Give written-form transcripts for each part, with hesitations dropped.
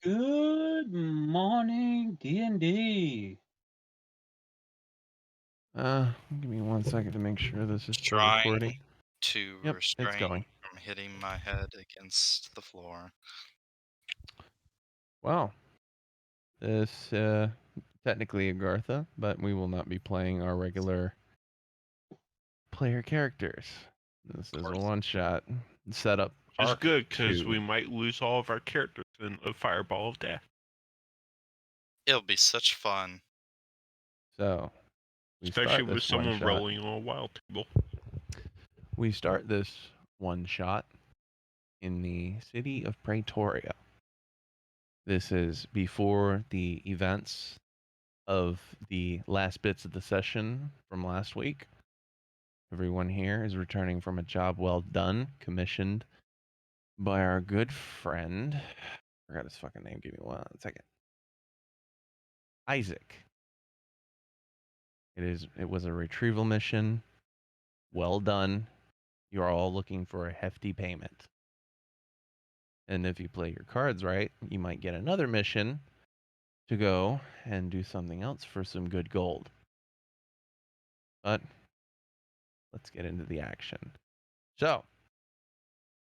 Good morning, D&D. Give me 1 second to make sure this is still Trying recording. to Yep, it's restrain going. from hitting my head against the floor. Wow. This, technically Agartha, but we will not be playing our regular player characters. This Of is a course. one-shot setup It's arc good because 2. we might lose all of our characters in a fireball of death. It'll be such fun. So, we Especially start with this someone one-shot. rolling on a wild table. We start this one-shot in the city of Praetoria. This is before the events of the last bits of the session from last week. Everyone here is returning from a job well done, commissioned by our good friend. I forgot his fucking name. Give me 1 second. Isaac. It was a retrieval mission. Well done. You are all looking for a hefty payment. And if you play your cards right, you might get another mission to go and do something else for some good gold. But let's get into the action. So,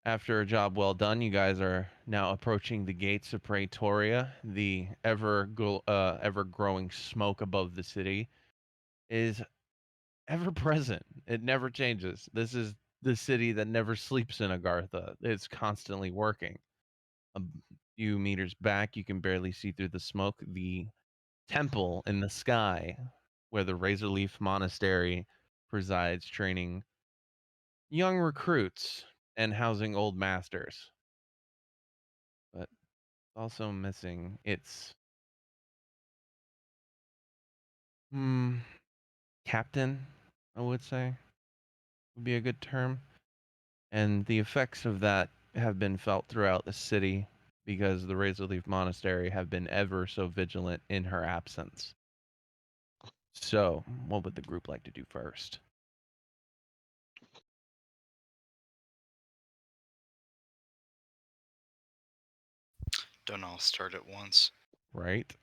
after a job well done, you guys are now approaching the gates of Praetoria. The ever-growing smoke above the city is ever present. It never changes. This is the city that never sleeps in Agartha. It's constantly working. A few meters back, you can barely see through the smoke the temple in the sky where the Razorleaf Monastery presides, training young recruits and housing old masters. But also missing its captain, I would say, would be a good term. And the effects of that have been felt throughout the city because the Razorleaf Monastery have been ever so vigilant in her absence. So, what would the group like to do first? Don't all start at once. Right?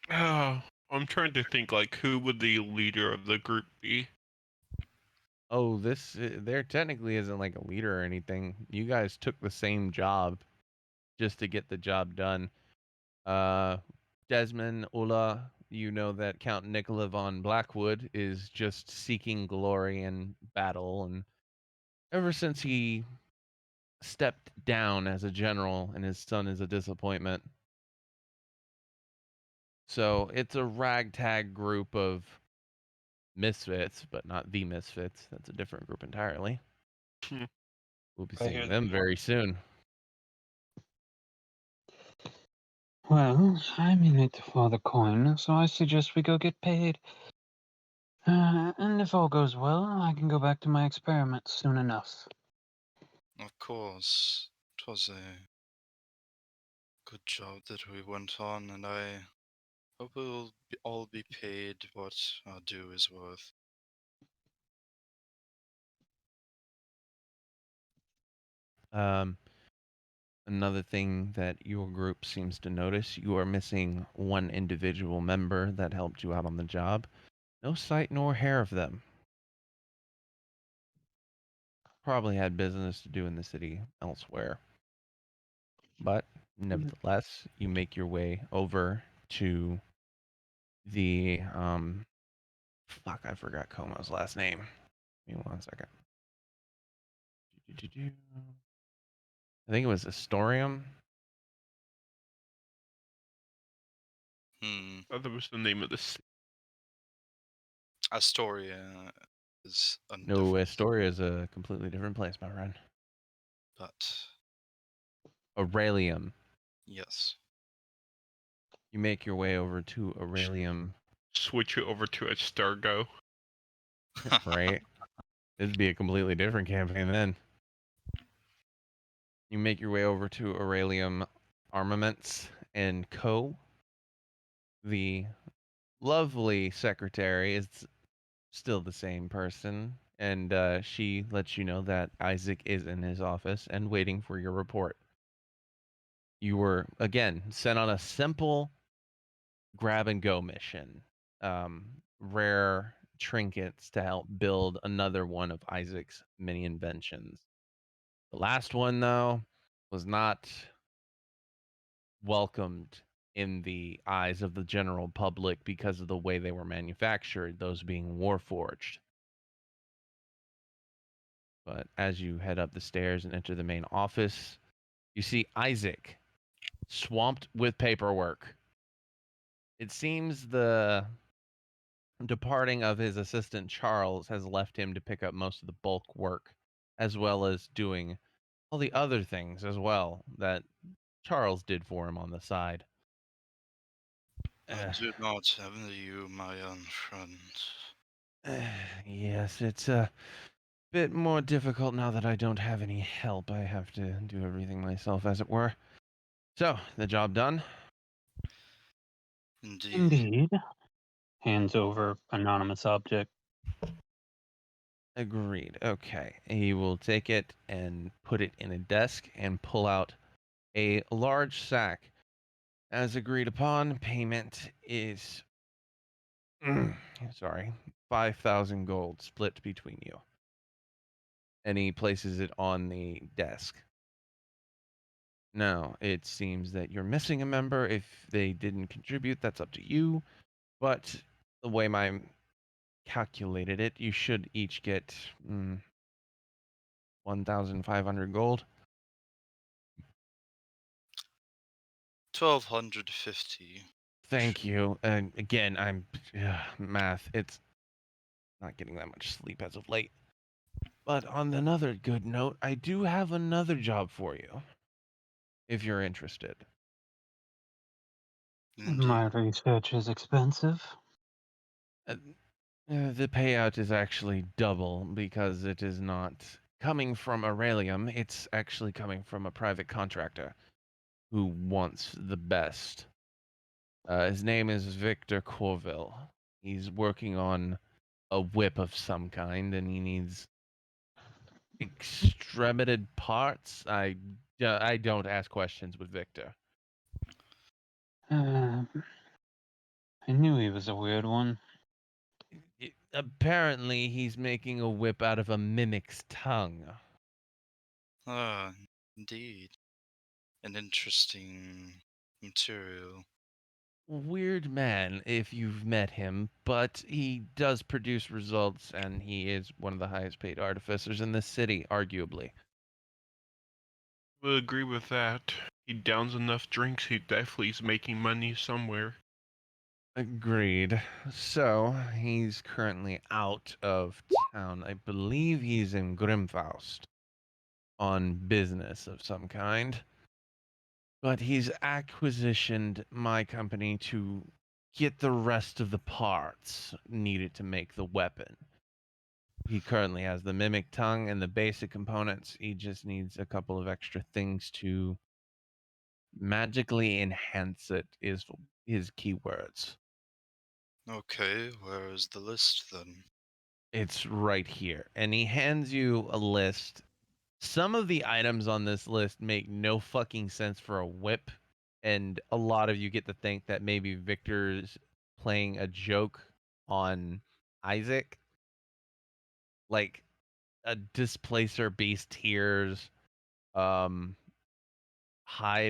I'm trying to think, like, who would the leader of the group be? Oh, there technically isn't like a leader or anything. You guys took the same job just to get the job done. Desmond, Ulla, you know that Count Nicola von Blackwood is just seeking glory and battle, and ever since he stepped down as a general and his son is a disappointment. So it's a ragtag group of misfits, but not the misfits. That's a different group entirely. Hmm. We'll be I seeing hear them very soon. Well, I'm in it for the coin, so I suggest we go get paid. And if all goes well, I can go back to my experiments soon enough. Of course, it was a good job that we went on, and I hope we'll all be paid what our due is worth. Another thing that your group seems to notice, you are missing one individual member that helped you out on the job. No sight nor hair of them. Probably had business to do in the city elsewhere. But nevertheless, you make your way over to the fuck, I forgot Como's last name. Give me 1 second. I think it was Astorium. That was the name of the city. Astoria is a No, different, Astoria is a completely different place, my friend. but Aurelium. yes. You make your way over to Aurelium, Switch it over to Estargo. right? It'd be a completely different campaign then. You make your way over to Aurelium Armaments and Co. The lovely secretary is still the same person, and she lets you know that Isaac is in his office and waiting for your report. You were, again, sent on a simple grab and go mission. Rare trinkets to help build another one of Isaac's many inventions. The last one, though, was not welcomed in the eyes of the general public because of the way they were manufactured, those being warforged. But as you head up the stairs and enter the main office, you see Isaac swamped with paperwork. It seems the departing of his assistant Charles has left him to pick up most of the bulk work, as well as doing all the other things as well that Charles did for him on the side. I do not envy you, my young friend. Yes, it's a bit more difficult now that I don't have any help. I have to do everything myself, as it were. So, the job done? Indeed. Indeed. Hands over anonymous object. Agreed. Okay. He will take it and put it in a desk and pull out a large sack. As agreed upon, payment is sorry, 5,000 gold split between you. And he places it on the desk. Now, it seems that you're missing a member. If they didn't contribute, that's up to you. But the way my calculated it, you should each get 1,500 gold. 1,250. Thank you. And again, I'm math. It's not getting that much sleep as of late. But on another good note, I do have another job for you, if you're interested. Indeed. My research is expensive. The payout is actually double because it is not coming from Aurelium. It's actually coming from a private contractor who wants the best. His name is Victor Corville. He's working on a whip of some kind, and he needs extremited parts. I don't ask questions with Victor. I knew he was a weird one. Apparently, he's making a whip out of a mimic's tongue. Ah, indeed. An interesting material. Weird man if you've met him, but he does produce results, and he is one of the highest paid artificers in the city, arguably. Would agree with that. He downs enough drinks, he definitely is making money somewhere. Agreed. So, he's currently out of town. I believe he's in Grimfaust on business of some kind. But he's acquisitioned my company to get the rest of the parts needed to make the weapon. He currently has the mimic tongue and the basic components. He just needs a couple of extra things to magically enhance it, is his keywords. Okay, where is the list then? It's right here. And he hands you a list. Some of the items on this list make no fucking sense for a whip. And a lot of you get to think that maybe Victor's playing a joke on Isaac. Like a displacer beast tears, hide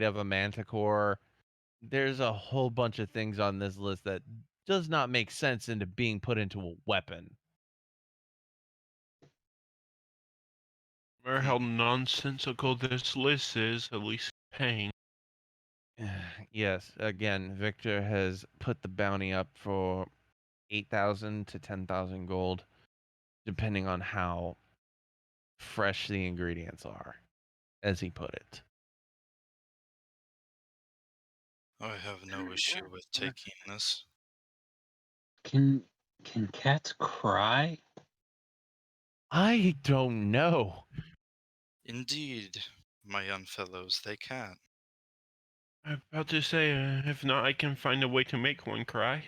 of a manticore. There's a whole bunch of things on this list that does not make sense into being put into a weapon. No matter how nonsensical this list is, at least paying. Yes, again, Victor has put the bounty up for 8,000 to 10,000 gold, depending on how fresh the ingredients are, as he put it. I have no issue with taking this. Can cats cry? I don't know. Indeed, my young fellows, they can. I'm about to say, if not, I can find a way to make one cry.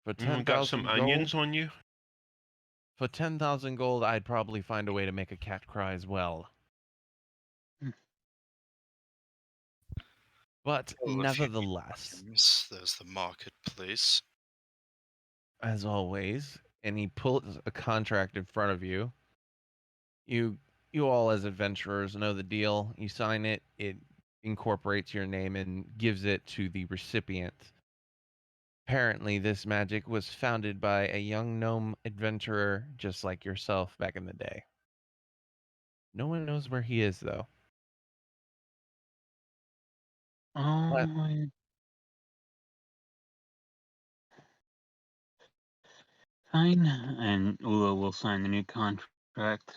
For You got some 10,000 onions gold, on you? for 10,000 gold, I'd probably find a way to make a cat cry as well. But Well, if you need nevertheless, items, there's the marketplace. as always, and he pulls a contract in front of you. You you all as adventurers know the deal. You sign it, it incorporates your name and gives it to the recipient. Apparently, this magic was founded by a young gnome adventurer just like yourself back in the day. No one knows where he is, though. But Oh, fine. And Ula will sign the new contract.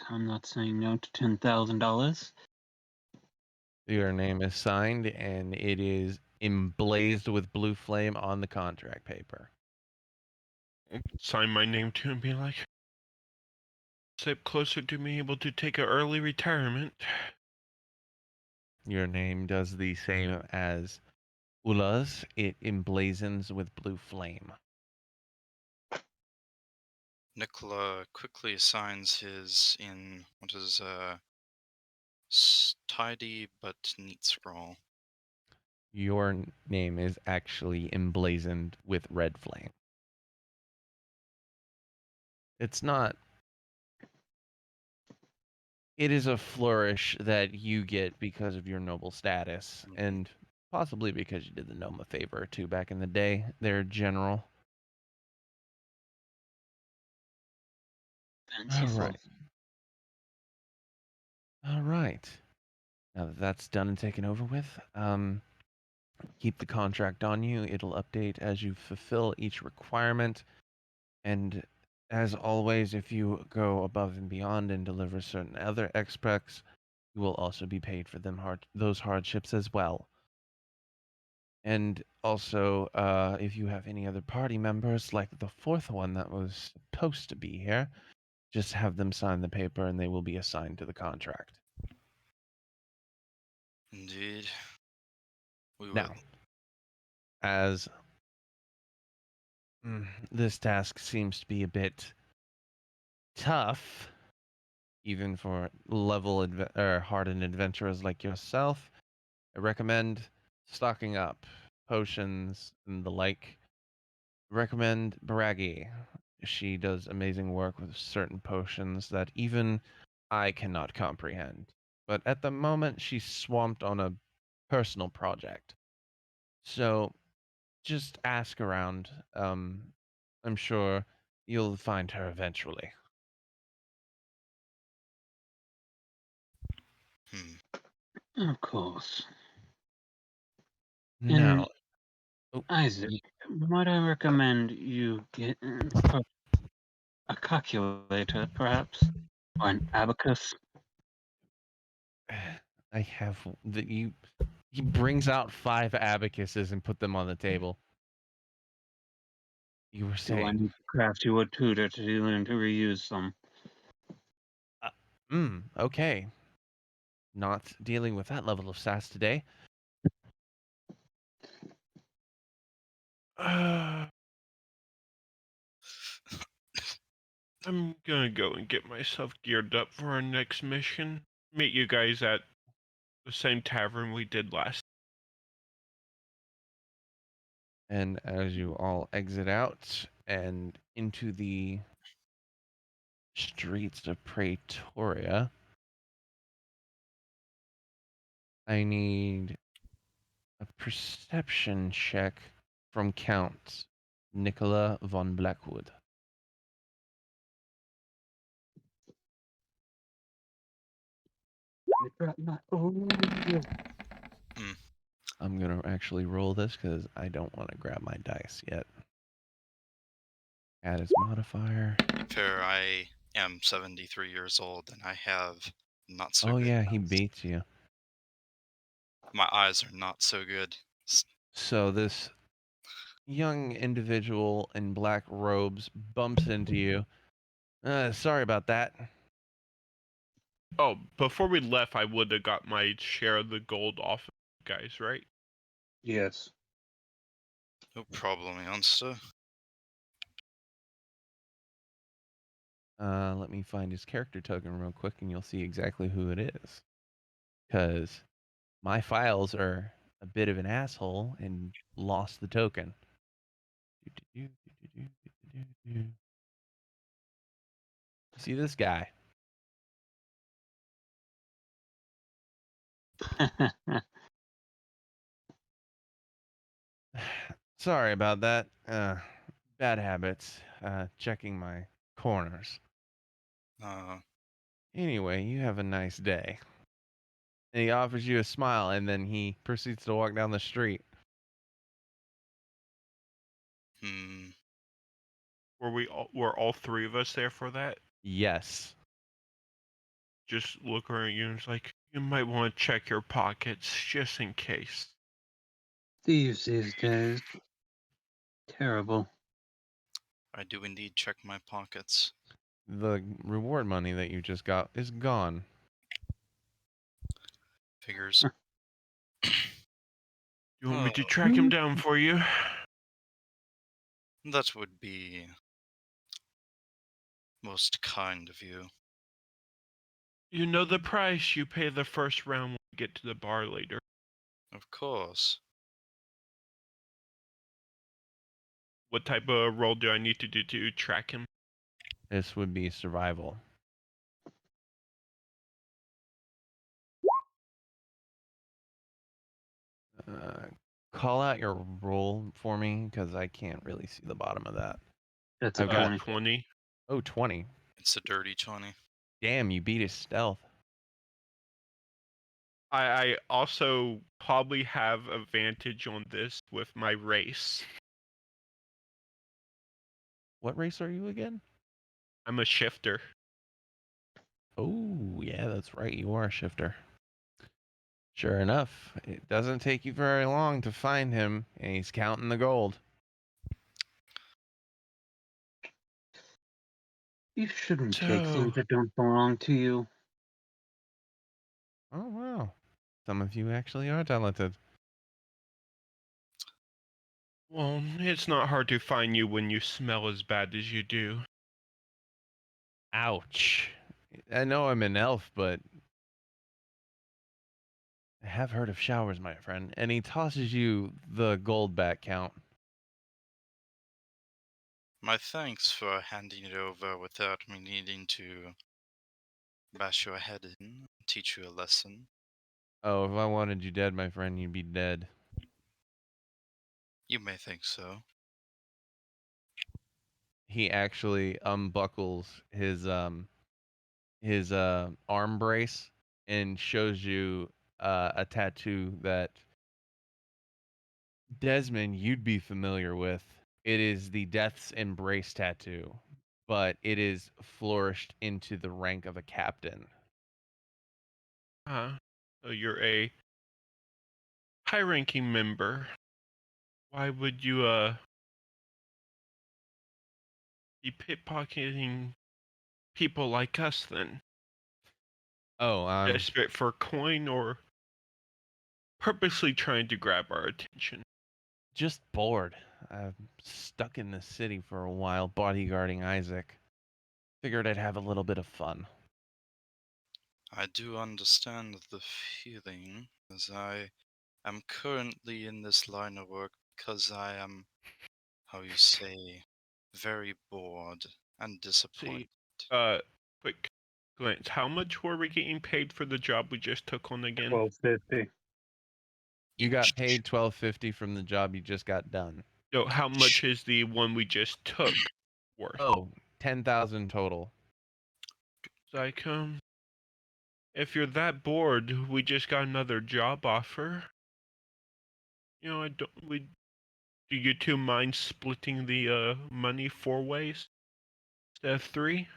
I'm not saying no to $10,000. your name is signed, and it is emblazed with blue flame on the contract paper. Sign my name to and be like, step closer to being able to take an early retirement. Your name does the same as Ula's. It emblazons with blue flame. Nicola quickly signs his in what is tidy but neat scrawl. Your name is actually emblazoned with red flame. It's not. It is a flourish that you get because of your noble status, and possibly because you did the gnome a favor or two back in the day, their general. Fancy All sauce. right. All right. Now that that's done and taken over with, keep the contract on you. It'll update as you fulfill each requirement. And as always, if you go above and beyond and deliver certain other expecs, you will also be paid for those hardships as well. And also, if you have any other party members, like the fourth one that was supposed to be here, just have them sign the paper and they will be assigned to the contract. Indeed. We will. Now, as this task seems to be a bit tough, even for hardened adventurers like yourself, I recommend stocking up potions and the like. Recommend Baragi. She does amazing work with certain potions that even I cannot comprehend. But at the moment, she's swamped on a personal project. So just ask around. I'm sure you'll find her eventually. Of course. Now, And oh, Isaac, might I recommend you get a calculator, perhaps? Or an abacus? I have the you. He brings out 5 abacuses and put them on the table. You were Do I saying, need to craft you a tutor to learn to reuse them? okay. Not dealing with that level of sass today. I'm gonna go and get myself geared up for our next mission. Meet you guys at the same tavern we did last. And as you all exit out and into the streets of Praetoria, I need a perception check from Count Nicola von Blackwood. I'm going to actually roll this because I don't want to grab my dice yet. Add its modifier. Fair, I am 73 years old and I have not so Oh, good yeah, he eyes. beats you. My eyes are not so good. So this young individual in black robes bumps into you. Sorry about that. Oh, before we left, I would have got my share of the gold off of you guys, right? Yes. No problem, youngster. Let me find his character token real quick and you'll see exactly who it is. Because my files are a bit of an asshole and lost the token. You see this guy? Sorry about that. Bad habits. Checking my corners. Uh, Anyway, you have a nice day. And he offers you a smile, and then he proceeds to walk down the street. hmm. Were all three of us there for that? Yes. Just look around you and it's like, you might want to check your pockets just in case. Thieves these days. Terrible. I do indeed check my pockets. The reward money that you just got is gone. Figures. You want me to Oh, track him down for you? that would be most kind of you. You know the price you pay the first round when we get to the bar later. Of course. What type of roll do I need to do to track him? This would be survival. Call out your roll for me because I can't really see the bottom of that. That's a I've got 20. 20. Oh, 20. It's a dirty 20. Damn, you beat his stealth. I also probably have advantage on this with my race. What race are you again? I'm a shifter. Oh, yeah, that's right. You are a shifter. Sure enough, it doesn't take you very long to find him, and he's counting the gold. You shouldn't take So, things that don't belong to you. Oh, wow. Some of you actually are talented. well, it's not hard to find you when you smell as bad as you do. Ouch. I know I'm an elf, but I have heard of showers, my friend. And he tosses you the gold back count. My thanks for handing it over without me needing to bash your head in, teach you a lesson. Oh, if I wanted you dead, my friend, you'd be dead. You may think so. He actually unbuckles his arm brace and shows you a tattoo that Desmond you'd be familiar with. It is the Death's Embrace tattoo, but it is flourished into the rank of a captain. So you're a high-ranking member. Why would you be pickpocketing people like us then? Oh, Desperate for coin or purposely trying to grab our attention? just bored. I'm stuck in the city for a while bodyguarding Isaac. Figured I'd have a little bit of fun. I do understand the feeling, as I am currently in this line of work because I am, how you say, very bored and disappointed. See, quick glance. How much were we getting paid for the job we just took on again? 1250. You got paid $12.50 from the job you just got done. No, how much is the one we just took worth? Oh, 10,000 total. It's like, if you're that bored, we just got another job offer. You know, I don't. Do you two mind splitting the money 4 ways instead of 3?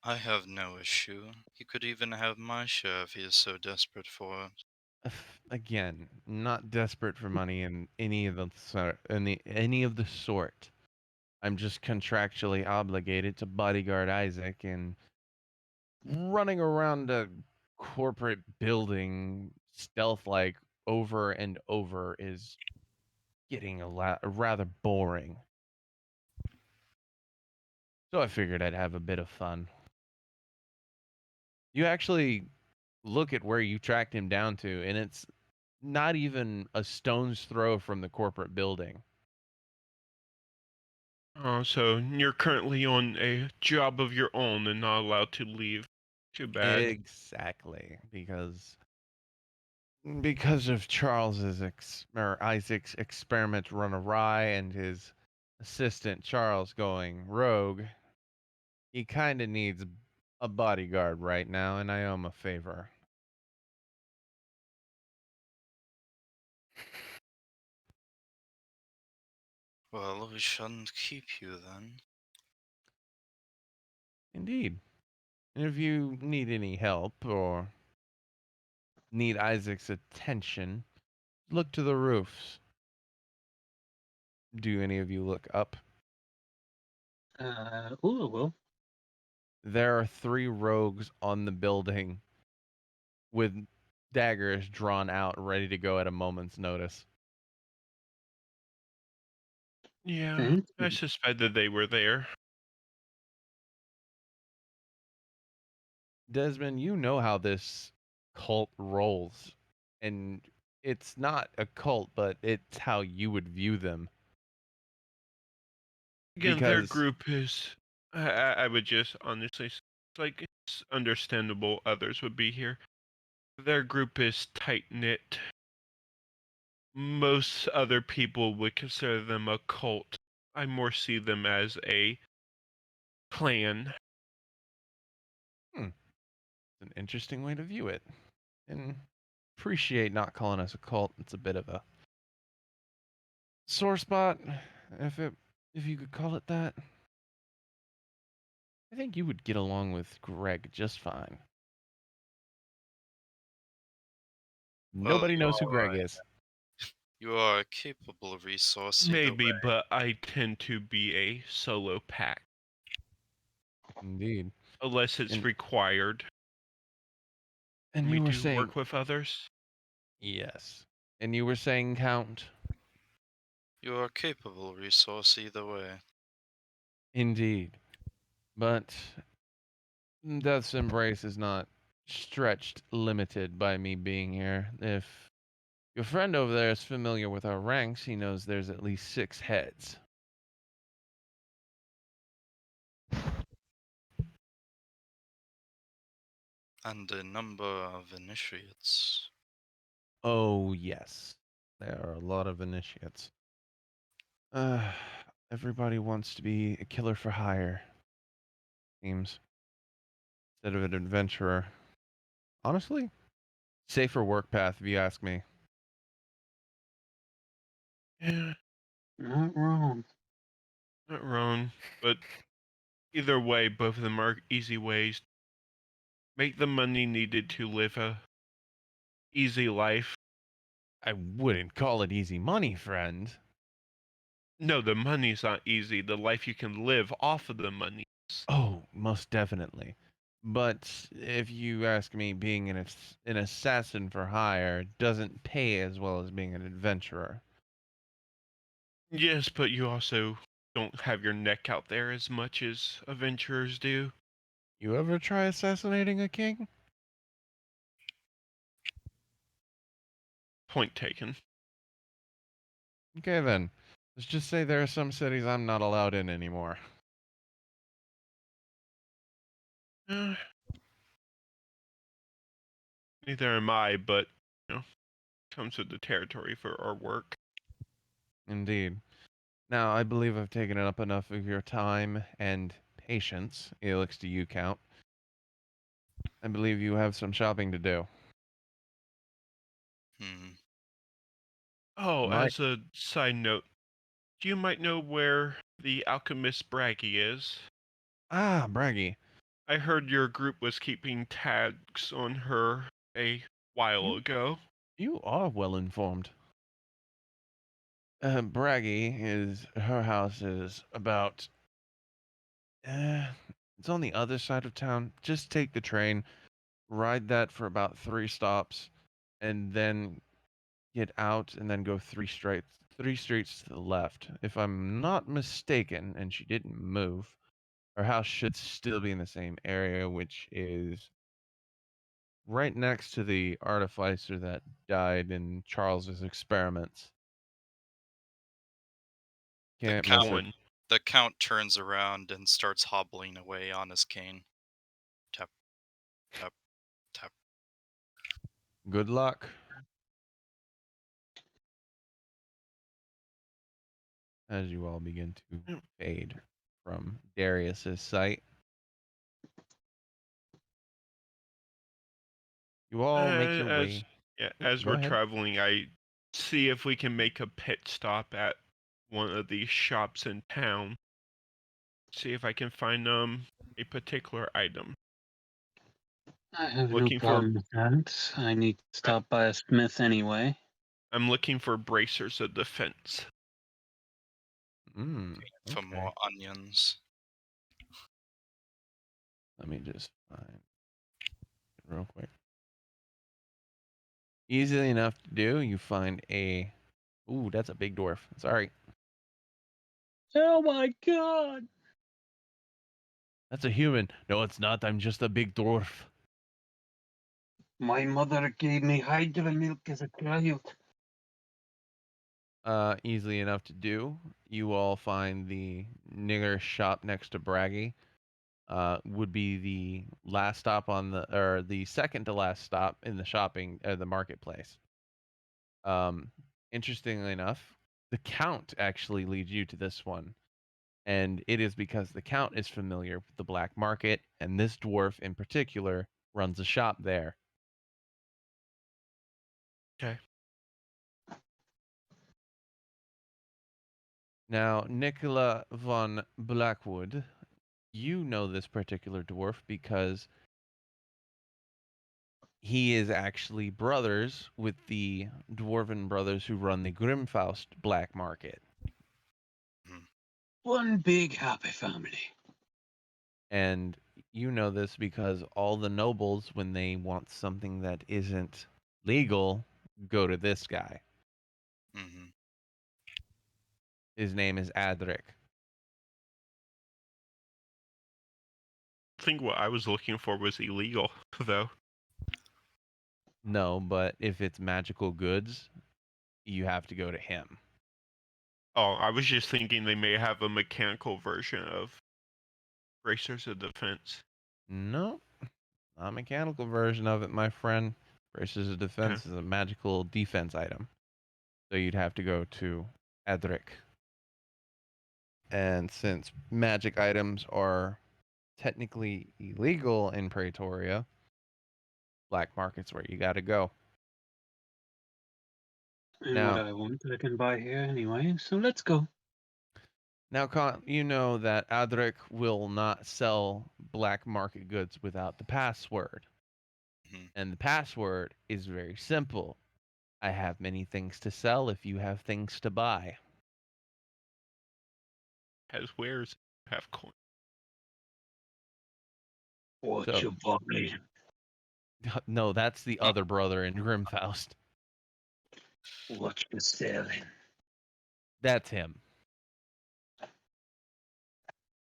I have no issue. He could even have my share if he is so desperate for it. Again, not desperate for money in any of the sort. Any of the sort. I'm just contractually obligated to bodyguard Isaac, and running around a corporate building stealth-like over and over is getting rather boring. So I figured I'd have a bit of fun. You actually look at where you tracked him down to, and it's not even a stone's throw from the corporate building. Oh, so you're currently on a job of your own and not allowed to leave. Too bad. Exactly, because of Isaac's experiment run awry and his assistant Charles going rogue, he kind of needs a bodyguard right now, and I owe him a favor. Well, we shouldn't keep you then. Indeed. And if you need any help or need Isaac's attention, look to the roofs. Do any of you look up? Ooh, well. There are 3 rogues on the building with daggers drawn out, ready to go at a moment's notice. Yeah, Thank I you. suspected they were there. Desmond, you know how this cult rolls. And it's not a cult, but it's how you would view them. Again, their Because, group is. I would just honestly, like, it's understandable others would be here. Their group is tight knit. Most other people would consider them a cult. I more see them as a clan. it's an interesting way to view it. And appreciate not calling us a cult. It's a bit of a sore spot, if you could call it that. I think you would get along with Greg just fine. Well, Nobody knows who Greg is. you are a capable resource either Maybe, way. but I tend to be a solo pack. Indeed. Unless it's And required for me you were to saying work with others. yes. And you were saying, Count? You are a capable resource either way. Indeed. But Death's Embrace is not stretched limited by me being here. If your friend over there is familiar with our ranks, he knows there's at least 6 heads. And a number of initiates. Oh, yes. There are a lot of initiates. Uh, everybody wants to be a killer for hire, seems, instead of an adventurer. Honestly, safer work path if you ask me. Yeah, Not wrong. not wrong. But either way, both of them are easy ways. Make the money needed to live a easy life. I wouldn't call it easy money, friend. No, the money's not easy. The life you can live off of the money. Oh, most definitely. But if you ask me, being an assassin for hire doesn't pay as well as being an adventurer. Yes, but you also don't have your neck out there as much as adventurers do. You ever try assassinating a king? Point taken. Okay then. Let's just say there are some cities I'm not allowed in anymore. Uh, neither am I, but comes with the territory for our work. Indeed. Now, I believe I've taken up enough of your time and patience. It looks to you, Count. I believe you have some shopping to do. Oh, My as a side note, you might know where the alchemist Braggy is. Braggy. I heard your group was keeping tags on her a while You, ago. you are well informed. Braggy her house is about, it's on the other side of town. Just take the train, ride that for about 3 stops, and then get out and then go 3 streets to the left. If I'm not mistaken, and she didn't move, her house should still be in the same area, which is right next to the artificer that died in Charles's experiments. The Can't miss count, it. Cohen. the count turns around and starts hobbling away on his cane. Tap, tap, tap. Good luck. As you all begin to fade from Darius's sight. You all make your As way. yeah, Yep, as go we're ahead. traveling, I see if we can make a pit stop at one of these shops in town. See if I can find a particular item. I have no Looking for problem with that. I need to I, stop by a smith anyway. I'm looking for bracers of defense. For Okay. more onions. Let me just find it real quick. Easily enough to do. You find a. Ooh, that's a big dwarf. Sorry. Oh my god! That's a human. No, it's not. I'm just a big dwarf. My mother gave me hydra milk as a child. Easily enough to do. You all find the nigger shop next to Braggy. Would be the last stop on the, or the second to last stop in the shopping, the marketplace. Um, Interestingly enough, the Count actually leads you to this one. And it is because the Count is familiar with the black market, and this dwarf in particular runs a shop there. Okay. Now, Nicola von Blackwood, you know this particular dwarf because he is actually brothers with the dwarven brothers who run the Grimfaust black market. One big happy family. And you know this because all the nobles, when they want something that isn't legal, go to this guy. Mm-hmm. His name is Adric. I think what I was looking for was illegal, though. No, but if it's magical goods, you have to go to him. Oh, I was just thinking they may have a mechanical version of bracers of defense. No, not a mechanical version of it, my friend. Braces of Okay. defense is a magical defense item. So you'd have to go to Adric. And since magic items are technically illegal in Praetoria, black market's where you got to go. And what Now, I want, I can buy here anyway. So let's go. now, you know that Adric will not sell black market goods without the password. Mm-hmm. And the password is very simple. I have many things to sell if you have things to buy. Has wares, have coin. What So, you buying? no, that's the other brother in Grimfaust. What you selling? That's him.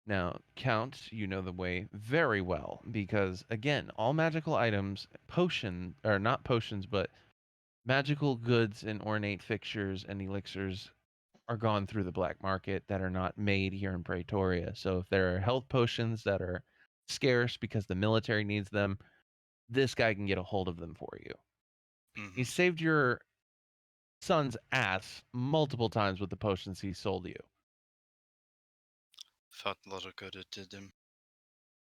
Now, Count, you know the way very well because, again, all magical items, or not potions, but magical goods and ornate fixtures and elixirs are gone through the black market that are not made here in Praetoria. So if there are health potions that are scarce because the military needs them, this guy can get a hold of them for you. Mm-hmm. He saved your son's ass multiple times with the potions he sold you, Felt a lot of good it did him.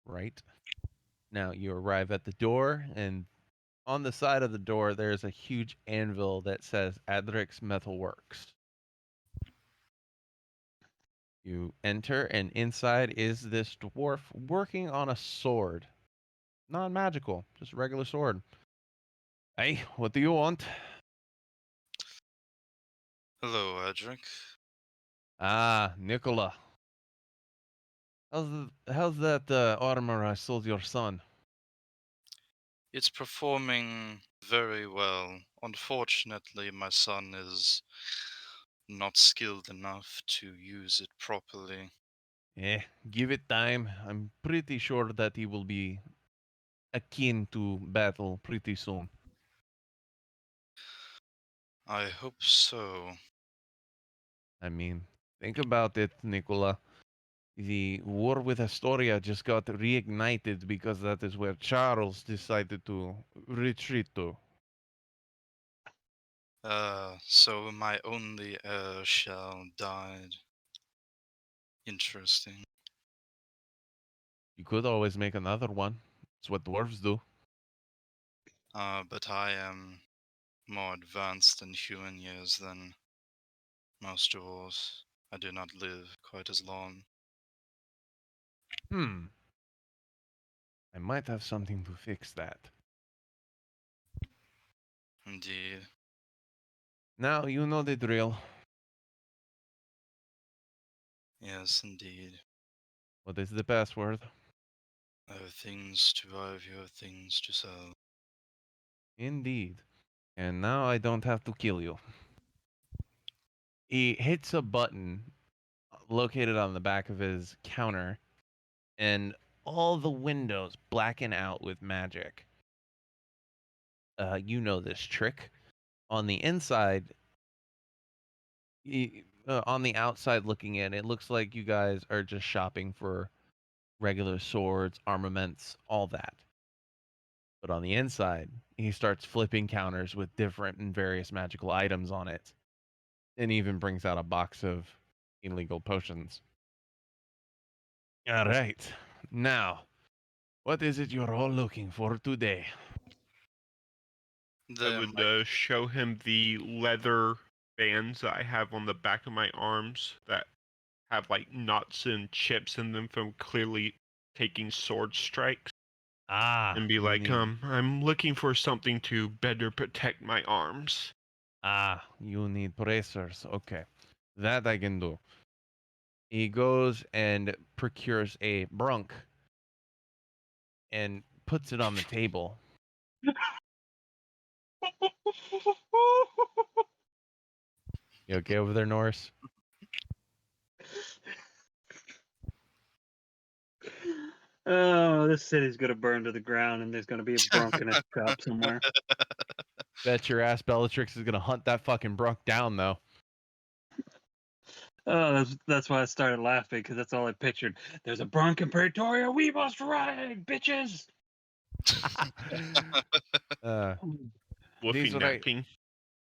right? Now you arrive at the door, and on the side of the door, there's a huge anvil that says Adric's Metal Works. You enter, and inside is this dwarf working on a sword. Non magical, just a regular sword. Hey, what do you want? Hello, Adric. Ah, Nicola. How's that armor I sold your son? It's performing very well. Unfortunately, my son is not skilled enough to use it properly. Eh, give it time. I'm pretty sure that he will be akin to battle pretty soon. I hope so. I mean, think about it, Nicola. The war with Astoria just got reignited because that is where Charles decided to retreat to. So my only heir shall died. Interesting. You could always make another one. It's what dwarves do. But I am more advanced in human years than most dwarves. I do not live quite as long. Hmm. I might have something to fix that. Indeed. Now you know the drill. Yes, indeed. What is the password? I have things to buy, you have things to sell. Indeed. And now I don't have to kill you. He hits a button located on the back of his counter, and all the windows blacken out with magic. You know this trick. On the inside, on the outside looking in, it looks like you guys are just shopping for regular swords, armaments, all that. But on the inside, he starts flipping counters with different and various magical items on it, and even brings out a box of illegal potions. All right. Now, what is it you're all looking for today? I The would my, show him the leather bands that I have on the back of my arms that have like knots and chips in them from clearly taking sword strikes, and be You like, need I'm looking for something to better protect my arms. you need bracers. Okay. That I can do. He goes and procures a brunk and puts it on the table. You okay over there, Norris? Oh, this city's gonna burn to the ground, and there's gonna be a brunk in a shop somewhere. Bet your ass Bellatrix is gonna hunt that fucking brunk down though. Oh, that's why I started laughing, because that's all I pictured. There's a brunk in Praetoria. We must ride, bitches. uh Wolfie these right napping.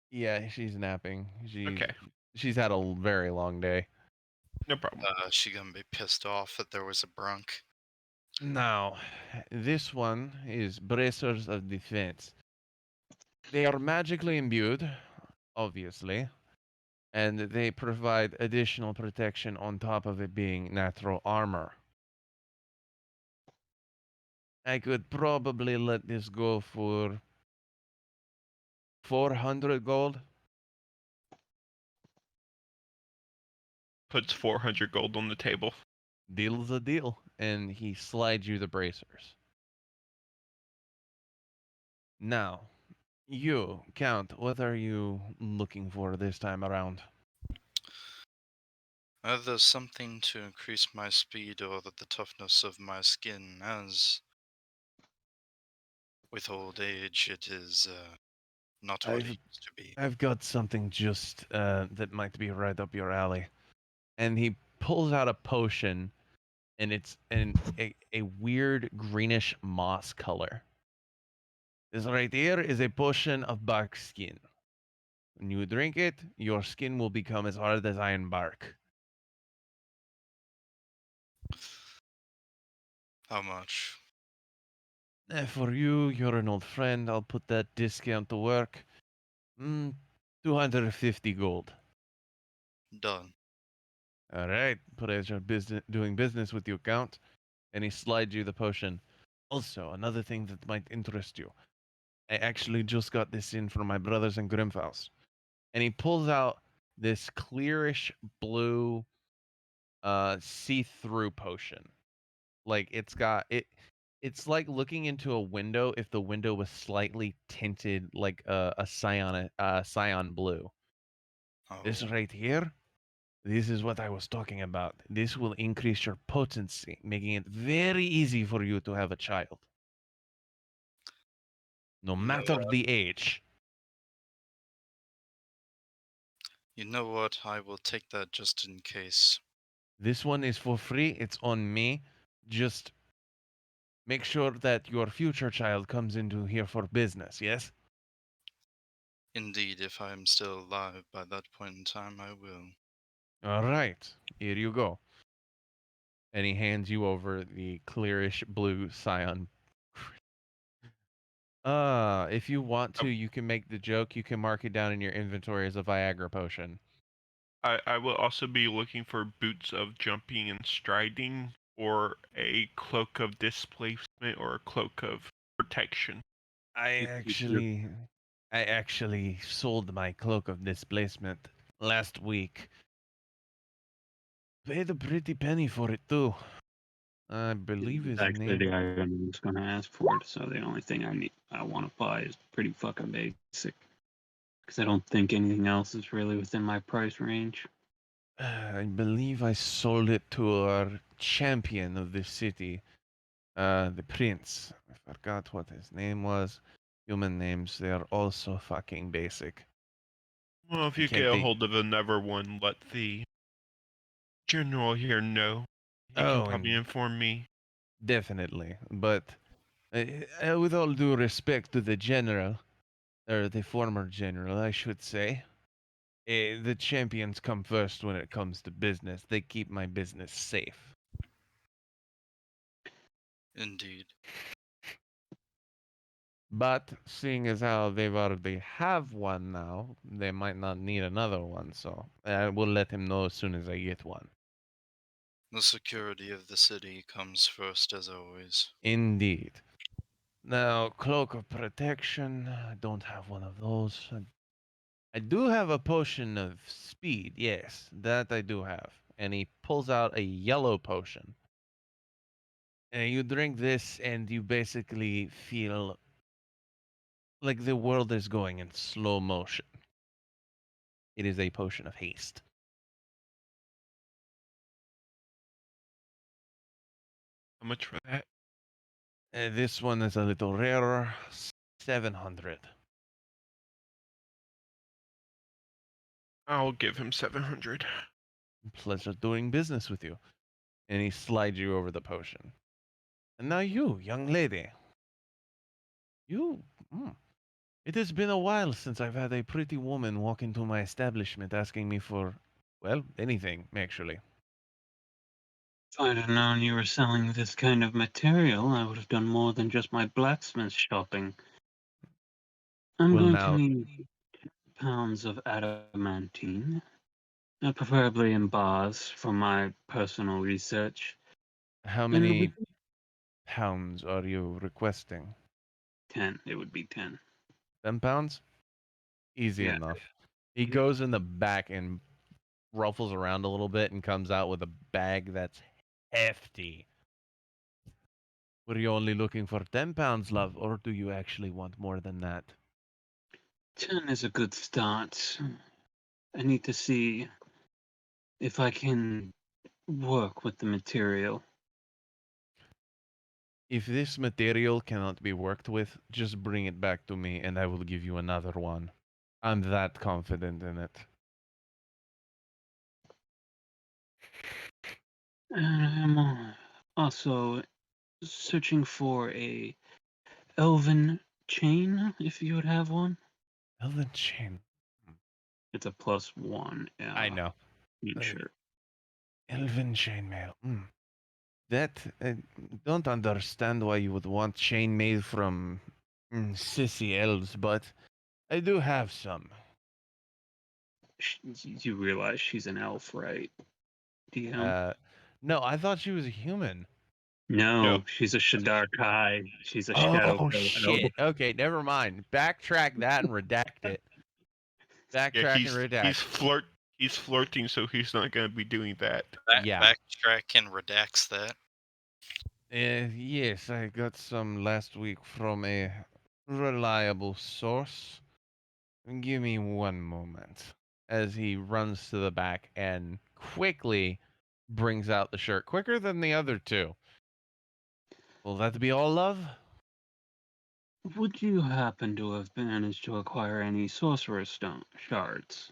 yeah, she's napping. Okay, She's had a very long day. no problem. she gonna be pissed off that there was a brunk. Now, this one is bracers of defense. They are magically imbued, obviously, and they provide additional protection on top of it being natural armor. I could probably let this go for 400 gold. Puts 400 gold on the table. Deal's a deal. And he slides you the bracers. Now, you, Count, what are you looking for this time around? Either something to increase my speed or the toughness of my skin, as with old age it is not what it I've used to be. I've got something just that might be right up your alley. And he pulls out a potion, and it's a weird greenish moss color. This right here is a potion of bark skin. When you drink it, your skin will become as hard as iron bark. How much? For you, you're an old friend. I'll put that discount to work. 250 gold. Done. All right, pleasure doing business with you, Count. And he slides you the potion. Also, another thing that might interest you. I actually just got this in from my brothers in Grimfaus. And he pulls out this clearish blue see-through potion. Like it's like looking into a window if the window was slightly tinted like a cyan blue. This Oh, right here, this is what I was talking about. This will increase your potency, making it very easy for you to have a child. no You know matter what? the age. You know what? I will take that just in case. This one is for free. It's on me. Just make sure that your future child comes into here for business, yes? Indeed, if I am still alive by that point in time, I will. All right. Here you go. And he hands you over the clearish blue scion. If you want to, you can make the joke. You can mark it down in your inventory as a Viagra potion. I will also be looking for boots of jumping and striding, or a cloak of displacement, or a cloak of protection. I actually, I actually sold my cloak of displacement last week. Paid a pretty penny for it too. I believe his Actually, name. the item I was going to ask for it, so the only thing I want to buy is pretty fucking basic. Because I don't think anything else is really within my price range. I believe I sold it to our champion of this city, the prince. I forgot what his name was. Human names, they are all so fucking basic. Well, if I you can't get a think. hold of another one, let the general here know. He can Oh, probably and inform me. definitely. But with all due respect to the general, or the former general, I should say, the champions come first when it comes to business. They keep my business safe. Indeed. But seeing as how they've already have one now, they might not need another one. So I will let him know as soon as I get one. The security of the city comes first, as always. Indeed. Now, cloak of protection. I don't have one of those. I do have a potion of speed. Yes, that I do have. And he pulls out a yellow potion. And you drink this, and you basically feel like the world is going in slow motion. It is a potion of haste. How much for that? This one is a little rarer. 700. I'll give him 700. Pleasure doing business with you. And he slides you over the potion. And now you, young lady. You. Mm, it has been a while since I've had a pretty woman walk into my establishment asking me for, well, anything, actually. If I'd have known you were selling this kind of material, I would have done more than just my blacksmith shopping. I'm Well, going to now, need pounds of adamantine, preferably in bars for my personal research. how And it would many pounds are you requesting? 10. It would be 10. 10 pounds? Easy Yeah. enough. He goes in the back and ruffles around a little bit and comes out with a bag that's hefty. Were you only looking for 10 pounds, love, or do you actually want more than that? 10 is a good start. I need to see if I can work with the material. If this material cannot be worked with, just bring it back to me and I will give you another one. I'm that confident in it. And I'm also searching for a elven chain, if you would have one. Elven chain. It's a +1. I know. Sure. Elven chainmail. That I don't understand why you would want chainmail from sissy elves, but I do have some. You realize she's an elf, right? DM? Uh, no, I thought she was a human. No. No, she's a Shadar Kai. She's a Shadow Oh elf. shit. Okay, never mind. Backtrack that and redact it. Yeah, Backtrack and redact. he's flirting, so he's not gonna be doing that. Yeah. Backtrack and redacts that. Yes, I got some last week from a reliable source. Give me one moment. As he runs to the back and quickly brings out the shirt, quicker than the other two. Will that be all, love? Would you happen to have managed to acquire any sorcerer's stone shards?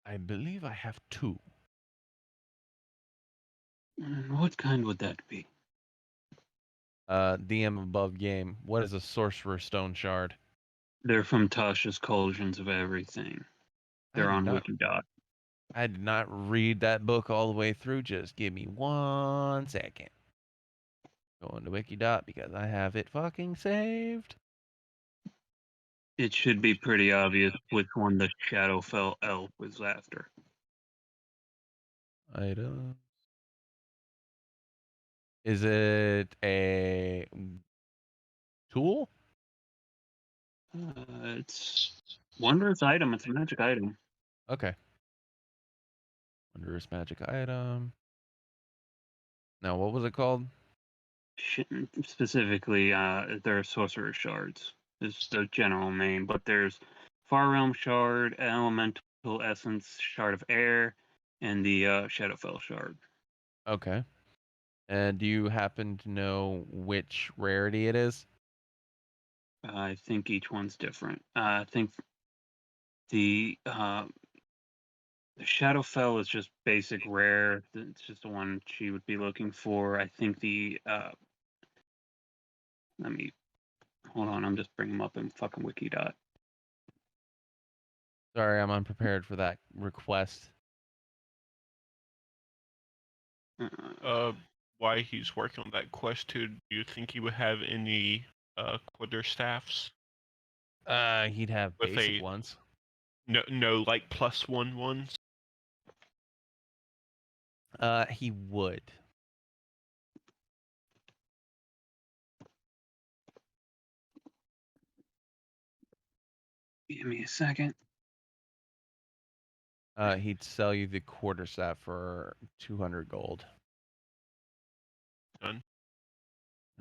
I believe I have 2. And what kind would that be? DM above game. What is a sorcerer stone shard? They're from Tasha's Cauldrons of Everything. I They're did on not Wikidot. I did not read that book all the way through. Just give me 1 second. Going to Wikidot because I have it fucking saved. It should be pretty obvious which one the Shadowfell elf was after. Items. Is it a tool? It's wondrous item. It's a magic item. Okay. Wondrous magic item. Now, what was it called? Specifically, they're sorcerer's shards. Is the general name, but there's Far Realm Shard, Elemental Essence Shard of Air, and the Shadowfell Shard. Okay. And do you happen to know which rarity it is? I think each one's different. I think the Shadowfell is just basic rare. It's just the one she would be looking for. I think the let me hold on. I'm just bringing them up in fucking Wikidot. Sorry, I'm unprepared for that request. Why he's working on that quest too? Do you think he would have any quarterstaffs He'd have with basic a ones. no like +1 ones? He would. Give me a second. He'd sell you the quarterstaff for 200 gold. Done.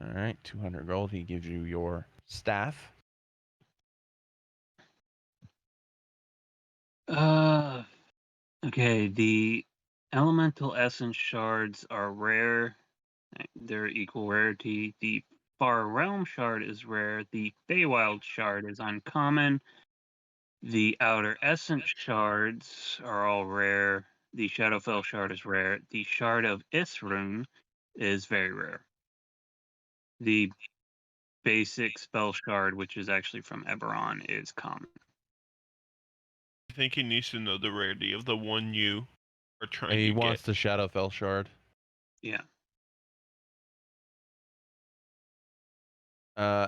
All right, 200 gold. He gives you your staff. Okay. The elemental essence shards are rare. They're equal rarity. The Far Realm shard is rare. The Feywild shard is uncommon. The outer essence shards are all rare. The Shadowfell shard is rare. The shard of Isrun is very rare. The basic spell shard, which is actually from Eberron, is common. I think he needs to know the rarity of the one you are trying He to wants get. the Shadowfell shard. Yeah.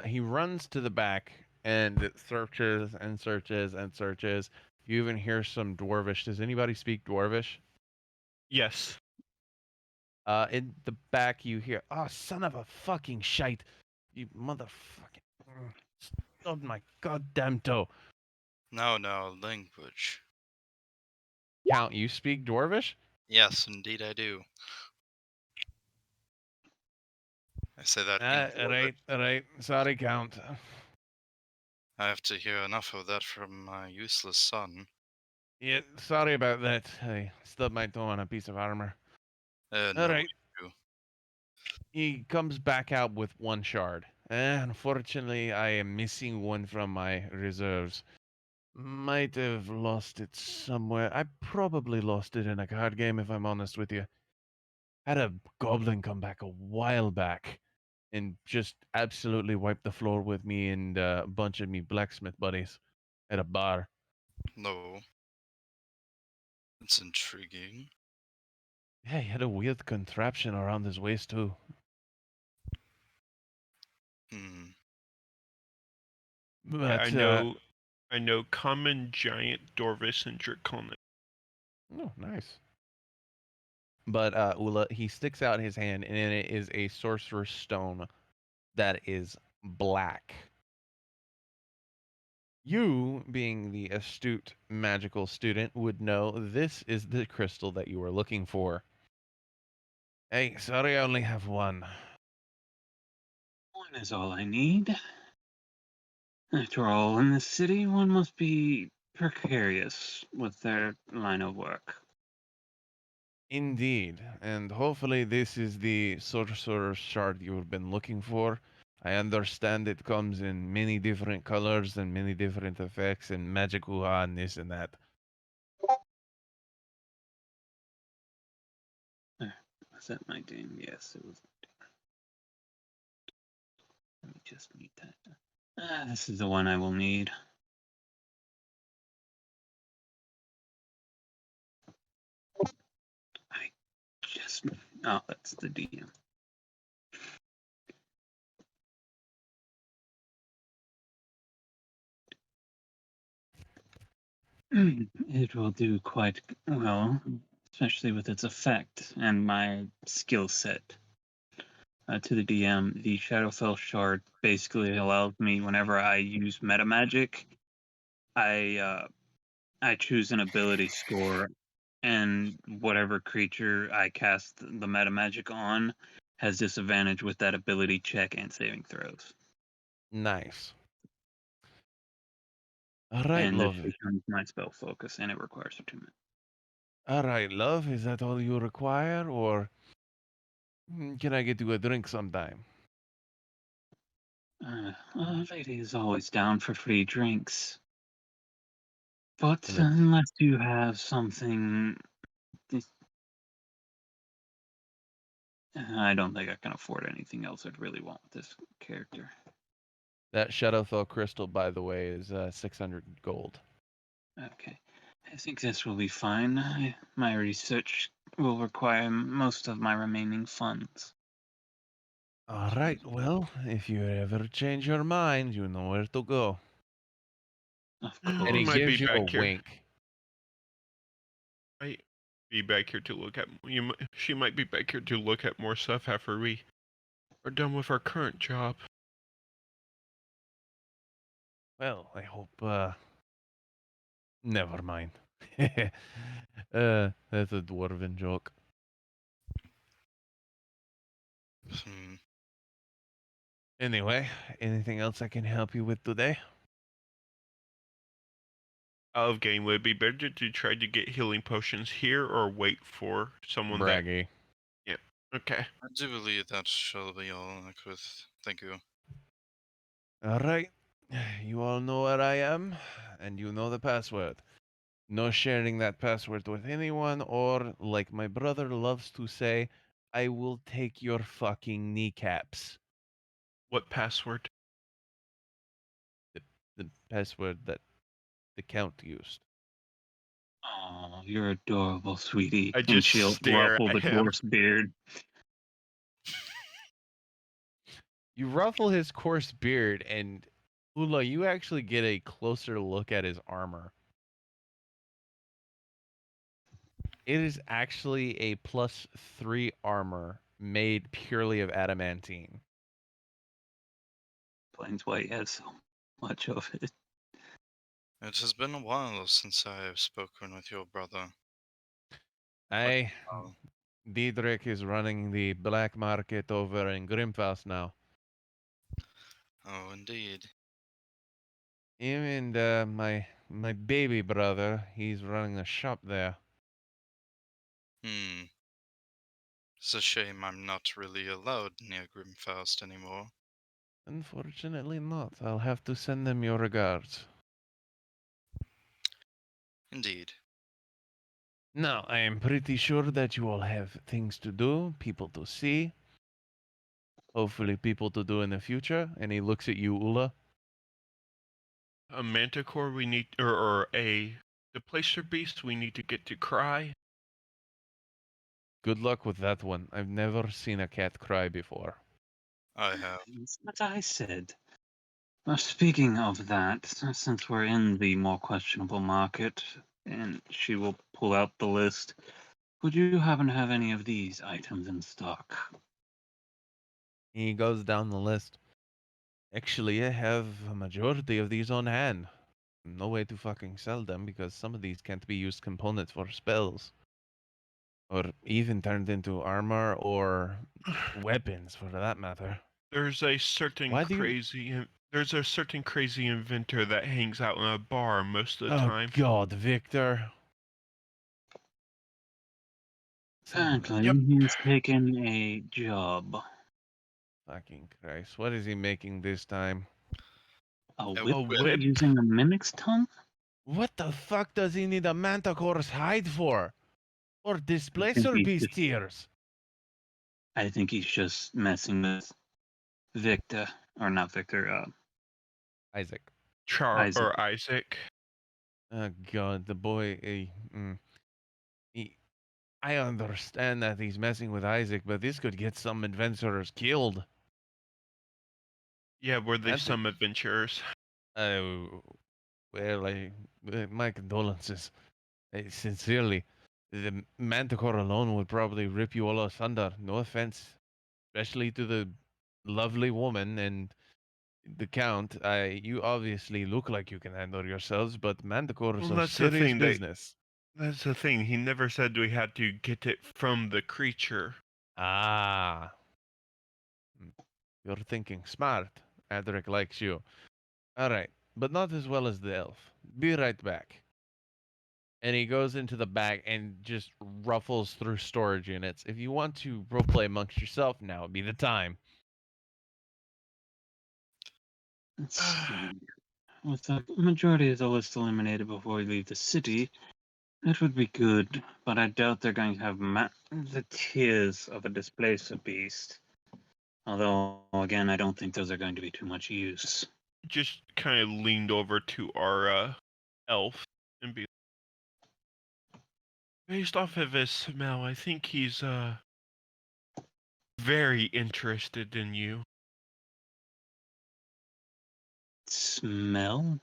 He runs to the back and it searches and searches and searches. You even hear some Dwarvish. Does anybody speak Dwarvish? Yes. In the back you hear, "Oh, son of a fucking shite! You motherfucking stubbed my goddamn toe." Now, language. Count, you speak Dwarvish? Yes, indeed I do. I say that in Dwarvish. Alright. Sorry, Count. I have to hear enough of that from my useless son. Yeah, sorry about that. I stubbed my toe on a piece of armor. No Alright. issue. He comes back out with 1 shard. Unfortunately, I am missing 1 from my reserves. Might have lost it somewhere. I probably lost it in a card game, if I'm honest with you. Had a goblin come back a while back and just absolutely wiped the floor with me and a bunch of me blacksmith buddies at a bar. No. It's intriguing. Yeah, he had a weird contraption around his waist too. Hmm. But I know common, giant, Dorvis, and draconic. oh, nice. But Ula, he sticks out his hand, and it is a sorcerer's stone that is black. You, being the astute magical student, would know this is the crystal that you are looking for. Hey, sorry, I only have 1. One is all I need. After all, in this city, one must be precarious with their line of work. Indeed, and hopefully this is the sorcerer's shard you've been looking for. I understand it comes in many different colors and many different effects and magic hoo-ha and this and that. Was that my name? Yes, it was. Let me just need that. This is the one I will need. I just. Oh, that's the DM. It will do quite well, especially with its effect and my skill set. To the DM, the Shadowfell Shard basically allows me, whenever I use meta magic, I choose an ability score, and whatever creature I cast the meta magic on has disadvantage with that ability check and saving throws. Nice. All right, And this love. becomes my spell focus, and it requires attunement. All right, love. Is that all you require, or can I get you a drink sometime? Lady is always down for free drinks. But And unless you have something, I don't think I can afford anything else I'd really want with this character. that Shadowfell crystal, by the way, is 600 gold. Okay, I think this will be fine. My research will require most of my remaining funds. All right. Well, if you ever change your mind, you know where to go. Of And We he course. might be gives you a back here. wink. Might be back here to look at you. She might be back here to look at more stuff after we are done with our current job. Well, I hope. Never mind. That's a dwarven joke. Hmm. Anyway, anything else I can help you with today? Out of game, would it be better to try to get healing potions here or wait for someone that? Braggy. Yeah. Okay. I do believe that shall be all, Agartha. Thank you. All right. You all know where I am, and you know the password. No sharing that password with anyone, or, like my brother loves to say, I will take your fucking kneecaps. What password? The password that the Count used. Oh, you're adorable, sweetie. I And just she'll stare ruffle at the him. dwarf's beard. You ruffle his coarse beard, and Ula, you actually get a closer look at his armor. It is actually a +3 armor made purely of adamantine. Explains why he has so much of it. It has been a while since I have spoken with your brother. I, Oh, Diedrich is running the black market over in Grimfast now. oh indeed. Him and my baby brother, he's running a shop there. Hmm. It's a shame I'm not really allowed near Grimfast anymore. Unfortunately not. I'll have to send them your regards. Indeed. Now, I am pretty sure that you all have things to do, people to see. Hopefully people to do in the future. And he looks at you, Ula. A manticore we need, or a the placer beast we need to get to cry. Good luck with that one. I've never seen a cat cry before. I have. That's what I said. Well, speaking of that, since we're in the more questionable market, and she will pull out the list, would you happen to have any of these items in stock? He goes down the list. Actually, I have a majority of these on hand. No way to fucking sell them because some of these can't be used components for spells. Or even turned into armor or weapons for that matter. There's a certain Why do you. there's a certain crazy inventor that hangs out in a bar most of the Oh time. god, Victor. Son of a- Apparently, Yep. he's taken a job. Fucking Christ. What is he making this time? A A whip whip? using a mimic's tongue? What the fuck does he need a manticore's hide for? Or I think displacer he's beast just tears? I think he's just messing with Victor, or not Victor, Isaac. Isaac. Or Isaac? Oh god, the boy. He, I understand that he's messing with Isaac, but this could get some adventurers killed. Yeah, were they And some adventurers? uh, well, my condolences. Sincerely, the manticore alone would probably rip you all asunder. No offense, especially to the lovely woman and the count. You obviously look like you can handle yourselves, but manticores Well, are that's the serious thing. business. That's the thing. He never said we had to get it from the creature. Ah, you're thinking smart. Adric likes you. All right, but not as well as the elf. Be right back. And he goes into the back and just ruffles through storage units. If you want to roleplay amongst yourself, now would be the time. Let's see. With the majority of the list eliminated before we leave the city, that would be good, but I doubt they're going to have the tears of a displacer beast. Although, again, I don't think those are going to be too much use. Just kind of leaned over to our elf and be based off of his smell, I think he's very interested in you. Smell?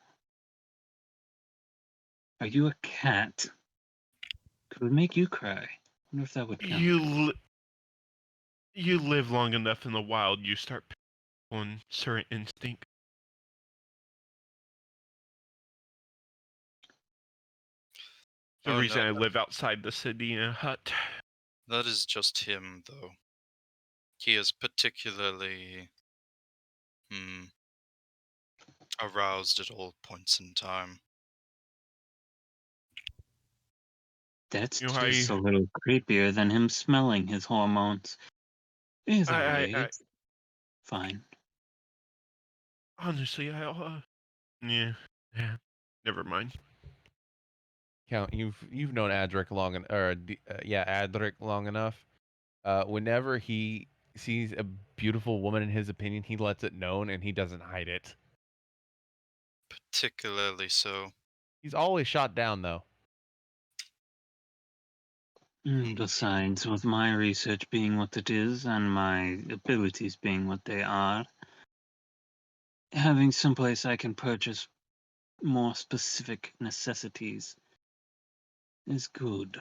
Are you a cat? Could we make you cry? I wonder if that would count. You live long enough in the wild, you start pulling certain instinct. The Oh reason no, I live outside the city in a hut. that is just him, though. He is particularly aroused at all points in time. That's You know, just a little creepier than him smelling his hormones. Either I way, it's fine. honestly, yeah, never mind. Count, you've known Adric Adric long enough. Whenever he sees a beautiful woman in his opinion, he lets it known and he doesn't hide it. Particularly so. He's always shot down though. Besides, with my research being what it is and my abilities being what they are, having someplace I can purchase more specific necessities is good.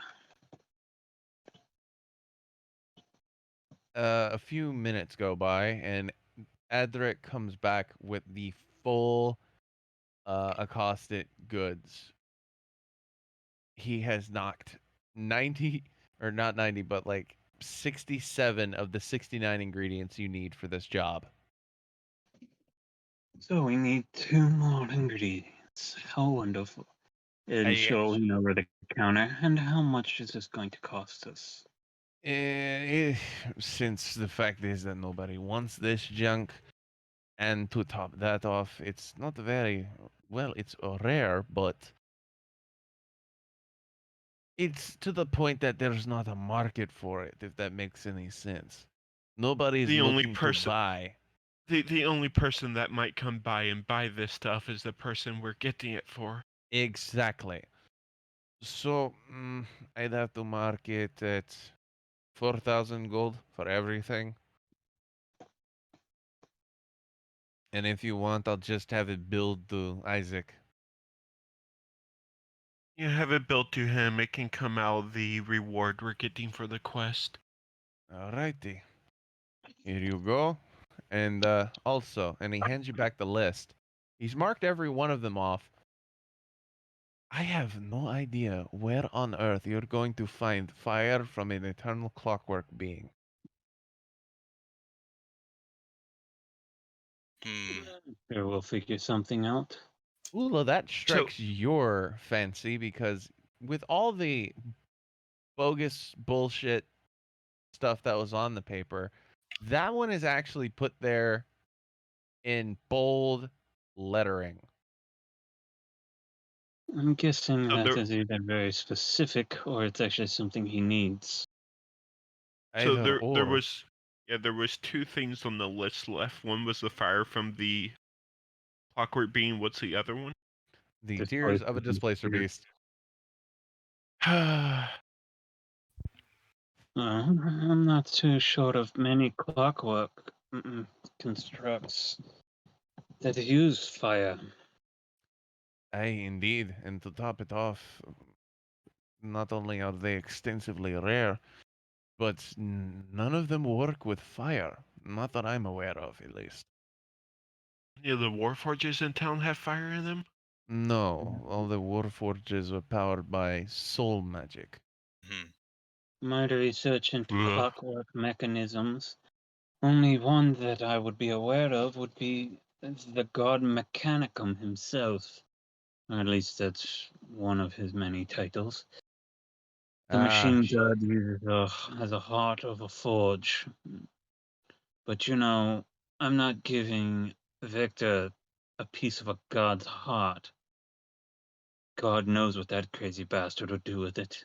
A few minutes go by and Adric comes back with the full accosted goods. He has knocked 90, or not 90, but like 67 of the 69 ingredients you need for this job. So we need 2 more ingredients. How wonderful. And showing over the counter. And how much is this going to cost us? Since the fact is that nobody wants this junk, and to top that off, it's not very well, it's rare, but it's to the point that there's not a market for it, if that makes any sense. Nobody's The only looking to person, buy. the only person that might come by and buy this stuff is the person we're getting it for. Exactly. So, I'd have to mark it at 4,000 gold for everything. And if you want, I'll just have it billed to Isaac. You have it built to him. It can come out of the reward we're getting for the quest. Alrighty. Here you go. And also, and he hands you back the list. He's marked every one of them off. I have no idea where on earth you're going to find fire from an eternal clockwork being. Sure, we'll figure something out. Ula, that So, strikes your fancy because with all the bogus bullshit stuff that was on the paper, That one is actually put there in bold lettering. I'm guessing So that there, is either very specific or it's actually something he needs. so Either there or. was, yeah, there was two things on the list left. One was the fire from the clockwork beam. What's the other one? The tears Displacer of a beast. displacer beast. I'm not too short of many clockwork constructs that use fire. Aye, indeed. And to top it off, not only are they extensively rare, but none of them work with fire. Not that I'm aware of, at least. Yeah, the warforges in town have fire in them. No, all the warforges are powered by soul magic. Hmm. My research into Ugh. clockwork mechanisms, only one that I would be aware of would be the god Mechanicum himself. Or at least that's one of his many titles. The machine god has a heart of a forge. But I'm not giving Victor a piece of a god's heart. God knows what that crazy bastard would do with it.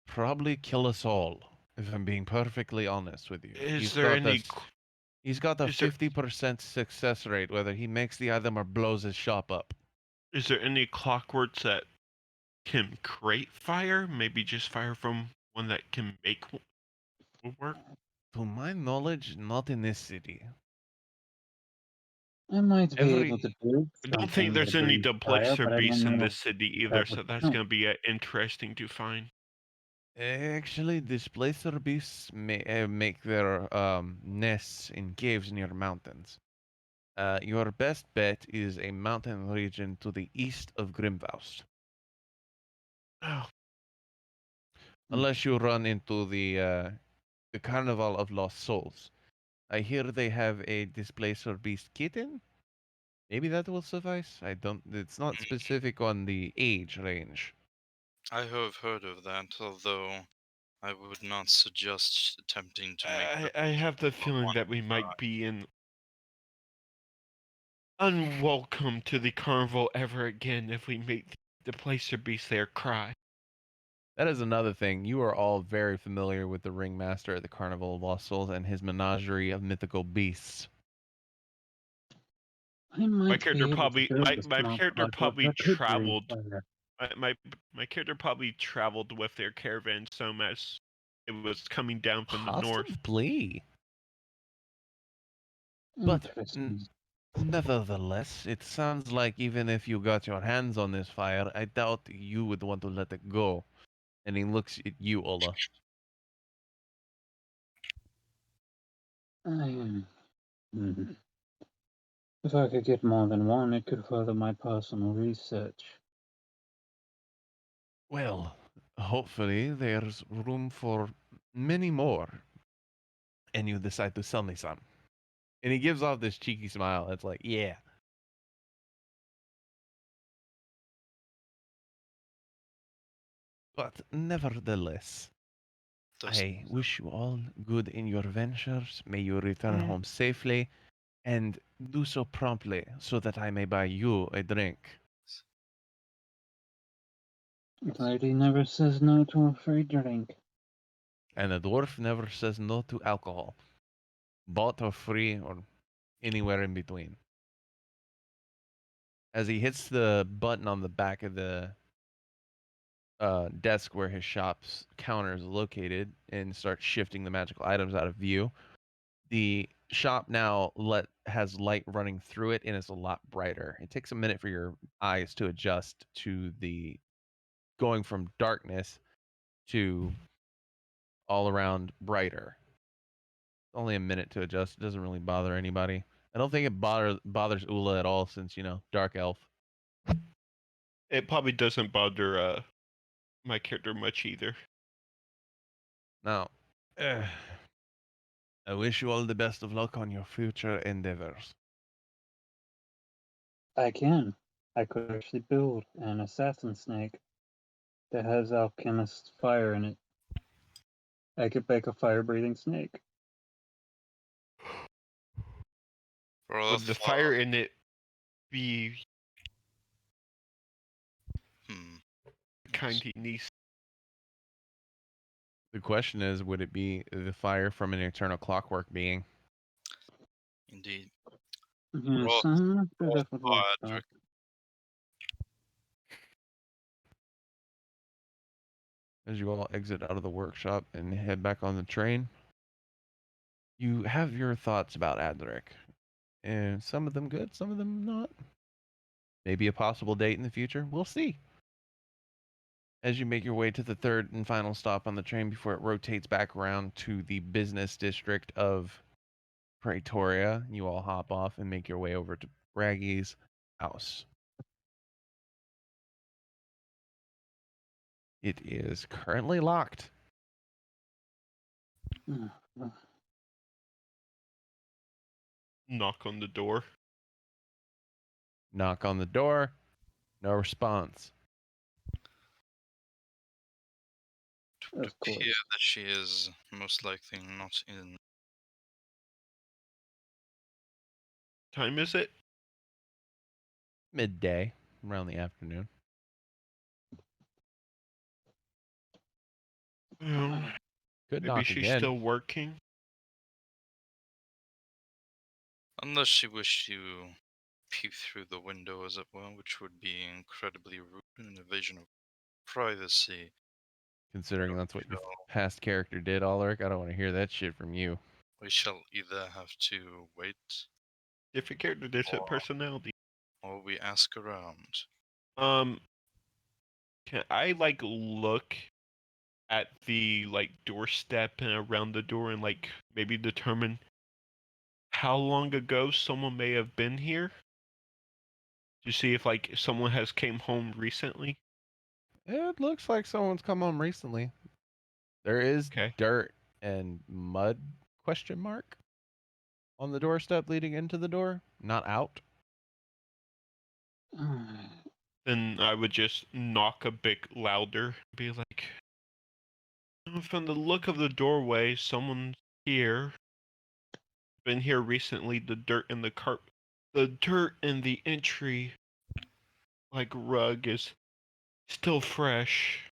probably kill us all, if I'm being perfectly honest with you. Is there any? He's got a Is there 50% success rate whether he makes the item or blows his shop up. is there any clockworks that can create fire? Maybe just fire from one that can make will work. To my knowledge, not in this city. I might be able to Every build I don't think something there's that any brings fire, duplexer but I beasts don't in know this city if either, that so would that's count. gonna be interesting to find. Actually, displacer beasts make their nests in caves near mountains. Your best bet is a mountain region to the east of Grimvaust. Oh, Unless you run into the Carnival of Lost Souls. I hear they have a displacer beast kitten. Maybe that will suffice. I don't. It's not specific on the age range. I have heard of that, although I would not suggest attempting to make the I have the feeling one that we might be in unwelcome to the carnival ever again if we make the placer beast there cry. That is another thing. You are all very familiar with the ringmaster at the Carnival of Lost Souls and his menagerie of mythical beasts. I My might character be able to probably build my, a my small character clockwork probably that could bring traveled fire. my character probably traveled with their caravan so much it was coming down from the north. Possibly. But Interesting. nevertheless, it sounds like even if you got your hands on this fire, I doubt you would want to let it go. And he looks at you, Ola. Mhm. If I could get more than one, it could further my personal research. Well, hopefully there's room for many more, and you decide to sell me some. And he gives off this cheeky smile. It's like, yeah. But nevertheless, does I wish you all good in your ventures. May you return Mm. home safely and do so promptly so that I may buy you a drink. The lady never says no to a free drink. And a dwarf never says no to alcohol, bought or free or anywhere in between. As he hits the button on the back of the desk where his shop's counter is located and starts shifting the magical items out of view, the shop now has light running through it and it's a lot brighter. It takes a minute for your eyes to adjust to the going from darkness to all around brighter. Only a minute to adjust. It doesn't really bother anybody. I don't think it bothers Ula at all since, dark elf. It probably doesn't bother my character much either. Now, I wish you all the best of luck on your future endeavors. I can. I could actually build an assassin snake that has alchemist fire in it. I could make a fire-breathing snake. For a Would the far, fire in it be hmm, the kind he needs? The question is, would it be the fire from an eternal clockwork being? indeed. Yes, Roll, that's a roll difficult hard, spot. As you all exit out of the workshop and head back on the train, you have your thoughts about Adric. And some of them good, some of them not. Maybe a possible date in the future. We'll see. As you make your way to the third and final stop on the train before it rotates back around to the business district of Praetoria, you all hop off and make your way over to Braggy's house. It is currently locked. Knock on the door. Knock on the door. No response. It would Of appear course. that she is most likely not in. Time is it? Midday, around the afternoon. Could Maybe knock she's again. still working. Unless she wished to peek through the window, as it were, which would be incredibly rude and an invasion of privacy. Considering that's what your So past character did, Ulrich, I don't want to hear that shit from you. we shall either have to wait Different character, different or, personality. or we ask around. Um, can I look at the doorstep and around the door and maybe determine how long ago someone may have been here to see if someone has came home recently? It looks like someone's come home recently. There is Okay. dirt and mud question mark on the doorstep leading into the door, not out. Then I would just knock a bit louder, be like, from the look of the doorway, someone's here. Been here recently. The dirt in the entry rug is still fresh.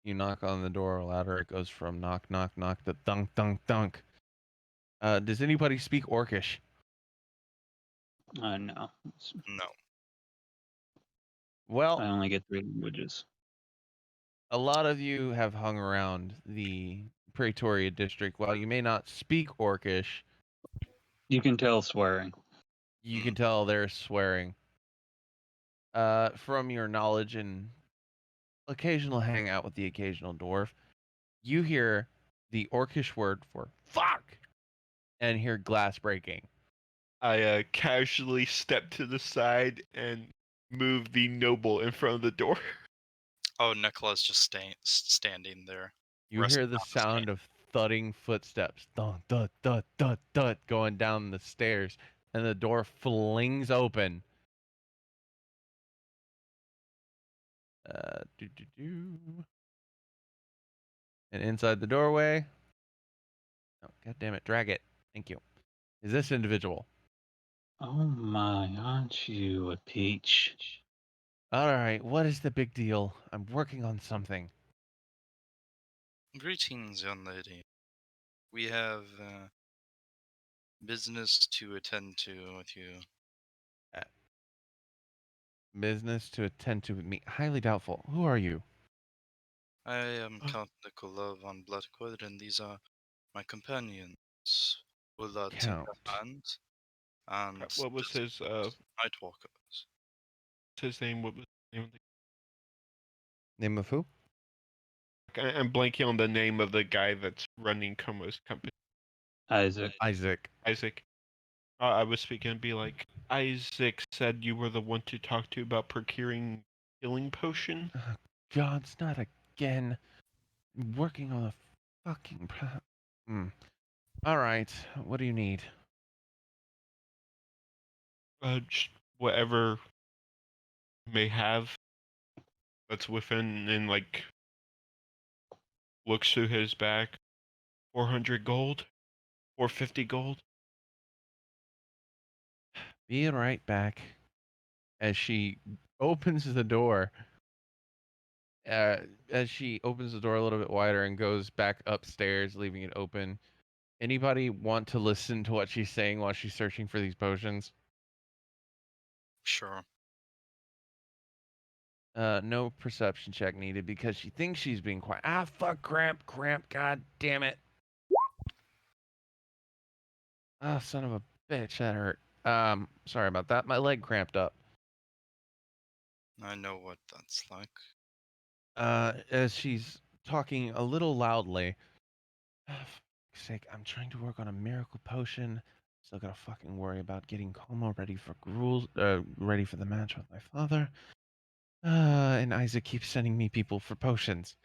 You knock on the door louder. It goes from knock, knock, knock to thunk, thunk, thunk. Does anybody speak Orcish? No. No. Well, I only get 3 languages. a lot of you have hung around the Praetoria district. While you may not speak Orcish, You can tell swearing. you can tell they're swearing. From your knowledge and occasional hangout with the occasional dwarf, you hear the Orcish word for fuck and hear glass breaking. I casually step to the side and move the noble in front of the door. Oh, Nicola's just standing there. You resting hear the on his sound hand. of thudding footsteps, thud, thud, thud, thud, thud, going down the stairs, and the door flings open. Do, do, do. And inside the doorway, oh, God damn it, drag it. Thank you. Is this individual? Oh my, aren't you a peach? All right, what is the big deal? I'm working on something. Greetings, young lady. We have business to attend to with you. Business to attend to with me. Highly doubtful. Who are you? I am Count Nicola von Bloodquid, and these are my companions, Ulla Count. Tinkerhand and What was his Nightwalkers. name? What was the name of Name of who? I'm blanking on the name of the guy that's running Como's company. Isaac. Isaac. Isaac. I was speaking and be like, Isaac said you were the one to talk to about procuring healing potion. God's not again. I'm working on a fucking. All right. What do you need? Just whatever you may have that's within and looks through his back. 400 gold, 450 gold. Be right back. As she opens the door, as she opens the door a little bit wider and goes back upstairs, leaving it open. Anybody want to listen to what she's saying while she's searching for these potions? Sure. No perception check needed because she thinks she's being quiet. Ah, fuck, cramp, god damn it. Ah, son of a bitch, that hurt. Sorry about that. My leg cramped up. I know what that's like. As she's talking a little loudly. For fuck's sake, I'm trying to work on a miracle potion. Still gotta fucking worry about getting Como ready for ready for the match with my father. And Isaac keeps sending me people for potions.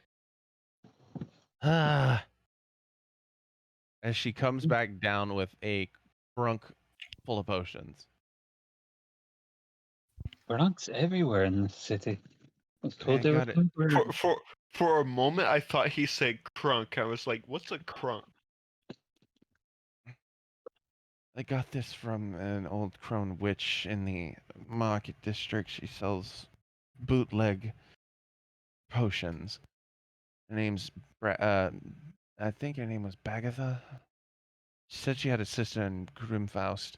As she comes back down with a trunk full of potions. Bronx everywhere in the city. I was told I they were got it. temporary. For a moment, I thought he said crunk. I was like, "What's a crunk?" I got this from an old crone witch in the market district. She sells bootleg potions. Her name's I think her name was Bagatha. She said she had a sister in Grimfaust.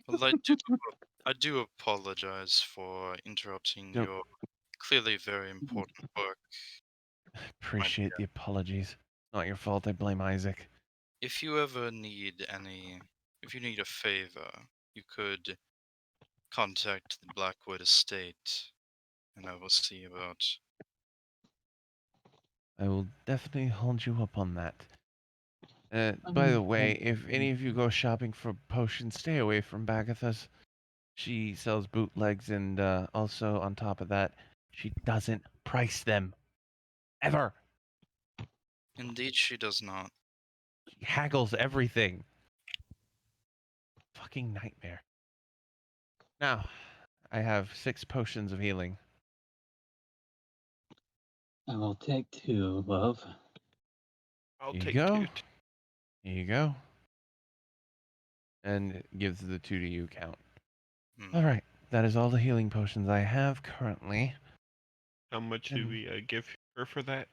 Well, I do apologize for interrupting Don't your clearly very important work. appreciate the apologies. Not your fault. I blame Isaac. If you ever need if you need a favor, you could contact the Blackwood Estate, and I will see about. I will definitely hold you up on that. By the way, if any of you go shopping for potions, stay away from Bagatha's. She sells bootlegs, and also on top of that, she doesn't price them. Ever. Indeed, she does not. She haggles everything. Fucking nightmare. Now, I have 6 potions of healing. I will take 2, love. I'll Here you take go. 2. Here you go. And it gives the 2 to you count. All right. That is all the healing potions I have currently. How much do we give her for that?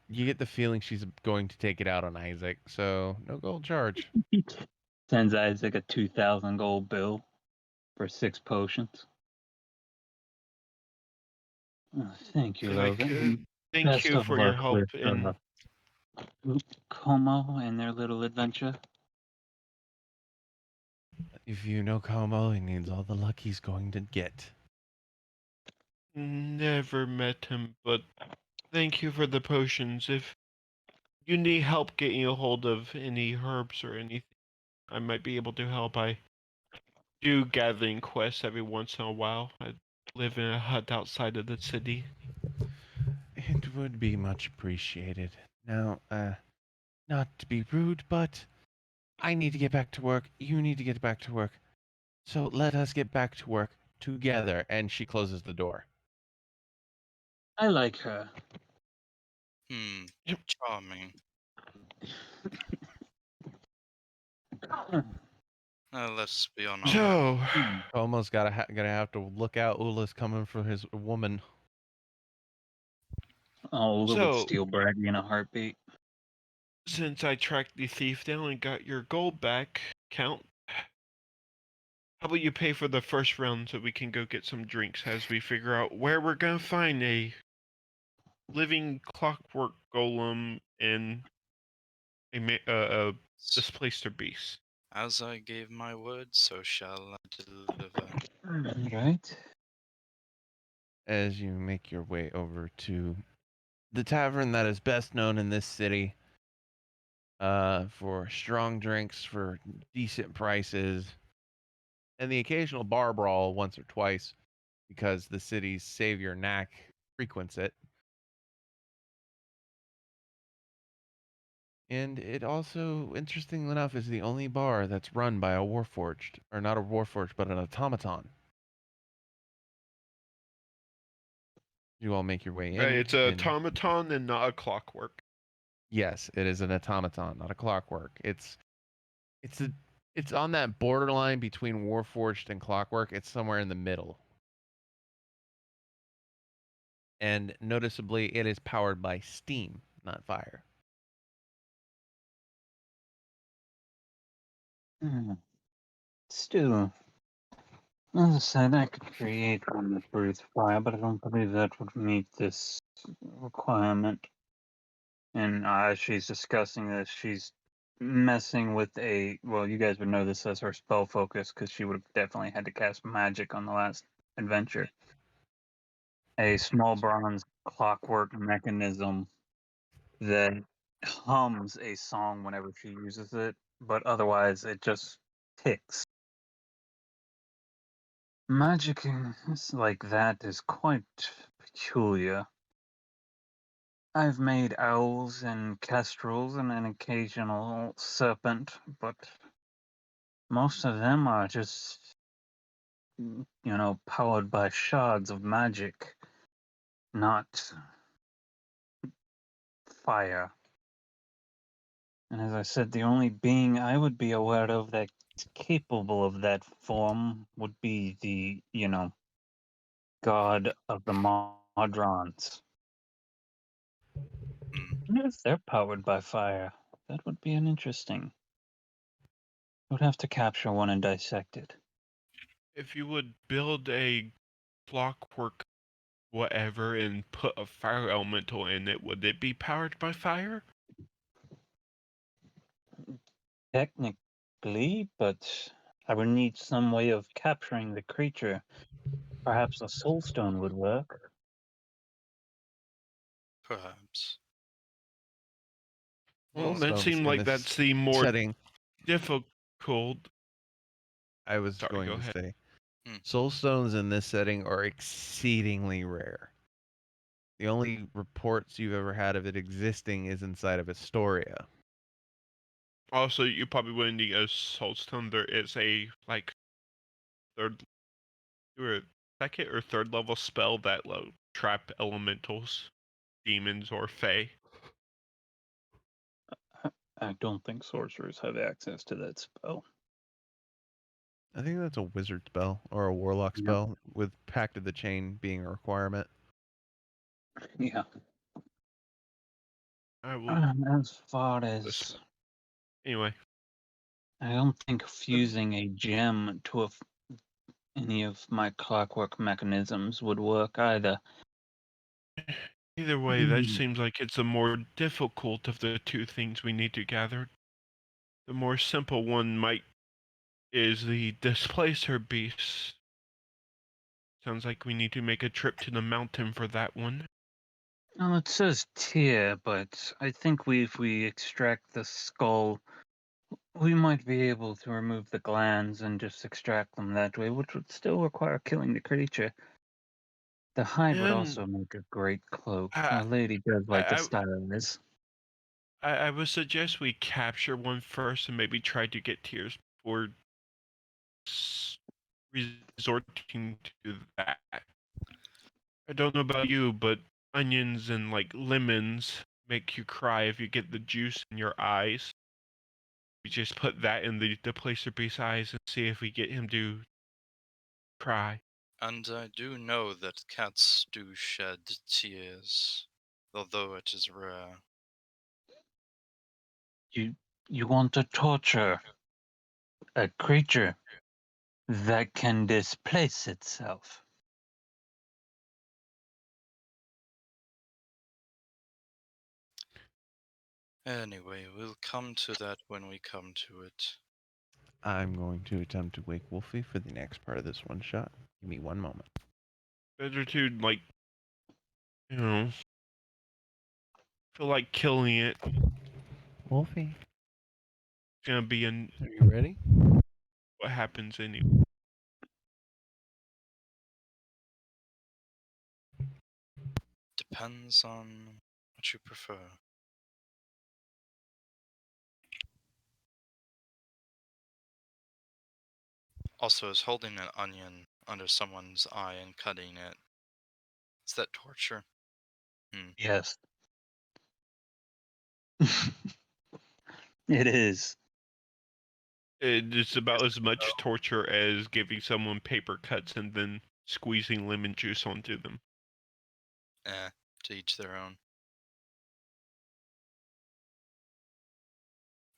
You get the feeling she's going to take it out on Isaac, so no gold charge. Sends Isaac a 2,000 gold bill for 6 potions. Oh, thank you, love. And Thank best you of for your luck help with in. Como and their little adventure. If you know Como, he needs all the luck he's going to get. Never met him, but thank you for the potions. If you need help getting a hold of any herbs or anything, I might be able to help. I do gathering quests every once in a while. I live in a hut outside of the city. It would be much appreciated. Now, not to be rude, but I need to get back to work. You need to get back to work. So let us get back to work together. And she closes the door. I like her. Charming. Let's be on our way. So, Almost gotta have to look out. Ula's coming for his woman. Oh, Ula would So- steal Braggy in a heartbeat. since I tracked the thief down and got your gold back, Count, how about you pay for the first round so we can go get some drinks as we figure out where we're gonna find a living clockwork golem in a displaced beast. As I gave my word, so shall I deliver. Right? As you make your way over to the tavern that is best known in this city for strong drinks for decent prices and the occasional bar brawl once or twice because the city's savior Knack frequents it. And it also, interestingly enough, is the only bar that's run by a warforged, or not a warforged, but an automaton. You all make your way in. It's an automaton and not a clockwork. Yes, it is an automaton, not a clockwork. It's It's on that borderline between Warforged and Clockwork. It's somewhere in the middle. And noticeably, it is powered by steam, not fire. Still, as I said, I could create one that breathes fire, but I don't believe that would meet this requirement. And as she's discussing this, she's messing with well, you guys would know this as her spell focus, because she would have definitely had to cast magic on the last adventure. A small bronze clockwork mechanism that hums a song whenever she uses it, but otherwise it just ticks. Magic like that is quite peculiar. I've made owls and kestrels and an occasional serpent, but most of them are just, powered by shards of magic, not fire. And as I said, the only being I would be aware of that's capable of that form would be the, god of the Modrons. Wonder if they're powered by fire. That would be an interesting. Would have to capture one and dissect it. If you would build a clockwork whatever and put a fire elemental in it, would it be powered by fire? Technically, but I would need some way of capturing the creature. Perhaps a soulstone would work. Perhaps. Well, that Soulstones seemed in like this that's the more setting. difficult. I was Sorry, going go to ahead. say, Hmm. soulstones in this setting are exceedingly rare. The only reports you've ever had of it existing is inside of Astoria. Also, you probably wouldn't need a soulstone. There is a third or second or third level spell that trap elementals, demons, or fae. I don't think sorcerers have access to that spell. I think that's a wizard spell or a warlock Yep. spell, with Pact of the Chain being a requirement. Yeah. I will As far this as one. Anyway, I don't think fusing a gem to any of my clockwork mechanisms would work either. either way, that seems like it's the more difficult of the two things we need to gather. The more simple one is the displacer beast. Sounds like we need to make a trip to the mountain for that one. Well, it says tear, but I think if we extract the skull, we might be able to remove the glands and just extract them that way, which would still require killing the creature. The hide would And also make a great cloak. I, A lady does like to I, stylize. I would suggest we capture one first and maybe try to get tears before resorting to that. I don't know about you, but onions and lemons make you cry if you get the juice in your eyes. We just put that in the placer beast's eyes and see if we get him to cry. And I do know that cats do shed tears, although it is rare. You want to torture a creature that can displace itself. Anyway, we'll come to that when we come to it. I'm going to attempt to wake Wolfie for the next part of this one shot. Give me one moment. Better to you know, feel like killing it. Wolfie, It's gonna be are you ready? what happens anyway. Depends on what you prefer. Also, is holding an onion under someone's eye and cutting it, is that torture? Yes. It is. It's about as much torture as giving someone paper cuts and then squeezing lemon juice onto them. To each their own.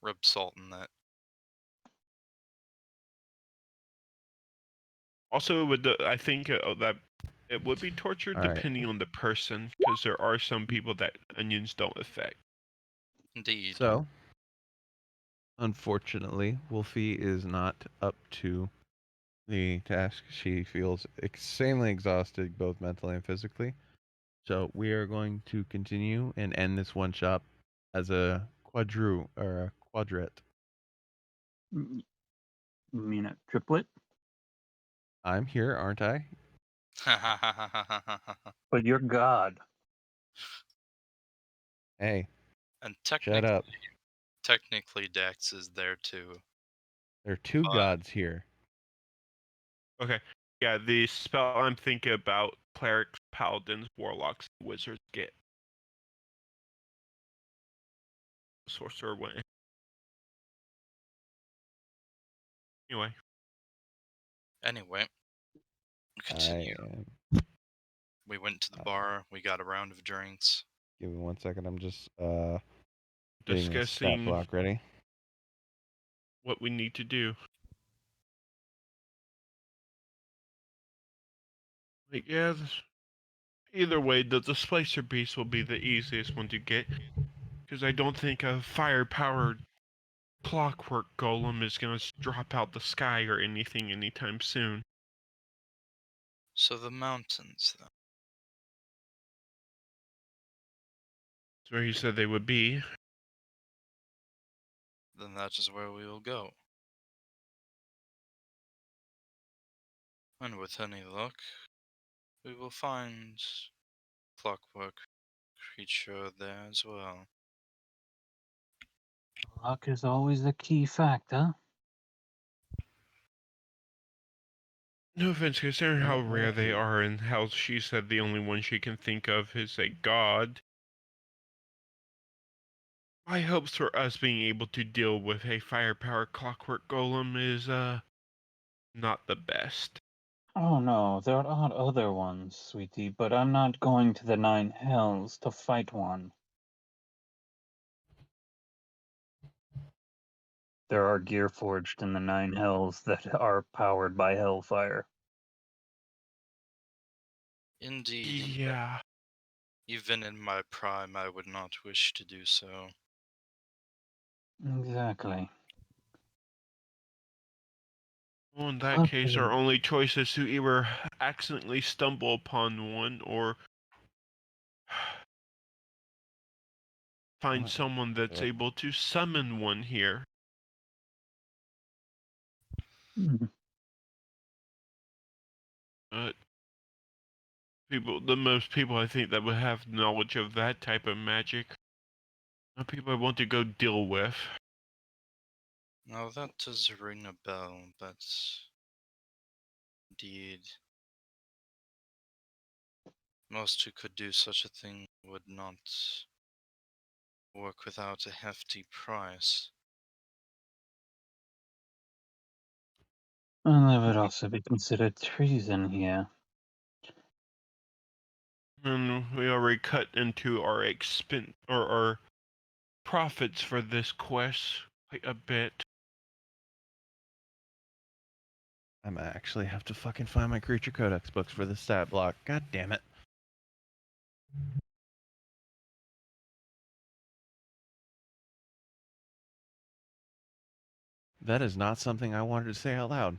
Rub salt in that. Also, I think that it would be torture All right. depending on the person, because there are some people that onions don't affect. Indeed. So, unfortunately, Wolfie is not up to the task. She feels insanely exhausted, both mentally and physically. So we are going to continue and end this one shot as a quadret. You mean a triplet? I'm here, aren't I? But you're God. Hey, And shut up. technically Dax is there too. There are two gods here. Okay, yeah, the spell I'm thinking about, clerics, paladins, warlocks, and wizards get. Sorcerer went. Anyway, I continue. am. We went to the bar, we got a round of drinks. Give me 1 second. I'm just getting the stat Discussing block ready. what we need to do. Like, yeah, either way, the Displacer Beast will be the easiest one to get, because I don't think a fire-powered clockwork golem is going to drop out the sky or anything anytime soon. So the mountains, then. That's where he said they would be. Then that is where we will go. And with any luck, we will find clockwork creature there as well. Luck is always the key factor. No offense, considering how rare they are and how she said the only one she can think of is a god. My hopes for us being able to deal with a firepower clockwork golem is, not the best. Oh no, there are other ones, sweetie, but I'm not going to the Nine Hells to fight one. There are gear forged in the Nine Hells that are powered by hellfire. Indeed. Yeah. Even in my prime, I would not wish to do so. Exactly. Well, in that case, our only choice is to either accidentally stumble upon one or find someone that's able to summon one here. Mhm. But the most people I think that would have knowledge of that type of magic are people I want to go deal with. Now that does ring a bell, but indeed, most who could do such a thing would not work without a hefty price. And that would also be considered treason here. And we already cut into our expense or our profits for this quest quite a bit. I might actually have to fucking find my creature codex books for the stat block. God damn it. That is not something I wanted to say out loud.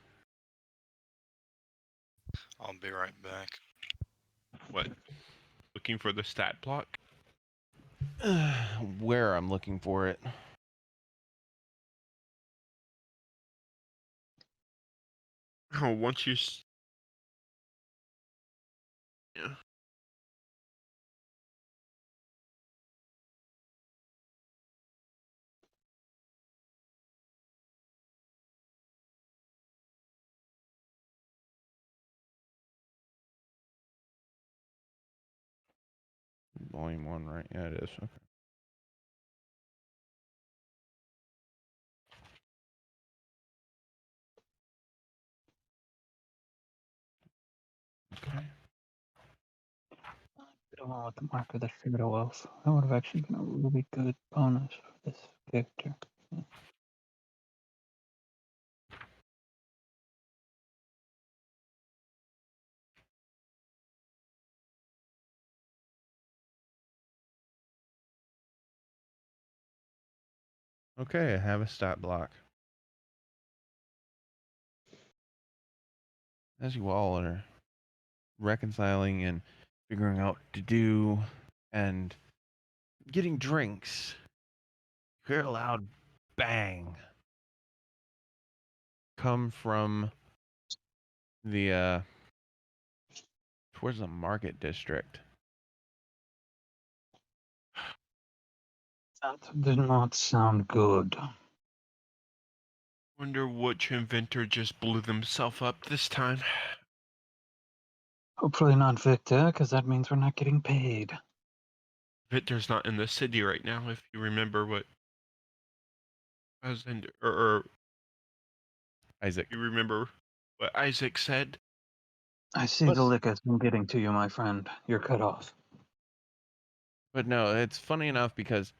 I'll be right back. What? Looking for the stat block? Where I'm looking for it. Oh, once you... Yeah. Volume 1, right? Yeah, it is. Okay. the one with the mark of the Shadow Elf. That would have actually been a really good bonus for this character. Okay, I have a stat block. As you all are reconciling and figuring out what to do and getting drinks, you hear a loud bang come from the towards the market district. That did not sound good. Wonder which inventor just blew themselves up this time. Hopefully not Victor, because that means we're not getting paid. Victor's not in the city right now, if you remember what or Isaac. you remember what Isaac said. I see the liquor's been getting to you, my friend. You're cut off. But no, it's funny enough because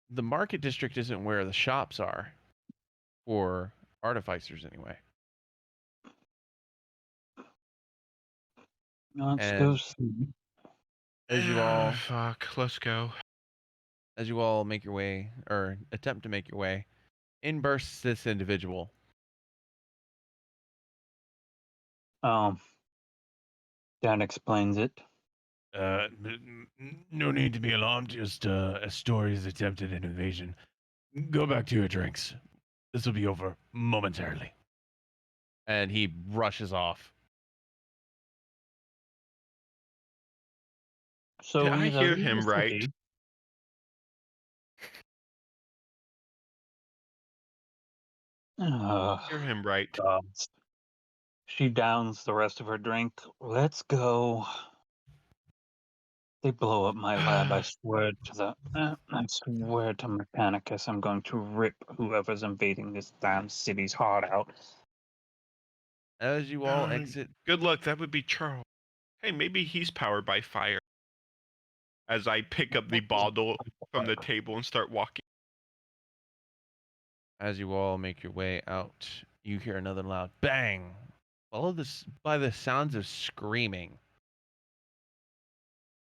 the market district isn't where the shops are for artificers anyway. Let's And go see. as you all Fuck, let's go. as you all make your way or attempt to make your way, in bursts this individual. That explains it. No need to be alarmed. Just Astoria's attempted an invasion. Go back to your drinks. This will be over momentarily. And he rushes off. So Did I he's hear out of the him right? city. Hear him right. God. She downs the rest of her drink. Let's go. They blow up my lab. I swear to Mechanicus, I'm going to rip whoever's invading this damn city's heart out. As you all exit, Good luck. That would be Charles. Hey, maybe he's powered by fire. As I pick up the bottle from the table and start walking. as you all make your way out, you hear another loud bang, followed this by the sounds of screaming.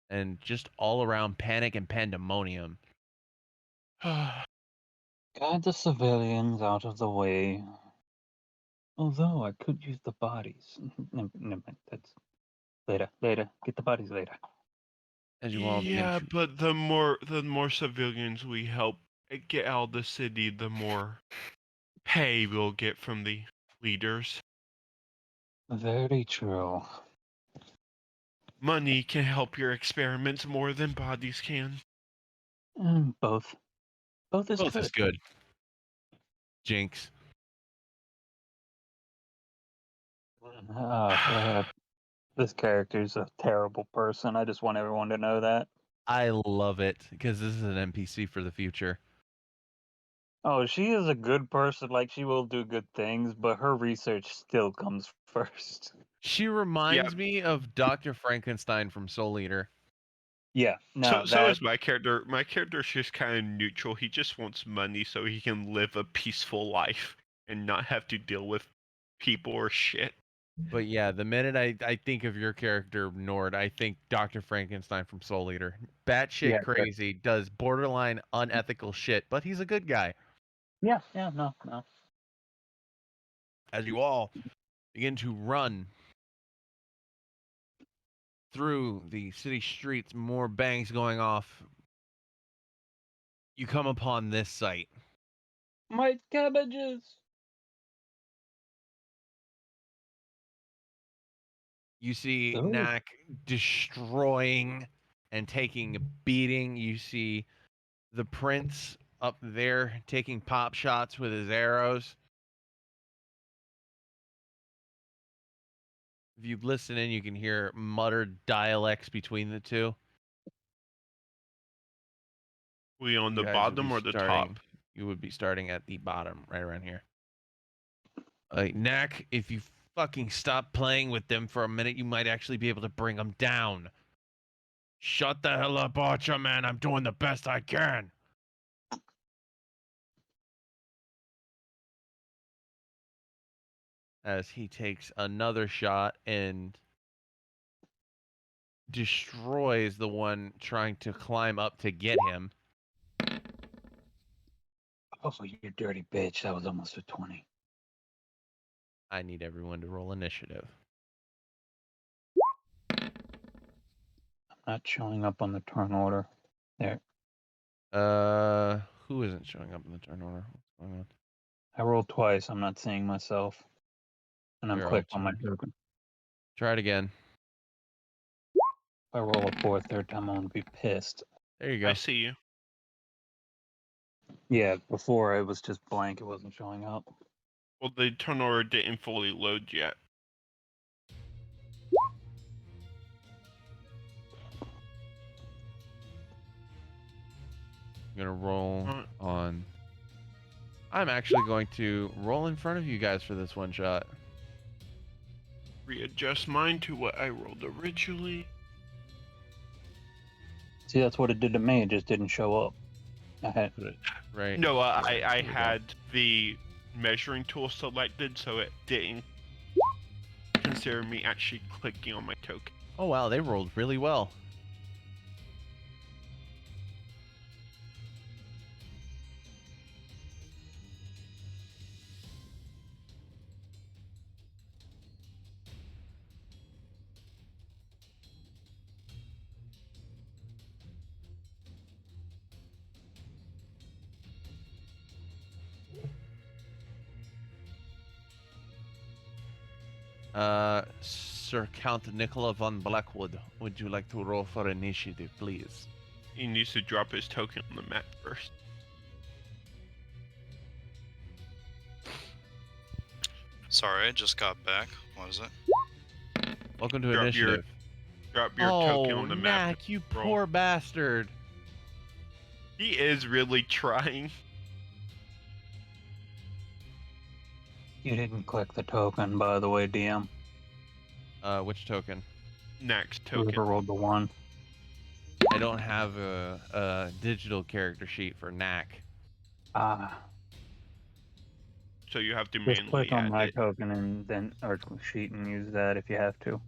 And just all around panic and pandemonium. Guide the civilians out of the way. Although I could use the bodies. Never mind. That's later. Later. Get the bodies later. As you all begin Yeah, to but the more civilians we help get out of the city, the more pay we'll get from the leaders. Very true. Money can help your experiments more than bodies can. Both. Both is both good. is good. Jinx. This character's a terrible person. I just want everyone to know that. I love it because this is an NPC for the future. Oh, she is a good person. Like, she will do good things, but her research still comes first. She reminds me of Dr. Frankenstein from Soul Eater. Yeah, no, So is my character. My character's just kind of neutral. He just wants money so he can live a peaceful life and not have to deal with people or shit. But yeah, the minute I think of your character, Nord, I think Dr. Frankenstein from Soul Eater. Batshit Yeah, crazy, does borderline unethical shit, but he's a good guy. yeah, no. As you all begin to run through the city streets, more bangs going off, you come upon this sight. My cabbages. You see Oh. Knack destroying and taking a beating. You see the prince up there taking pop shots with his arrows. If you listen in, you can hear muttered dialects between the two. We on the You guys would bottom be or the starting- top? You would be starting at the bottom, right around here. Knack, if you fucking stop playing with them for a minute, you might actually be able to bring them down. Shut the hell up, Archer, man. I'm doing the best I can. As he takes another shot and destroys the one trying to climb up to get him. Oh, you dirty bitch. That was almost a 20. I need everyone to roll initiative. I'm not showing up on the turn order. There. Who isn't showing up in the turn order? What's going on? I rolled twice. I'm not seeing myself. And I'm You're clicked all on my tuned. token. Try it again. If I roll a 4 third time, I'm going to be pissed. There you go. I see you. Yeah, before it was just blank. It wasn't showing up. Well, the turn order didn't fully load yet. I'm gonna roll Alright. on. I'm actually going to roll in front of you guys for this one shot. Readjust mine to what I rolled originally. See, that's what it did to me. It just didn't show up. I had Put it right. No, I There we go. had the measuring tool selected, so it didn't consider me actually clicking on my token. Oh wow, they rolled really well. Sir Count Nicola von Blackwood, would you like to roll for initiative, please? He needs to drop his token on the map first. Sorry, I just got back. What is it? Welcome to Drop initiative. Drop your token on the map. Knack, you roll. poor bastard. He is really trying. You didn't click the token, by the way, DM. Which token? Next Whoever token. rolled the 1. I don't have a digital character sheet for Knack. Ah. So you have to Just manually click on add my it. token and then or sheet and use that if you have to.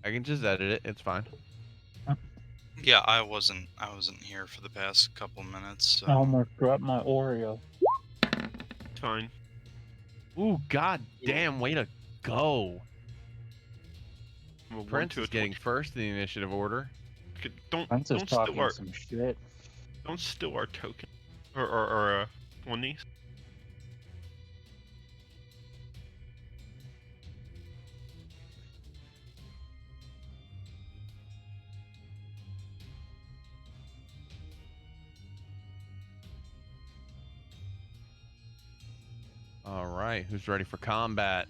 I can just edit it. It's fine. Yeah, I wasn't here for the past couple minutes. So. I almost dropped my Oreo. Fine. Ooh, god damn, way to go. From a 1 Prince to a is getting 20. first in the initiative order. Don't Prince is don't steal talking our some shit. don't steal our token or 20s. All right, who's ready for combat?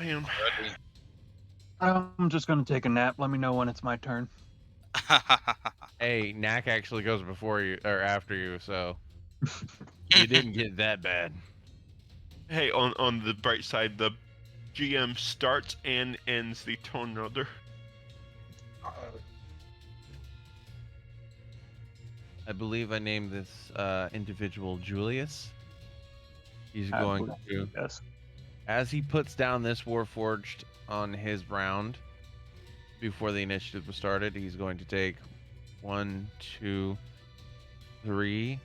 I am. Ready. I'm just gonna take a nap. Let me know when it's my turn. Hey, Knack actually goes before you or after you, so you didn't get that bad. Hey, on the bright side, the GM starts and ends the turn order. I believe I named this individual Julius. He's I going believe- to, Yes. as he puts down this Warforged on his round before the initiative was started, he's going to take 1, 2, 3.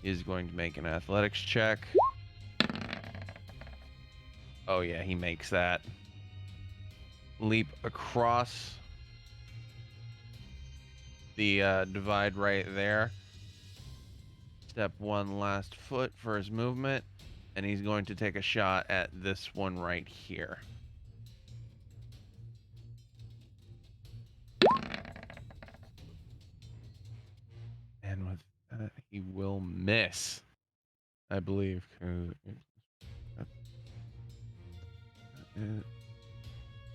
He's going to make an athletics check. Oh yeah, he makes that. Leap across the divide right there. Step 1 last foot for his movement, and he's going to take a shot at this one right here. And with that, he will miss, I believe.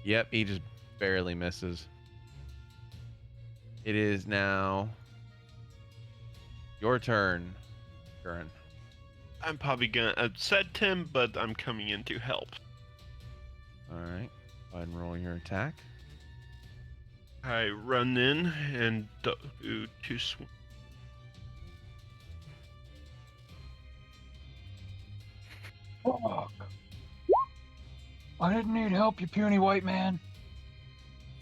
Yep, he just barely misses. It is now your turn, Curran. I'm probably gonna upset him, but I'm coming in to help. All right. Go ahead and roll your attack. I run in and do 2 swings. Fuck. I didn't need help, you puny white man.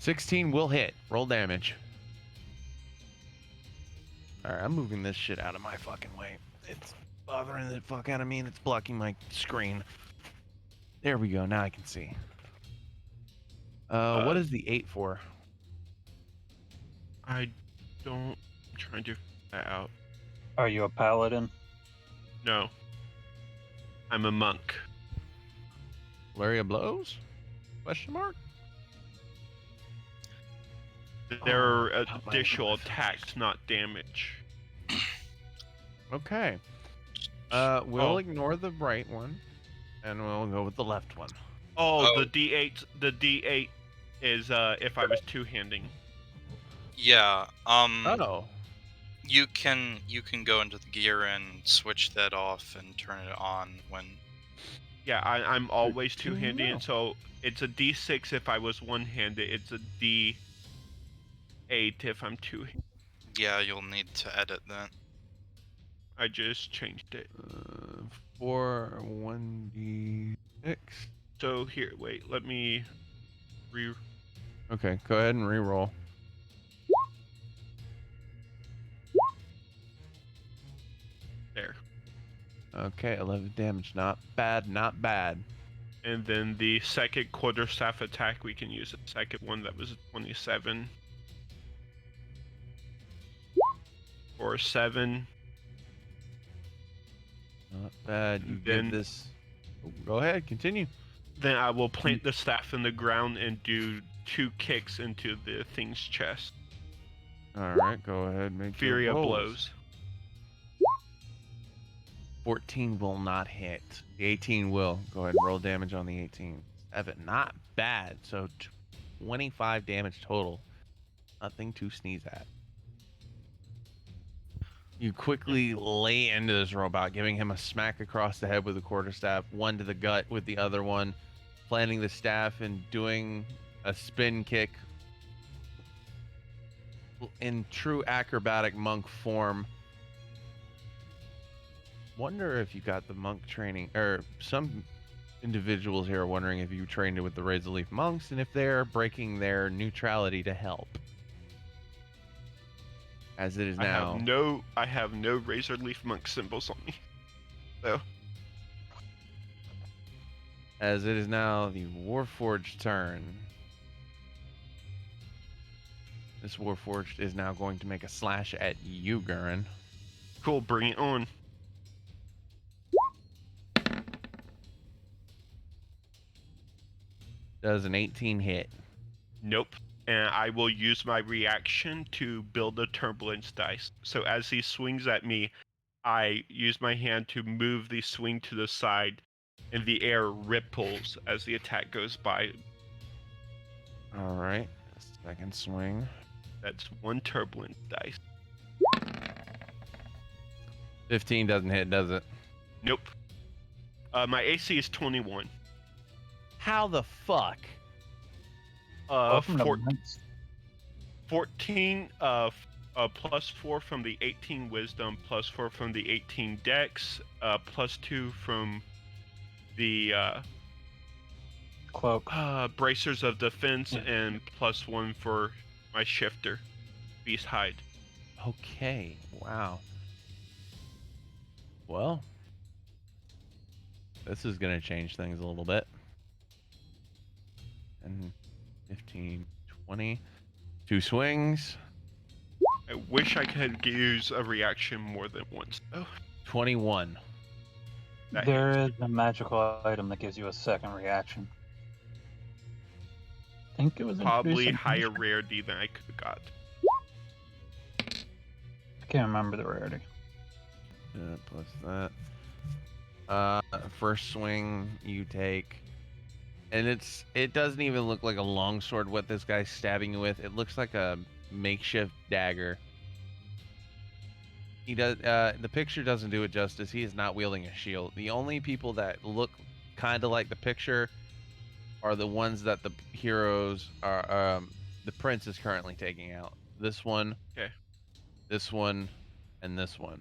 16 will hit. Roll damage. Alright, I'm moving this shit out of my fucking way. It's bothering the fuck out of me and it's blocking my screen. There we go. Now I can see. What is the 8 for? I don't. I'm trying to figure that out. Are you a paladin? No. I'm a monk. Flurry of blows? Question mark? They're Oh, pop my additional fingers. attacks, not damage. Okay. We'll ignore the right one, and we'll go with the left one. Oh, the D8. The D8 is if I was two-handing. Yeah. Oh. You can go into the gear and switch that off and turn it on when. Yeah, I'm always Good to two-handing, know. so it's a D6 if I was one-handed. It's a D8 if I'm two-handed. Yeah, you'll need to edit that. I just changed it. 4 1d6. So here, wait, let me Okay, go ahead and re-roll. there. Okay, 11 damage. Not bad, not bad. And then the second quarterstaff attack, we can use the second one that was a 27. Or 7. Not bad. You Then- give this. Oh, go ahead, continue. Then I will plant the staff in the ground and do 2 kicks into the thing's chest. Alright, go ahead, make Fury your of rolls. blows. 14 will not hit. The 18 will. Go ahead and roll damage on the 18. 7, not bad. So 25 damage total. Nothing to sneeze at. You quickly lay into this robot, giving him a smack across the head with the quarterstaff, one to the gut with the other one, planting the staff and doing a spin kick in true acrobatic monk form. Wonder if you got the monk training, or some individuals here are wondering if you trained with the Razor Leaf monks and if they're breaking their neutrality to help. As it is now. I have no razor leaf monk symbols on me. So As it is now the Warforged turn. This Warforged is now going to make a slash at you, Gurren. cool, bring it on. Does an 18 hit? Nope. And I will use my reaction to build a turbulence dice. So as he swings at me, I use my hand to move the swing to the side, and the air ripples as the attack goes by. Alright. Second swing. That's 1 turbulence dice. 15 doesn't hit, does it? Nope. My AC is 21. How the fuck? Welcome to 14 plus 4 from the 18 wisdom, plus 4 from the 18 dex, plus 2 from the cloak. bracers of defense, and plus 1 for my shifter, beast hide. Okay. Wow. Well, this is going to change things a little bit. And 15, 20. 2 swings. I wish I could use a reaction more than once. Oh, 21. that There hits. is a magical item that gives you a second reaction. I think it was Probably introduced in higher Punishment. rarity than I could have got. I can't remember the rarity. Plus that. First swing you take, and it doesn't even look like a longsword what this guy's stabbing you with. It looks like a makeshift dagger. He does. The picture doesn't do it justice. He is not wielding a shield. The only people that look kind of like the picture are the ones that the heroes are. The prince is currently taking out. This one. Okay. This one, and this one.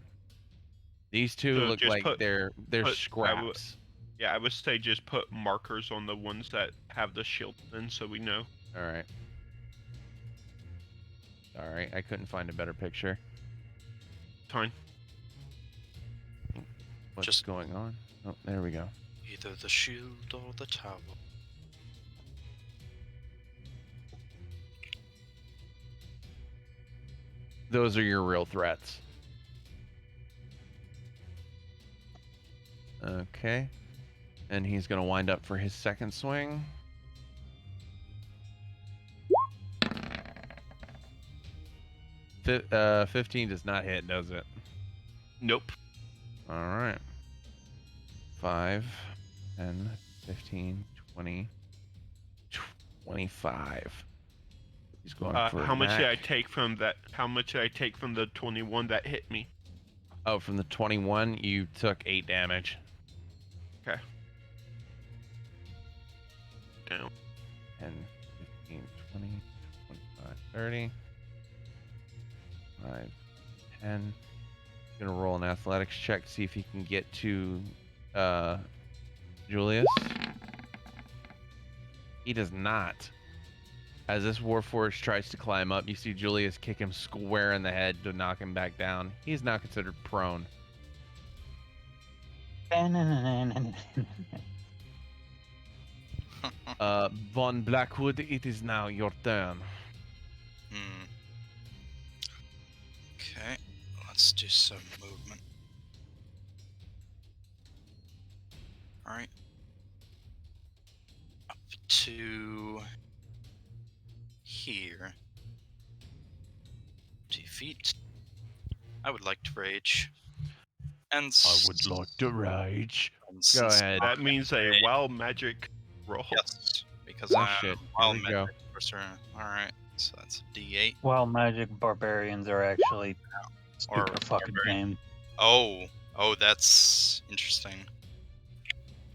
These two So look just like they're put- scraps. Yeah, I would say just put markers on the ones that have the shield in, so we know. All right. All right. I couldn't find a better picture. Fine. What's Just- going on? Oh, there we go. Either the shield or the tower. Those are your real threats. Okay. And he's going to wind up for his second swing. Fi 15 does not hit, does it? Nope. All right. 5, 10, 15, 20, 25. He's going for How much did I Mac. take from that? How much did I take from the 21 that hit me? Oh, from the 21, you took 8 damage. Okay. Down. 10, 15, 20, 25, 30. 5, 10. Gonna roll an athletics check to see if he can get to Julius. He does not. As this Warforged tries to climb up, you see Julius kick him square in the head to knock him back down. He's now considered prone. Von Blackwood, it is now your turn. Okay, let's do some movement. Alright. Up to here. 2 feet. I would like to rage. And I would like to rage. Go ahead. That means a wild magic roll. Yes, because Oh, I'm shit. Here wild we go. magic sorcerer. Alright, so that's a D8. Wild magic barbarians are actually Or super fucking barbarian. game. Oh, that's interesting.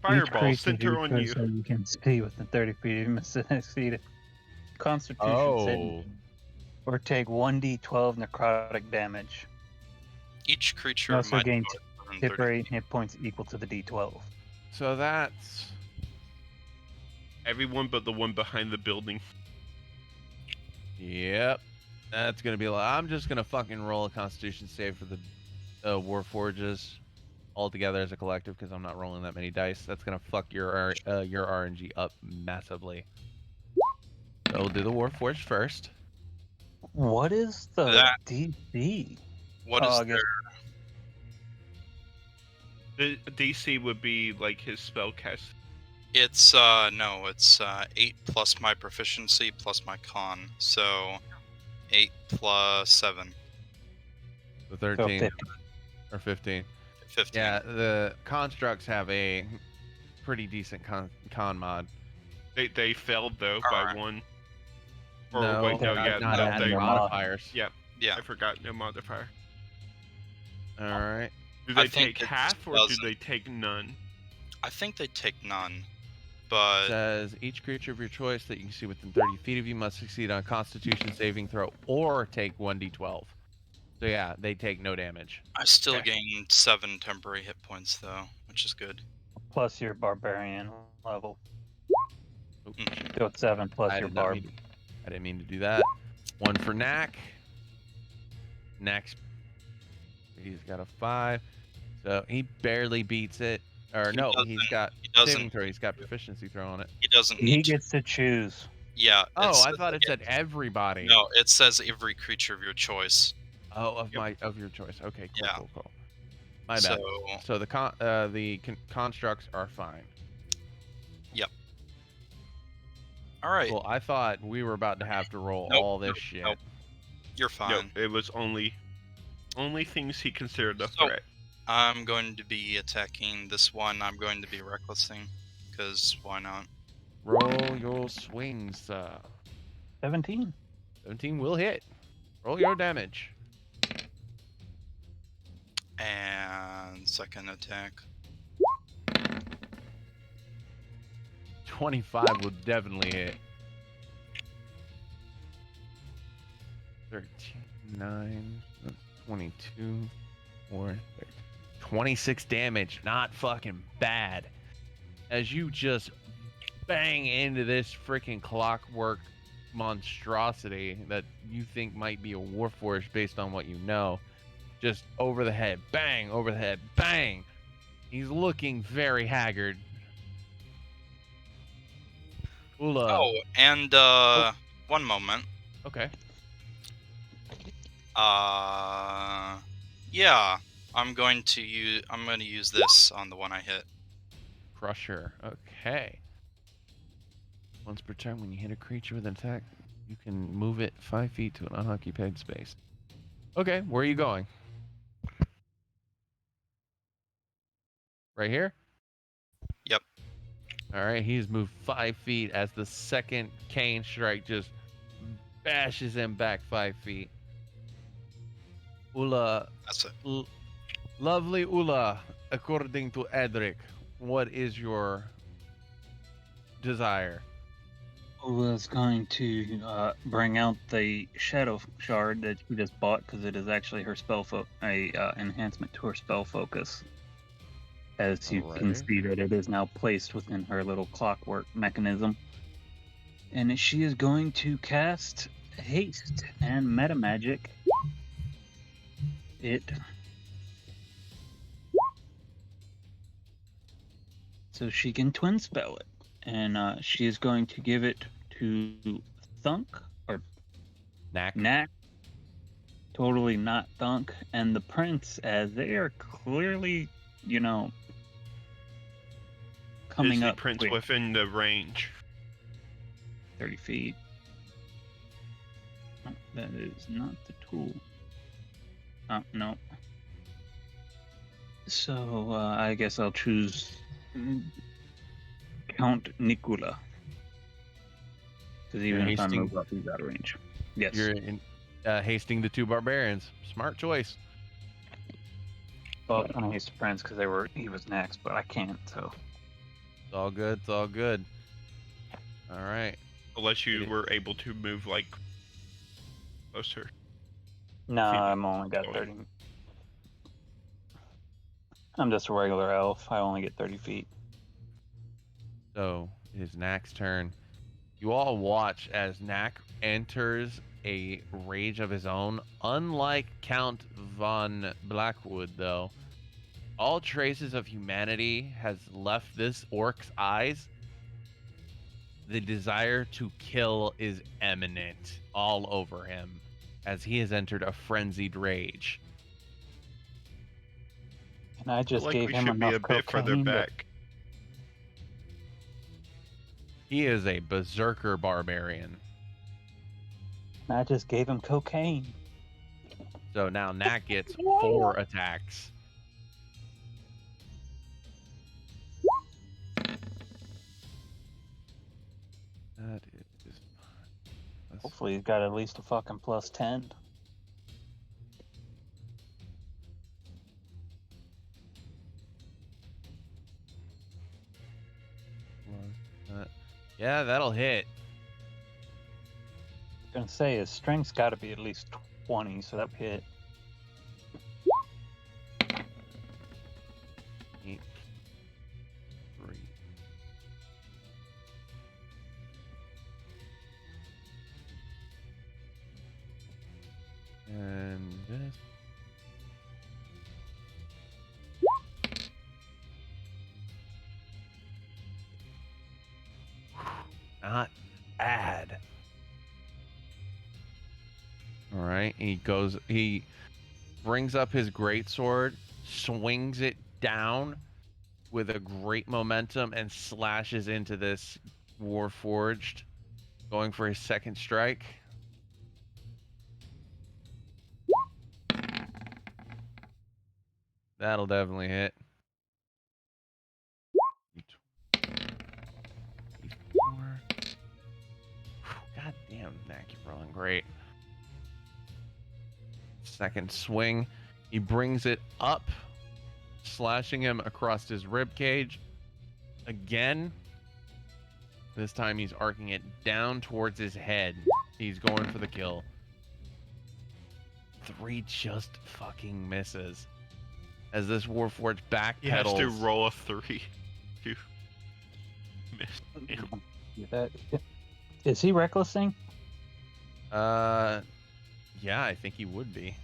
Fireball center on you. So you can see within 30 feet of succeed. Constitution Oh. saving. Or take 1d12 necrotic damage. Each creature You also might gain go within hit 30 rate hit points equal to the d12. So that's Everyone but the one behind the building. Yep. That's gonna be. I'm just gonna fucking roll a Constitution save for the Warforges all together as a collective because I'm not rolling that many dice. That's gonna fuck your RNG up massively. So we'll do the Warforged first. What is the That- DC? What is I guess The DC would be like his spellcast. It's no, it's 8 plus my proficiency plus my con. So 8 plus 7. The so 13 50. or 15. 15. Yeah, the constructs have a pretty decent con mod. They failed though by Alright. 1. Or No, wait, no, they're yeah, not no, adding they, their mod. modifiers. yeah, Yeah. I forgot no modifier. All right. Do I they think take it half or do doesn't. they take none? I think they take none. But Says each creature of your choice that you can see within 30 feet of you must succeed on a Constitution saving throw or take 1d12. So yeah, they take no damage. I still Okay. gained 7 temporary hit points though, which is good. Plus your barbarian level. Oh, Mm. shit. So it's 7 plus I your did not barb. mean- I didn't mean to do that. 1 for Knack. Knack's he's got a 5, so he barely beats it. Or He no, doesn't. he's got He saving doesn't. throw. He's got proficiency throw on it. He doesn't He need to. gets to choose. Yeah. Oh, I thought it said everybody. No, it says every creature of your choice. Oh, of Yep. of your choice. Okay, cool, Yeah. cool. My bad. So So the constructs are fine. all right, Well, I thought we were about to have to roll Nope, all this nope, shit. nope. you're No, fine. it was only things he considered a So- threat. I'm going to be attacking this one. I'm going to be recklessing, because why not? Roll your swings, sir. 17. 17 will hit. Roll your damage. And second attack. 25 would definitely hit. 13, 9, 22, 4, 26 damage. Not fucking bad. As you just bang into this freaking clockwork monstrosity that you think might be a warforged based on what you know. Just over the head, bang, over the head, bang. He's looking very haggard. Ula. Oh, and one moment. Okay. Yeah, I'm going to use this on the one I hit. Crusher. Okay. Once per turn, when you hit a creature with an attack, you can move it 5 feet to an unoccupied space. Okay, where are you going? Right here? Yep. Alright, he's moved 5 feet as the second cane strike just bashes him back 5 feet. Ula, That's it. lovely Ula, according to Edric, what is your desire? Ula's going to bring out the Shadow Shard that she just bought because it is actually her enhancement to her spell focus. As you can Alrighty. see that it is now placed within her little clockwork mechanism. And she is going to cast Haste and Meta Magic. So she can twin spell it. And she is going to give it to Thunk or Knack. Totally not Thunk and the Prince, as they are clearly, coming Is the up prince quick. within the range? 30 feet. Oh, that is not the tool. Oh, no. So, I guess I'll choose Count Nicola. Because even if I move up, he's out of range. Yes. You're hasting the 2 barbarians. Smart choice. Well, I'm gonna haste the Prince because he was next, but I can't, so. It's all good. It's all good. All right. Unless you were able to move, like, closer. No, I'm only got 30. I'm just a regular elf. I only get 30 feet. So it is Knack's turn. You all watch as Knack enters a rage of his own. Unlike Count von Blackwood, though, all traces of humanity has left this orc's eyes. The desire to kill is eminent all over him as he has entered a frenzied rage. And I just like gave we him should be enough a bit further cocaine that- back. He is a berserker barbarian. I just gave him cocaine. So now Knack gets 4 attacks. That is. Hopefully he's got at least a fucking plus 10. Yeah, that'll hit. I was gonna say his strength's got to be at least 20, so that hit. 8, 3. And this. Not bad. All right, he brings up his greatsword, swings it down with a great momentum, and slashes into this Warforged, going for his second strike. That'll definitely hit. God damn, Mac, you're rolling great. Second swing. He brings it up, slashing him across his rib cage. Again. This time he's arcing it down towards his head. He's going for the kill. 3 just fucking misses. As this Warforged He has to backpedals. roll a 3 to miss. Is he recklessing? Yeah, I think he would be.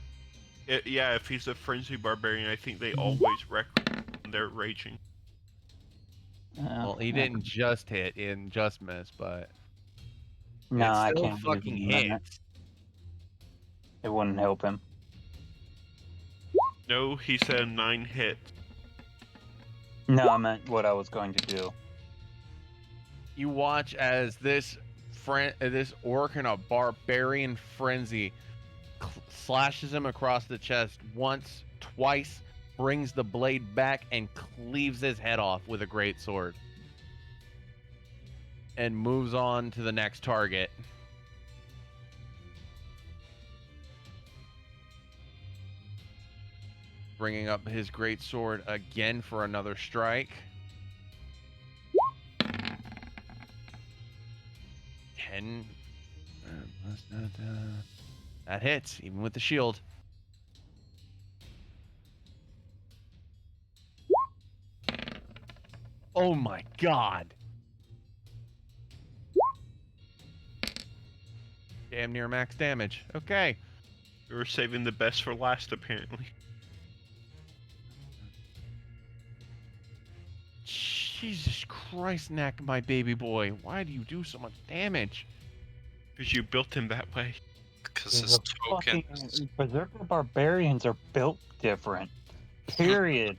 Yeah, if he's a frenzy barbarian, I think they always wreck when they're raging. Well, he didn't just hit and just miss, but No, it I still can't believe fucking he done that. hits. It wouldn't help him. No, he said 9 hit. No, I meant what I was going to do. You watch as this orc in a barbarian frenzy slashes him across the chest once, twice, brings the blade back and cleaves his head off with a great sword. And moves on to the next target. Bringing up his great sword again for another strike. 10. That hits, even with the shield. Oh my god. Damn near max damage. Okay. We were saving the best for last, apparently. Jesus Christ, Knack, my baby boy. Why do you do so much damage? Because you built him that way. Because his tokens. Berserker barbarians are built different. Period.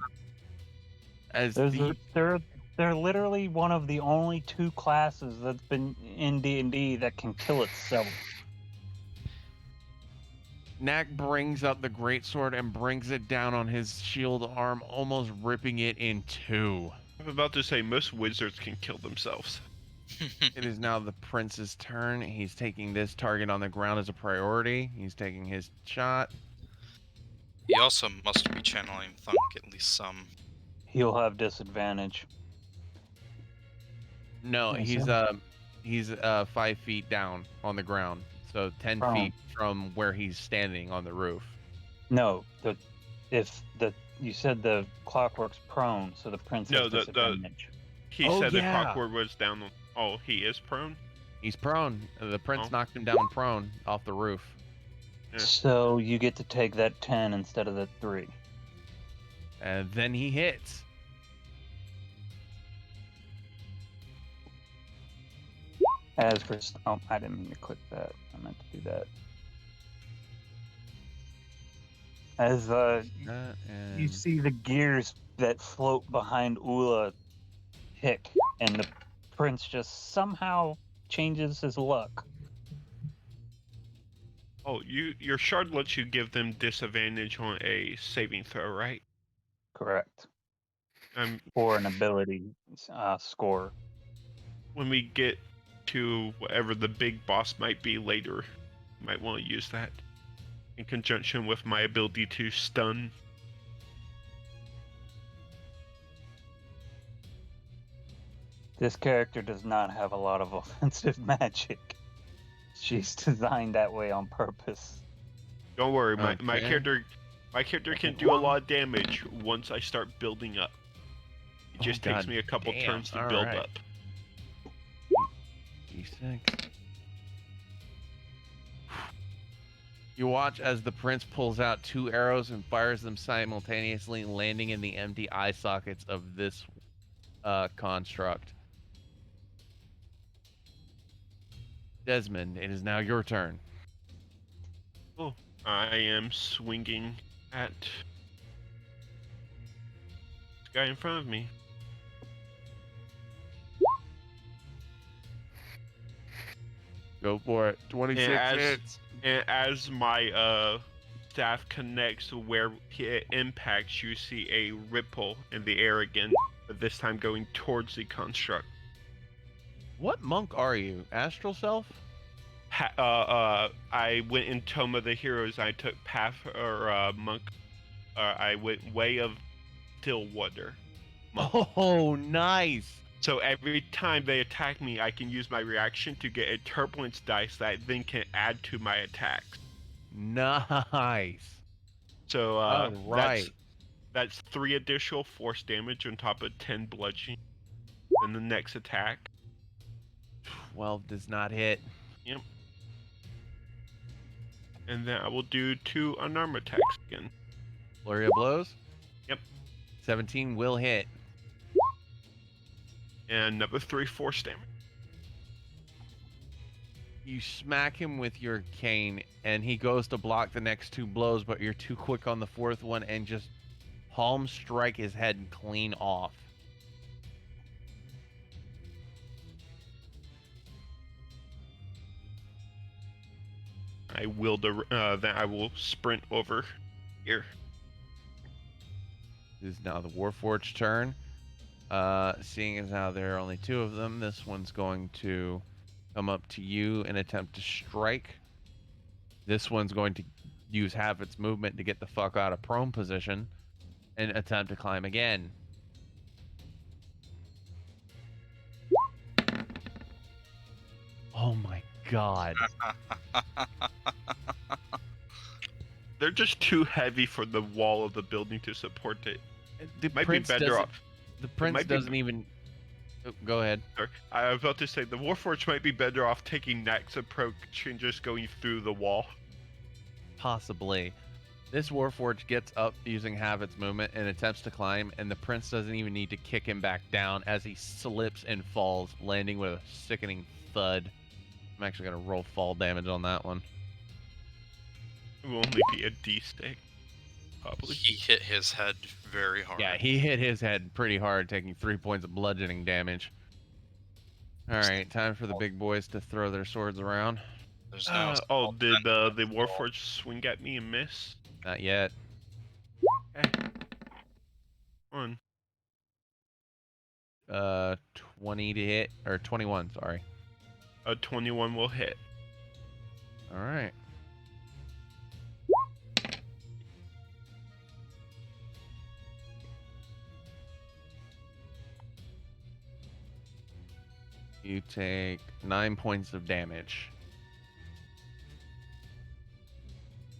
As They're literally one of the only 2 classes that's been in D&D that can kill itself. Knack brings up the greatsword and brings it down on his shield arm, almost ripping it in 2. I'm about to say most wizards can kill themselves. It is now the prince's turn. He's taking this target on the ground as a priority. He's taking his shot. He also must be channeling Thunk at least some. He'll have disadvantage. No, Yes, he's 5 feet down on the ground, so 10 Prone. feet from where he's standing on the roof. No, you said the clockwork's prone, so the prince No, has disadvantage. He Oh, said yeah. the clockwork was down. Oh, he is prone? He's prone. The prince Oh. knocked him down prone off the roof. Yeah. So you get to take that 10 instead of the 3. And then he hits. As for I didn't mean to click that. I meant to do that. As you see the gears that float behind Ula tick, and the prince just somehow changes his luck. Oh, your shard lets you give them disadvantage on a saving throw, right? Correct. Um, Or an ability score. when we get to whatever the big boss might be later, you might want to use that in conjunction with my ability to stun. This character does not have a lot of offensive magic. She's designed that way on purpose. Don't worry, my Okay. character can do a lot of damage once I start building up. It Oh, just takes God me a couple damn. turns to All build right. up. D6. You watch as the prince pulls out 2 arrows and fires them simultaneously, landing in the empty eye sockets of this construct. Desmond, it is now your turn. Oh, I am swinging at this guy in front of me. Go for it. 26 And hits. And as my staff connects where it impacts, you see a ripple in the air again, but this time going towards the construct. What monk are you? Astral Self? I went in Tome of the Heroes. I took Path or Monk. I went Way of Stillwater. Monk. Oh, nice. So every time they attack me, I can use my reaction to get a turbulence dice that I then can add to my attacks. Nice. So All right. that's 3 additional force damage on top of 10 bludgeoning. Then the next attack. 12 does not hit. Yep. And then I will do 2 unarmed attacks again. Flurry of blows. Yep. 17 will hit. And another 3 force damage. You smack him with your cane, and he goes to block the next 2 blows, but you're too quick on the 4th one and just palm strike his head clean off. I will then I will sprint over here. This is now the Warforged turn. Seeing as how there are only 2 of them, this one's going to come up to you and attempt to strike. This one's going to use half its movement to get the fuck out of prone position and attempt to climb again. Oh my god. They're just too heavy for the wall of the building to support it. The Might be prince better doesn't, off. the prince doesn't even... Oh, go ahead. Sorry. I was about to say the Warforged might be better off taking Nack's approach and just going through the wall. Possibly. This Warforged gets up using half its movement and attempts to climb, and the prince doesn't even need to kick him back down as he slips and falls, landing with a sickening thud. I'm actually going to roll fall damage on that one. It will only be a D6. Probably. He hit his head very hard. Yeah, he hit his head pretty hard, taking 3 points of bludgeoning damage. Alright, time for the big boys to throw their swords around. There's no Did the Warforged swing at me and miss? Not yet. Okay. 1. 20 to hit, or 21, sorry. 21 will hit. Alright. You take 9 points of damage.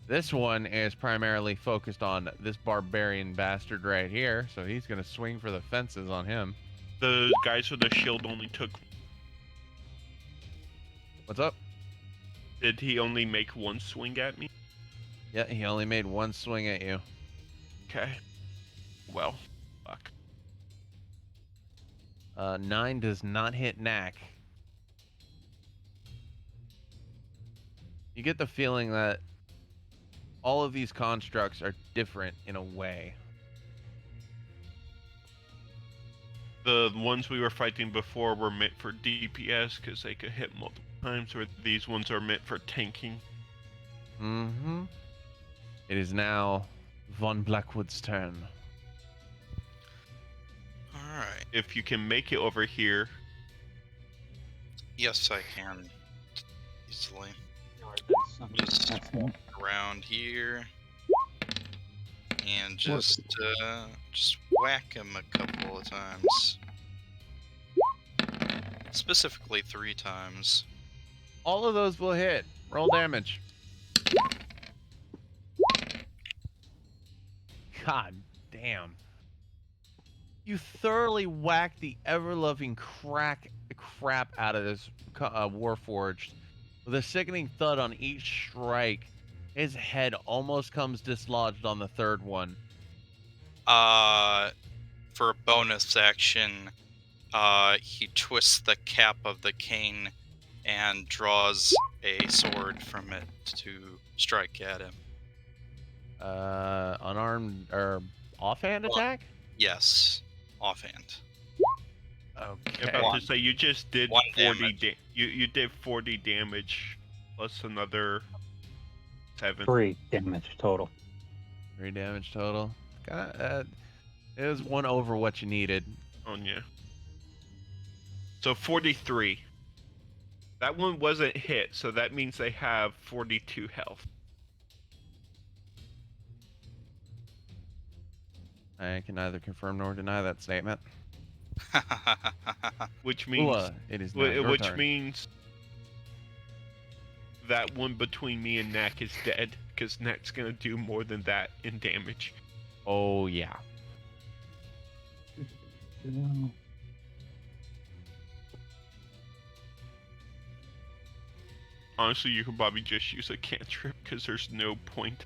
This one is primarily focused on this barbarian bastard right here, so he's going to swing for the fences on him. The guys with the shield only took... What's up? Did he only make 1 swing at me? Yeah, he only made 1 swing at you. Okay. Well, fuck. 9 does not hit Knack. You get the feeling that all of these constructs are different in a way. The ones we were fighting before were meant for DPS because they could hit multiple times, where these ones are meant for tanking. Mm-hmm. It is now Von Blackwood's turn. Alright. If you can make it over here. Yes, I can. Easily. Just walk around here. And just whack him a couple of times. Specifically 3 times. All of those will hit. Roll damage. God damn. You thoroughly whack the ever-loving crap out of this Warforged. With a sickening thud on each strike, his head almost comes dislodged on the 3rd one. For a bonus action, he twists the cap of the cane and draws a sword from it to strike at him. Unarmed or offhand attack? Yes, offhand. Okay. About to say you just did 1 40. damage. You did 40 damage plus another 7. 3 damage total. 3 damage total. It was 1 over what you needed. Oh yeah. So 43. That one wasn't hit, so that means they have 42 health. I can neither confirm nor deny that statement. which means Ula, it is now your which turn. means that one between me and Knack is dead, because Knack's gonna do more than that in damage. Oh, yeah. Honestly, you could probably just use a cantrip, because there's no point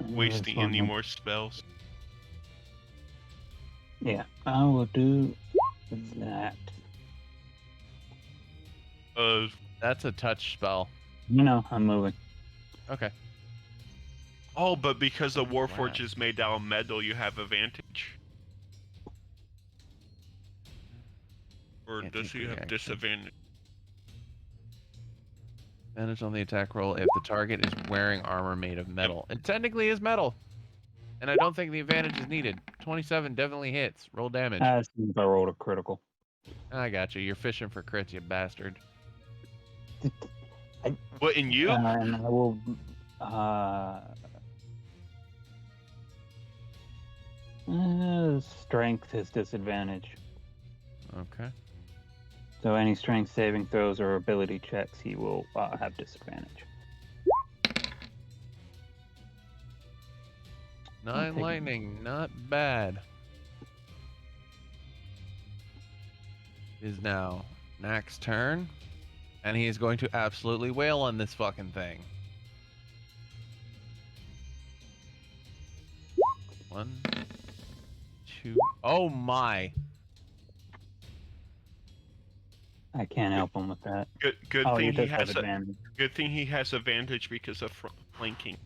wasting any more spells. Yeah, I will do that. That's a touch spell. I'm moving. Okay. Oh, but because the Warforged Wow. is made out of metal, you have advantage. Or Can't does take he have reaction. disadvantage? Advantage on the attack roll if the target is wearing armor made of metal. It technically is metal. And I don't think the advantage is needed. 27 definitely hits. Roll damage. As soon as I rolled a critical. I got you. You're fishing for crits, you bastard. What, in you? And I will. Strength is disadvantage. Okay. So any strength saving throws or ability checks, he will have disadvantage. 9 lightning, not bad. It is now Knack's turn. And he is going to absolutely wail on this fucking thing. 1, 2. Oh my. I can't help him with that. Good Oh, he thing he does have has advantage. good thing he has advantage because of flanking.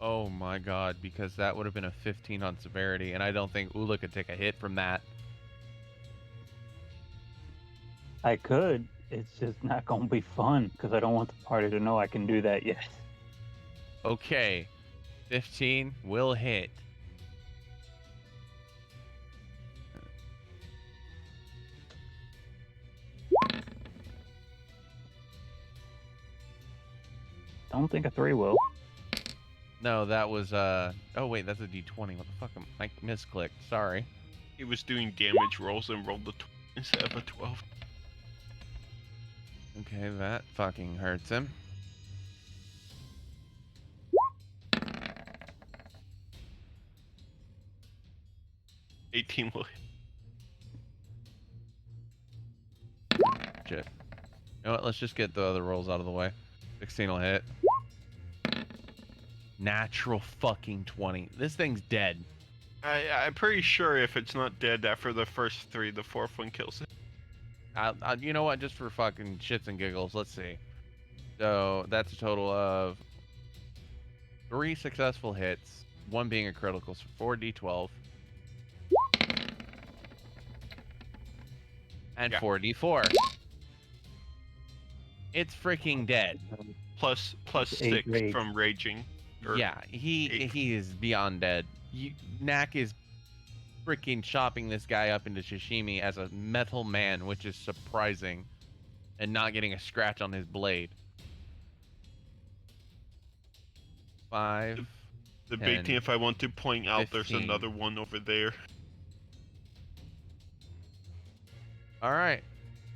Oh my god, because that would have been a 15 on severity, and I don't think Ula could take a hit from that. I could. It's just not going to be fun because I don't want the party to know I can do that yet. Okay. 15 will hit. Don't think a 3 will. No, that was, oh wait, that's a d20. What the fuck? I misclicked. Sorry. He was doing damage rolls and rolled the instead of a 12. Okay, that fucking hurts him. $18 will hit. Shit. You know what? Let's just get the other rolls out of the way. 16 will hit. Natural fucking 20. This thing's dead. I'm pretty sure if it's not dead after the first 3, the 4th one kills it. You know what? Just for fucking shits and giggles, let's see. So that's a total of 3 successful hits, 1 being a critical, so 4d12. And 4d4. It's freaking dead. Plus 6 from raging. Yeah, he is beyond dead. Knack is freaking chopping this guy up into sashimi as a metal man, which is surprising, and not getting a scratch on his blade. 5. The 10, big thing, if I want to point out, 15. there's another one over there. All right,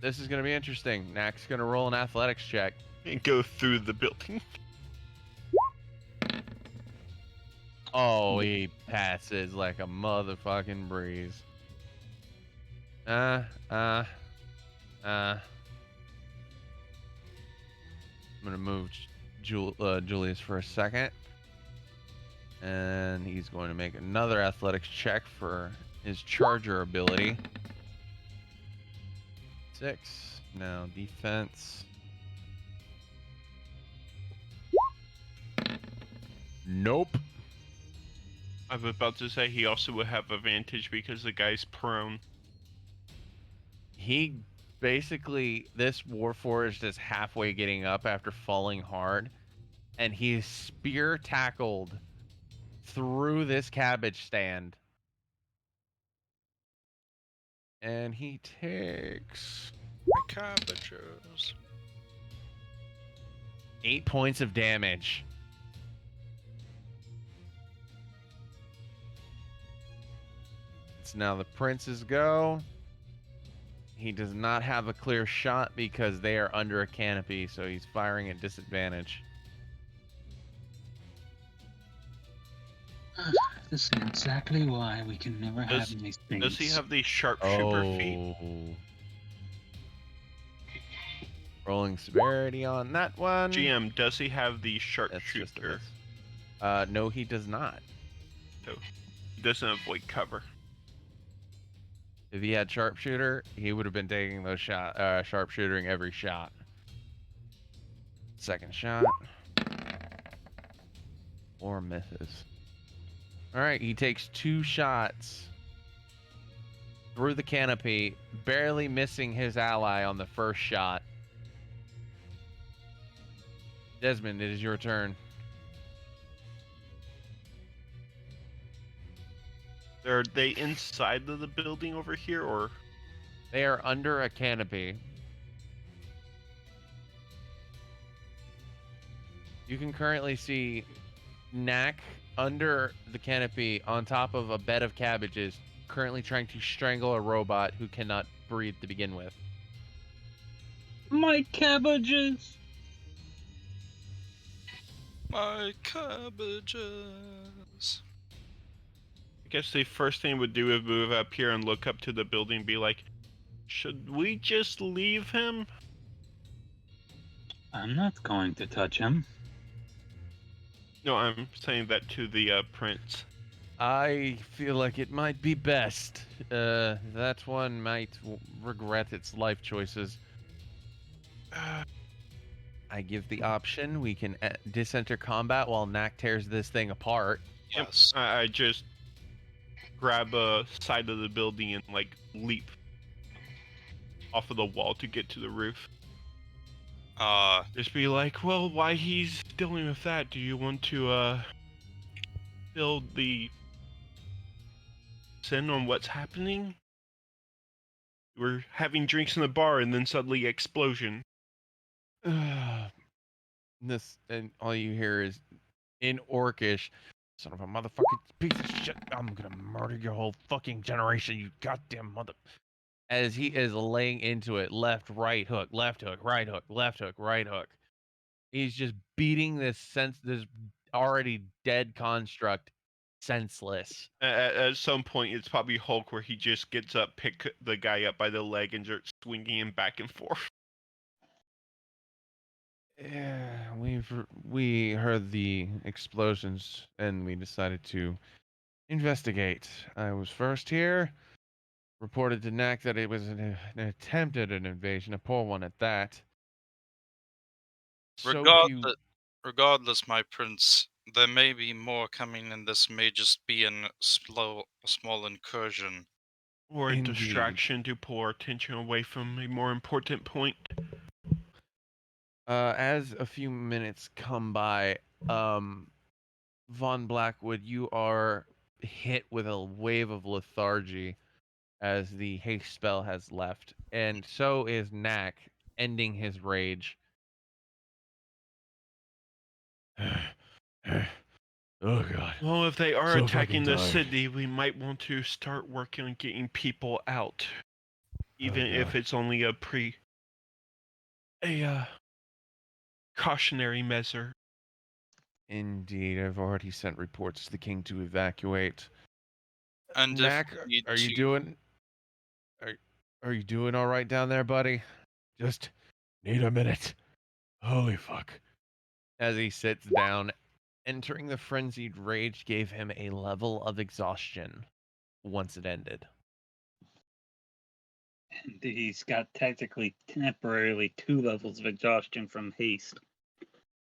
this is gonna be interesting. Knack's gonna roll an athletics check And go through the building. Oh, he passes like a motherfucking breeze. I'm gonna move Julius for a second. And he's going to make another athletics check for his charger ability. 6. Now defense. Nope. I was about to say he also would have advantage because the guy's prone. He basically, this Warforged is halfway getting up after falling hard, and he is spear tackled through this cabbage stand. And he takes My cabbages. 8 points of damage. It's now the princes go. He does not have a clear shot because they are under a canopy, so he's firing at disadvantage. This is exactly why we can never have nice things. Does he have the sharpshooter feat? Rolling severity on that one. GM, does he have the That's just a sharpshooter? miss. No, he does not. So he doesn't avoid cover. If he had sharpshooter, he would have been taking those sharpshooting every shot. Second shot. 4 misses. All right, he takes 2 shots through the canopy, barely missing his ally on the first shot. Desmond, it is your turn. Are they inside of the building over here, or? They are under a canopy. You can currently see Knack under the canopy on top of a bed of cabbages, currently trying to strangle a robot who cannot breathe to begin with. My cabbages! My cabbages. I guess the first thing would do is move up here and look up to the building and be like, should we just leave him? I'm not going to touch him. No, I'm saying that to the prince. I feel like it might be best. That one might regret its life choices. I give the option. We can disenter combat while Knack tears this thing apart. Yes. I just grab a side of the building and like leap off of the wall to get to the roof. Just be like, well, while he's dealing with that, do you want to build the sin on what's happening? We're having drinks in the bar and then suddenly explosion. This, and all you hear is in Orcish, son of a motherfucking piece of shit. I'm gonna murder your whole fucking generation, you goddamn mother. As he is laying into it, left, right hook, left hook, right hook, left hook, right hook. He's just beating this already dead construct senseless. At some point, it's probably Hulk where he just gets up, pick the guy up by the leg, and starts swinging him back and forth. Yeah, we heard the explosions and we decided to investigate. I was first here. Reported to Knack that it was an attempt at an invasion, a poor one at that. Regardless, my prince, there may be more coming, and this may just be a small incursion. Or a Indeed. distraction to pull our attention away from a more important point. As a few minutes come by, Von Blackwood, you are hit with a wave of lethargy as the haste spell has left, and so is Knack, ending his rage. Oh god. Well, if they are So attacking the fucking tired. city, we might want to start working on getting people out, even Oh, if God. it's only a cautionary measure. Indeed, I've already sent reports to the king to evacuate. And Knack, if we need are you doing? Are you doing all right down there, buddy? Just need a minute. Holy fuck. As he sits down, entering the frenzied rage gave him a level of exhaustion once it ended. And he's got technically temporarily 2 levels of exhaustion from haste.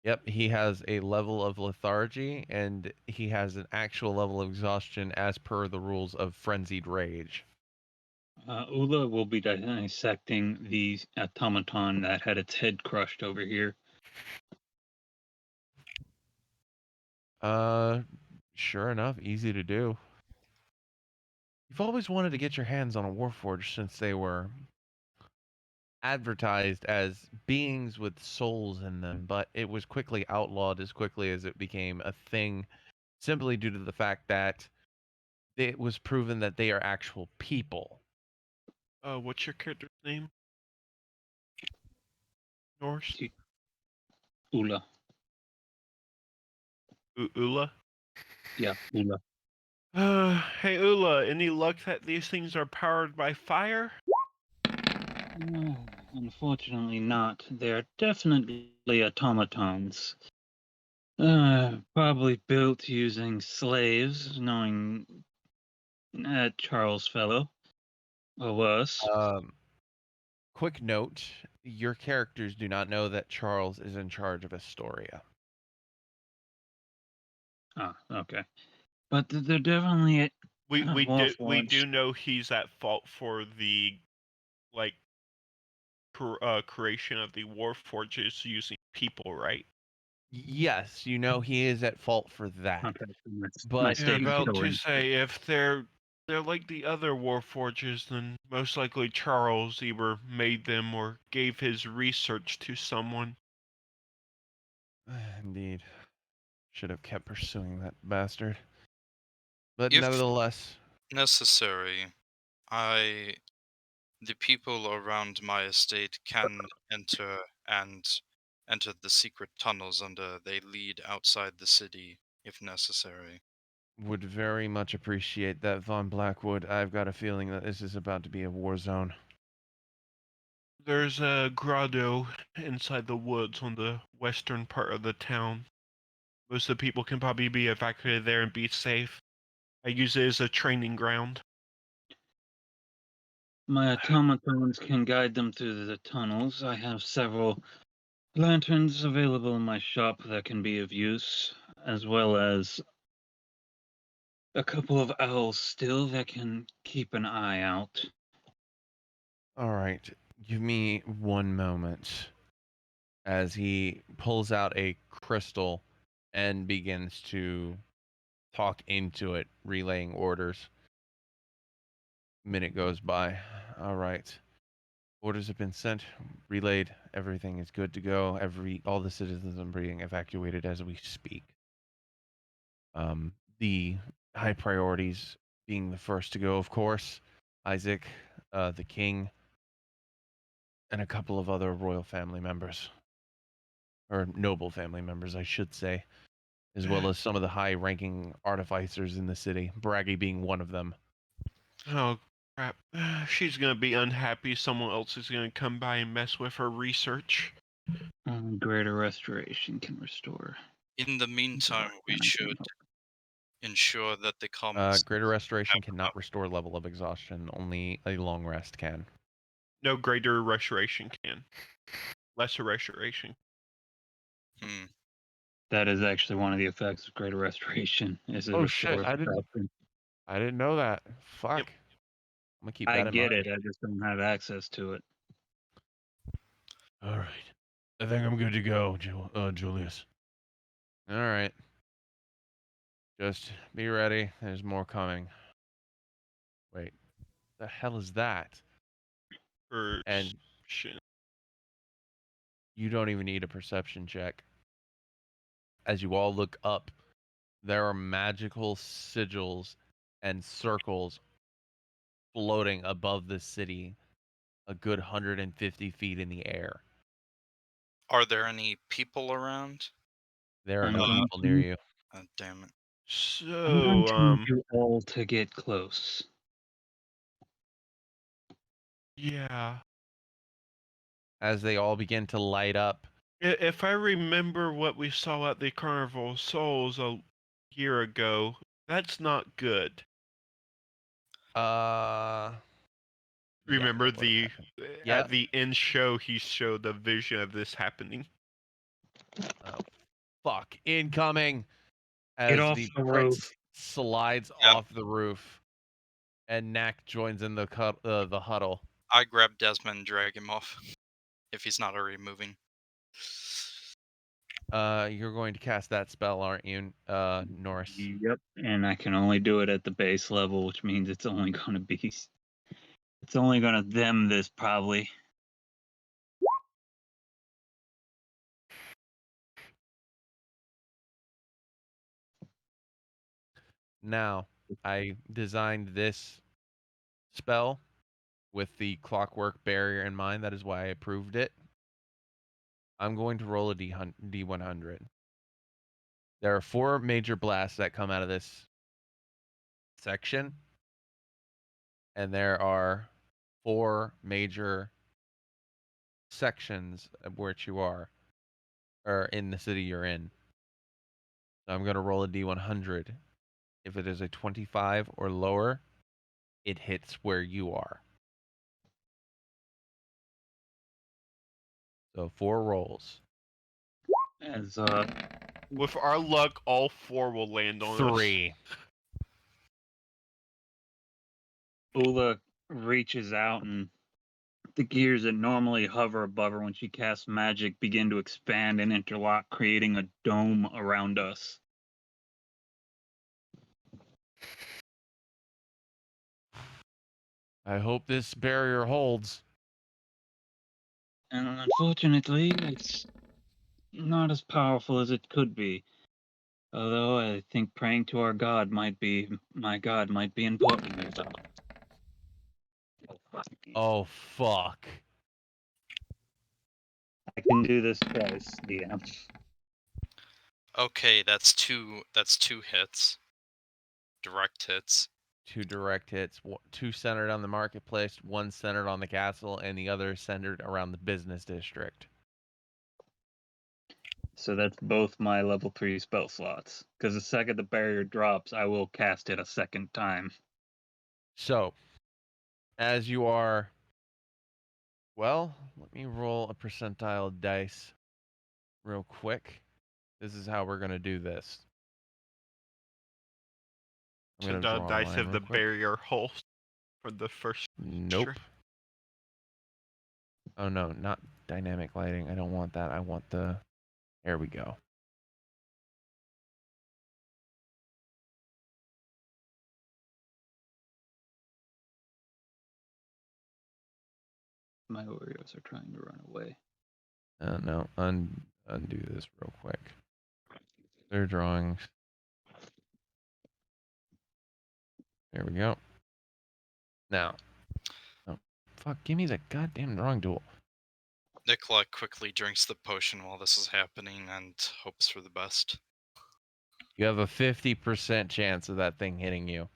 Yep, he has a level of lethargy, and he has an actual level of exhaustion as per the rules of frenzied rage. Ula will be dissecting the automaton that had its head crushed over here. Sure enough, easy to do. You've always wanted to get your hands on a Warforged since they were advertised as beings with souls in them, but it was quickly outlawed as quickly as it became a thing, simply due to the fact that it was proven that they are actual people. What's your character's name? Norse? Ula. Ula? Yeah, Ula. Hey Ula, any luck that these things are powered by fire? Unfortunately not. They're definitely automatons. Probably built using slaves, knowing Charles Fellow, or worse. Quick note, your characters do not know that Charles is in charge of Astoria. Ah, okay. But they're definitely We do know he's at fault for the creation of the war forges using people, right? Yes, you know he is at fault for that. Okay, my But statement about still to rings. say, if they're like the other war forges, then most likely Charles either made them or gave his research to someone. Indeed. Should have kept pursuing that bastard. But If nevertheless, necessary, the people around my estate can enter the secret tunnels they lead outside the city if necessary. would very much appreciate that, Von Blackwood. I've got a feeling that this is about to be a war zone. There's a grotto inside the woods on the western part of the town. Most of the people can probably be evacuated there and be safe. I use it as a training ground. My automatons can guide them through the tunnels. I have several lanterns available in my shop that can be of use, as well as a couple of owls still that can keep an eye out. All right, give me one moment as he pulls out a crystal and begins to talk into it, relaying orders. Minute goes by. All right. Orders have been sent, relayed. Everything is good to go. All the citizens are being evacuated as we speak. The high priorities being the first to go, of course. Isaac, the king, and a couple of other royal family members, or noble family members, I should say, as well as some of the high-ranking artificers in the city. Braggy being one of them. Oh, crap. She's gonna be unhappy someone else is gonna come by and mess with her research. Greater restoration can restore. In the meantime, we should ensure that the commons. Greater restoration cannot restore level of exhaustion. Only a long rest can. No, greater restoration can. Lesser restoration. That is actually one of the effects of greater restoration. Is it Oh shit! restores I didn't know that. Fuck. Yep. I'm gonna keep I that in mind. get it. I just don't have access to it. All right. I think I'm good to go, Julius. All right. Just be ready. There's more coming. Wait. The hell is that? And you don't even need a perception check. As you all look up, there are magical sigils and circles floating above the city, a good 150 feet in the air. Are there any people around? There are I'm no going people near to- you. Damn it. I'm going So, to need you all to get close. yeah. As they all begin to light up. If I remember what we saw at the Carnival of Souls a year ago, that's not good. Remember at the end show he showed a vision of this happening. Oh, fuck! Incoming! As Get off the the prince roof. slides off the roof, and Knack joins in the huddle. I grab Desmond and drag him off, if he's not already moving. You're going to cast that spell, aren't you, Norris? Yep, and I can only do it at the base level, which means it's only going to be. It's only going to them this probably. Now, I designed this spell with the clockwork barrier in mind. That is why I approved it. I'm going to roll a D100. There are 4 major blasts that come out of this section, and there are 4 major sections of which you are, or in the city you're in. So I'm going to roll a D100. If it is a 25 or lower, it hits where you are. So 4 rolls. As With our luck, all 4 will land on us. 3. Ula reaches out and the gears that normally hover above her when she casts magic begin to expand and interlock, creating a dome around us. I hope this barrier holds. And unfortunately, it's not as powerful as it could be. Although I think praying to our God might be important. Oh, fuck. I can do this twice, DM. Okay, that's two hits. Direct hits. 2 direct hits, 2 centered on the marketplace, 1 centered on the castle, and the other centered around the business district. So that's both my level 3 spell slots. Because the second the barrier drops, I will cast it a second time. So, as you are... Well, let me roll a percentile dice real quick. This is how we're going to do this. I'm going to draw a dice line of real the quick. barrier hold for the first. Nope. Oh no, not dynamic lighting. I don't want that. I want the... There we go. My Oreos are trying to run away. No, undo this real quick. Their drawings. There we go. Now. Oh, fuck, give me the goddamn drawing tool. Nicola quickly drinks the potion while this is happening and hopes for the best. You have a 50% chance of that thing hitting you.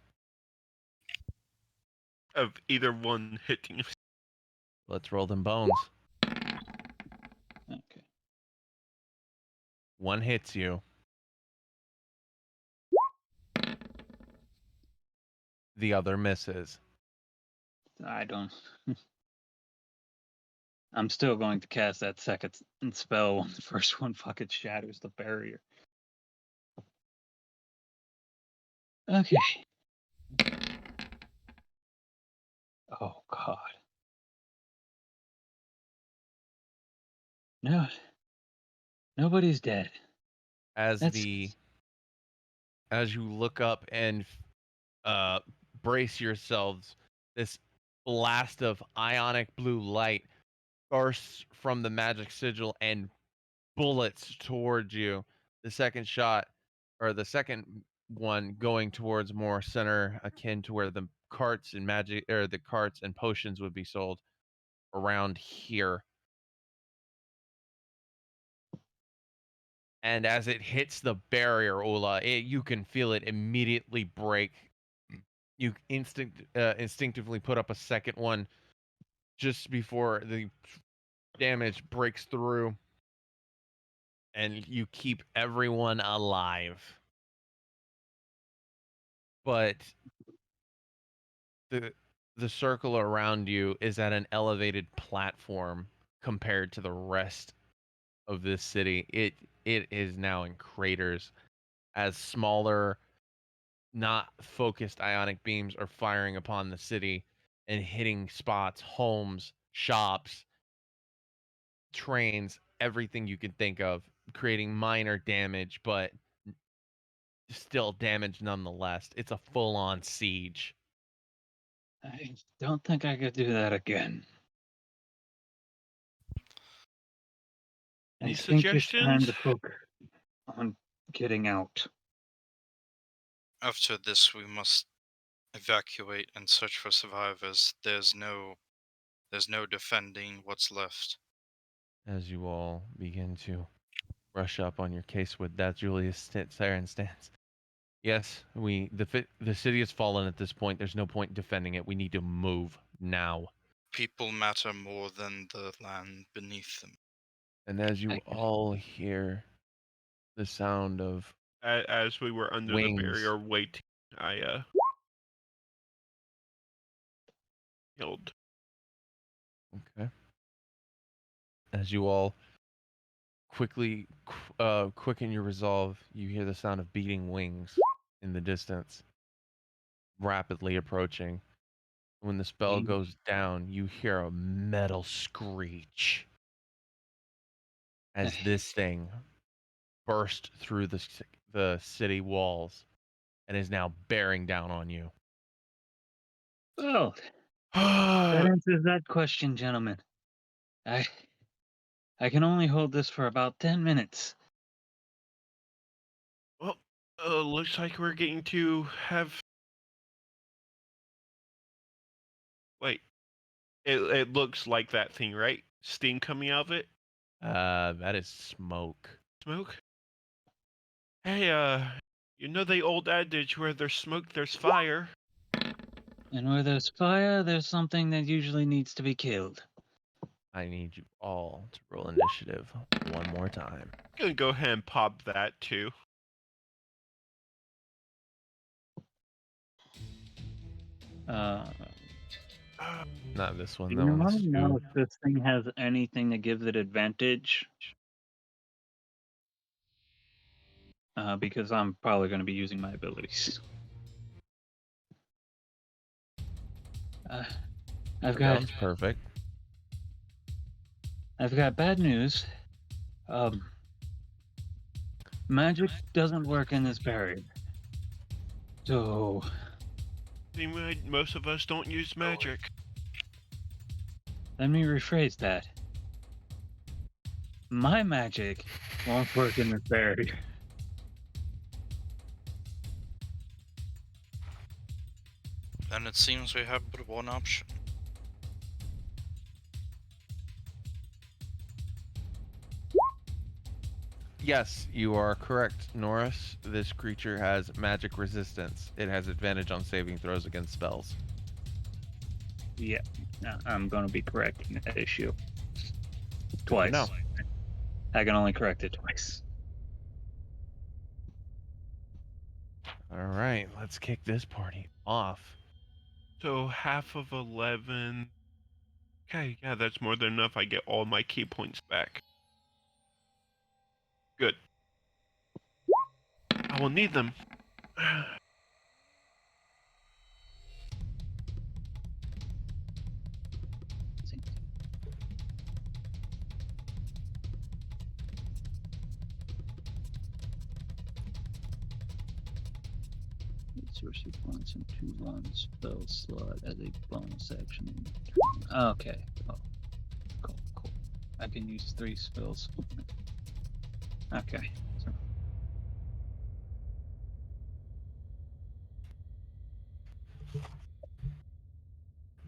Of either one hitting us. Let's roll them bones. Okay. 1 hits you. The other misses. I don't. I'm still going to cast that second spell when the first one fucking shatters the barrier. Okay. Oh, God. No. Nobody's dead. As you look up and brace yourselves, this blast of ionic blue light bursts from the magic sigil and bullets towards you. The second shot, or the second one, going towards more center, akin to where the carts and magic, or the carts and potions would be sold, around here. And as it hits the barrier, Ola, you can feel it immediately break. You instinctively put up a second one just before the damage breaks through, and you keep everyone alive. But the circle around you is at an elevated platform compared to the rest of this city. It is now in craters as smaller, not focused ionic beams are firing upon the city and hitting spots, homes, shops, trains, everything you can think of, creating minor damage, but still damage nonetheless. It's a full-on siege. I don't think I could do that again. Any I think it's time suggestions? to focus on getting out. After this, we must evacuate and search for survivors. There's no defending what's left. As you all begin to brush up on your casewood, that Julius Siren stands. Yes, the city has fallen at this point. There's no point in defending it. We need to move now. People matter more than the land beneath them. And as you all hear the sound of As we were under wings. the barrier waiting, I yelled. Okay. As you all quickly quicken your resolve, you hear the sound of beating wings in the distance, rapidly approaching. When the spell goes down, you hear a metal screech as this thing burst through the city walls and is now bearing down on you. Well, that answers that question, gentlemen. I can only hold this for about 10 minutes. Well, looks like we're getting to have. Wait, it looks like that thing, right? Steam coming out of it. That is smoke. Smoke. Hey, you know the old adage where there's smoke, there's fire. And where there's fire, there's something that usually needs to be killed. I need you all to roll initiative one more time. I'm gonna go ahead and pop that too. Not this one. Do That you one's want to know two. if this thing has anything that gives it advantage? Because I'm probably going to be using my abilities. Sounds perfect. I've got bad news. Magic doesn't work in this barrier. So Most of us don't use magic. let me rephrase that. My magic won't work in this barrier. Then it seems we have but one option. Yes, you are correct, Norris. This creature has magic resistance. It has advantage on saving throws against spells. Yeah, I'm going to be correcting that issue. Twice. No. I can only correct it twice. All right, let's kick this party off. So half of 11. Okay, yeah, that's more than enough. I get all my key points back. Good. I will need them. Sorcery points and 2/1 spell slot as a bonus action. Okay. Oh, cool. I can use 3 spells. Okay. So.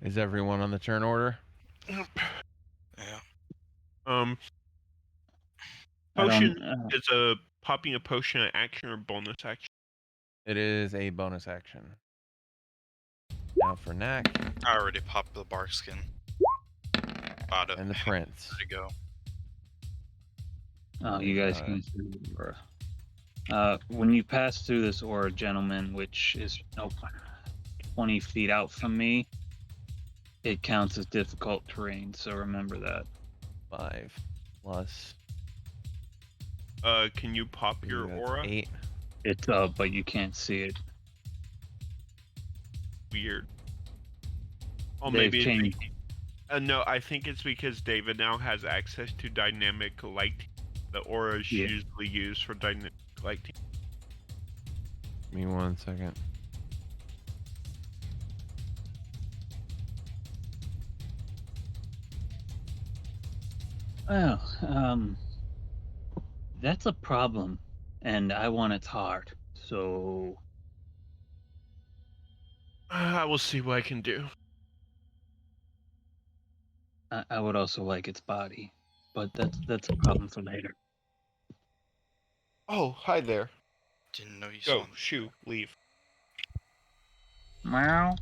Is everyone on the turn order? Yeah. Potion is a popping a potion an action or bonus action? It is a bonus action. Now for Knack. I already popped the bark skin. And the prince. To go. Oh, you guys can see the aura. When you pass through this aura, gentlemen, which is 20 feet out from me, it counts as difficult terrain, so remember that. 5 plus. Can you pop your aura? 8. It's up, but you can't see it. Weird. Oh, They've maybe changed. No, I think it's because David now has access to dynamic lighting. The aura is usually used for dynamic lighting. Give me 1 second. Well, that's a problem, and I want its heart. So I will see what I can do. I would also like its body, but that's a problem for later. Oh, hi there. Didn't know you Go, saw me. shoo, leave. Meow.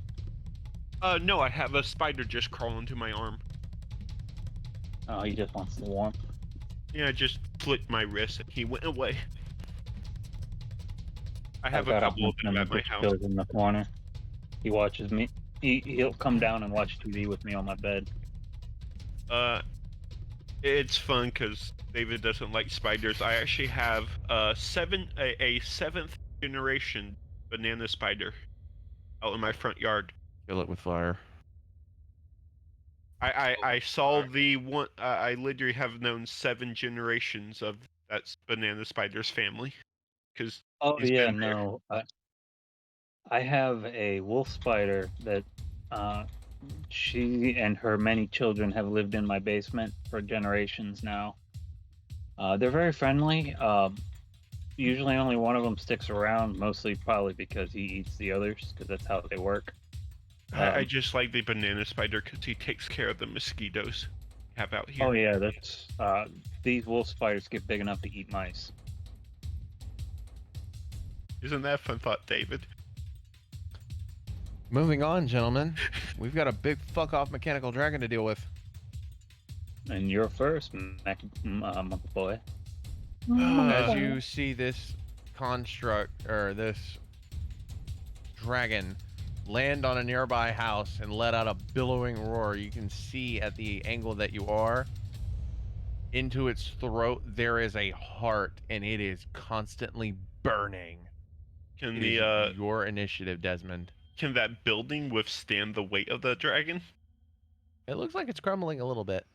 No, I have a spider just crawl into my arm. Oh, he just wants the warmth. Yeah, I just flicked my wrist and he went away. I have I've a got a couple of them huntsman at that my just house. goes in the corner. He watches me. He'll come down and watch TV with me on my bed. It's fun because David doesn't like spiders. I actually have a seventh generation banana spider out in my front yard. Kill it with fire. I saw the one. I literally have known 7 generations of that banana spider's family because Oh he's yeah, been there. no. I have a wolf spider that she and her many children have lived in my basement for generations now. They're very friendly. Usually only one of them sticks around, mostly probably because he eats the others, because that's how they work. I just like the banana spider because he takes care of the mosquitoes we have out here. Oh yeah, that's these wolf spiders get big enough to eat mice. Isn't that a fun thought, David? Moving on, gentlemen. We've got a big fuck off mechanical dragon to deal with. And you're first, monkey boy. As you see this construct, or this dragon, land on a nearby house and let out a billowing roar, you can see at the angle that you are, into its throat, there is a heart, and it is constantly burning. Can It is your initiative, Desmond. Can that building withstand the weight of the dragon? It looks like it's crumbling a little bit.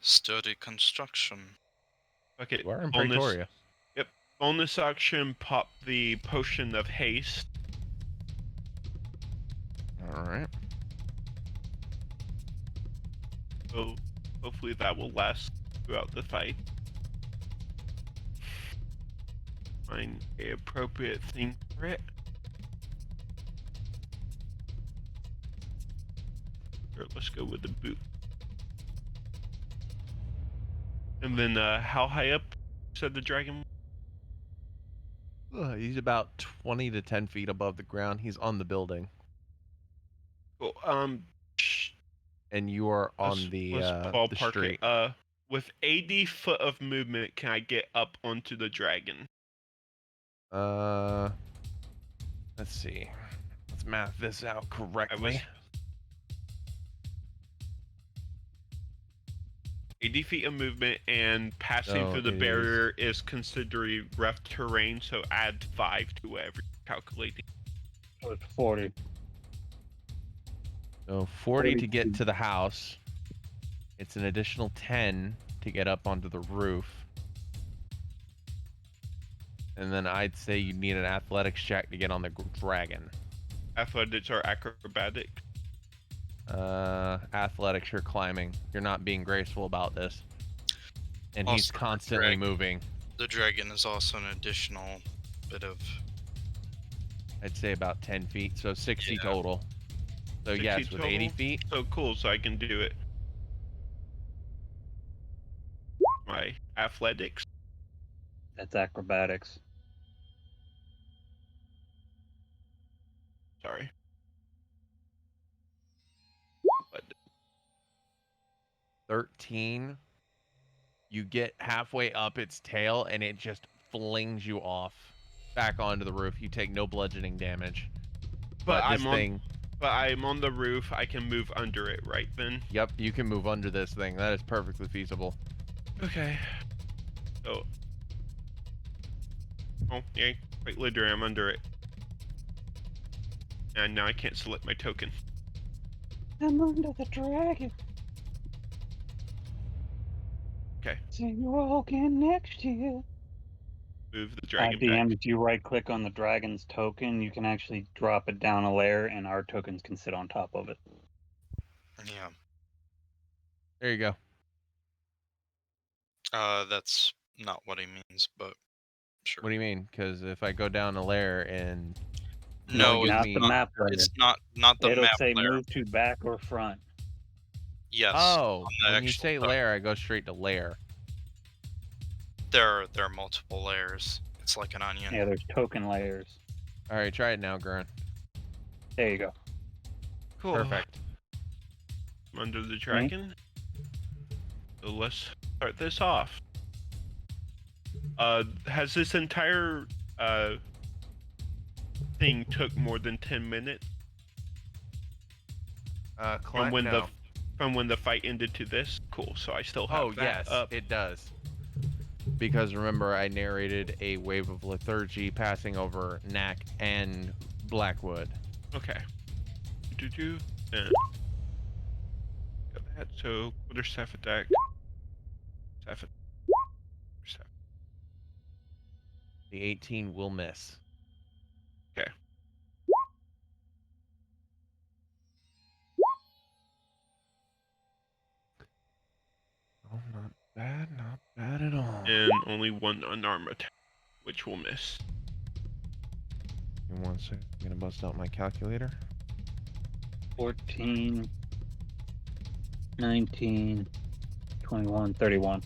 Sturdy construction. Okay, You are in bonus. Praetoria. Yep. Bonus action, pop the potion of haste. Alright. So hopefully that will last throughout the fight. Find a appropriate thing for it. Sure, let's go with the boot. And then how high up said the dragon? He's about 20 to 10 feet above the ground. He's on the building. Cool. And you are on let's the ballpark street. it. With 80 foot of movement, can I get up onto the dragon? Let's see. Let's math this out correctly. 80 feet of movement, and passing through the barrier is considered rough terrain, so add 5 to whatever you're calculating. So it's 40. So 40 to get to the house. It's an additional 10 to get up onto the roof. And then I'd say you need an athletics check to get on the dragon. Athletics or acrobatic? Athletics, you're climbing. You're not being graceful about this. And Also, he's constantly moving. The dragon is also an additional bit of... I'd say about 10 feet, so 60 total. So 60 yes, with total? 80 feet. So cool, so I can do it. My athletics. That's acrobatics. Sorry. 13. You get halfway up its tail and it just flings you off back onto the roof. You take no bludgeoning damage. But I'm on the roof. I can move under it, right then? Yep, you can move under this thing. That is perfectly feasible. Okay. So. Oh, yeah. Quite literally, I'm under it. And now I can't select my token. I'm under the dragon. Okay. So you're walking next to you. Move the dragon DM, back. if you right click on the dragon's token, you can actually drop it down a layer and our tokens can sit on top of it. Yeah. There you go. That's not what he means, but Sure. What do you mean? Because if I go down a layer and No, gives not me... the map it's layer. not the It'll map say layer. move to back or front. Yes. Oh, on the when you actual say card. layer, I go straight to layer. There are multiple layers. It's like an onion. Yeah, there's token layers. All right, try it now, Gurren. There you go. Cool. Perfect. Under the dragon. So let's start this off. Has this entire thing took more than 10 minutes from when the fight ended to this? Cool. So I still have that yes, up. it does. Because remember, I narrated a wave of lethargy passing over Knack and Blackwood. Okay. And got that. So quarterstaff attack. Staff. The 18 will miss. Okay. Oh, not bad at all. And only one unarmed attack, which will miss. Give me 1 second. I'm gonna bust out my calculator. 14, 19, 21, 31.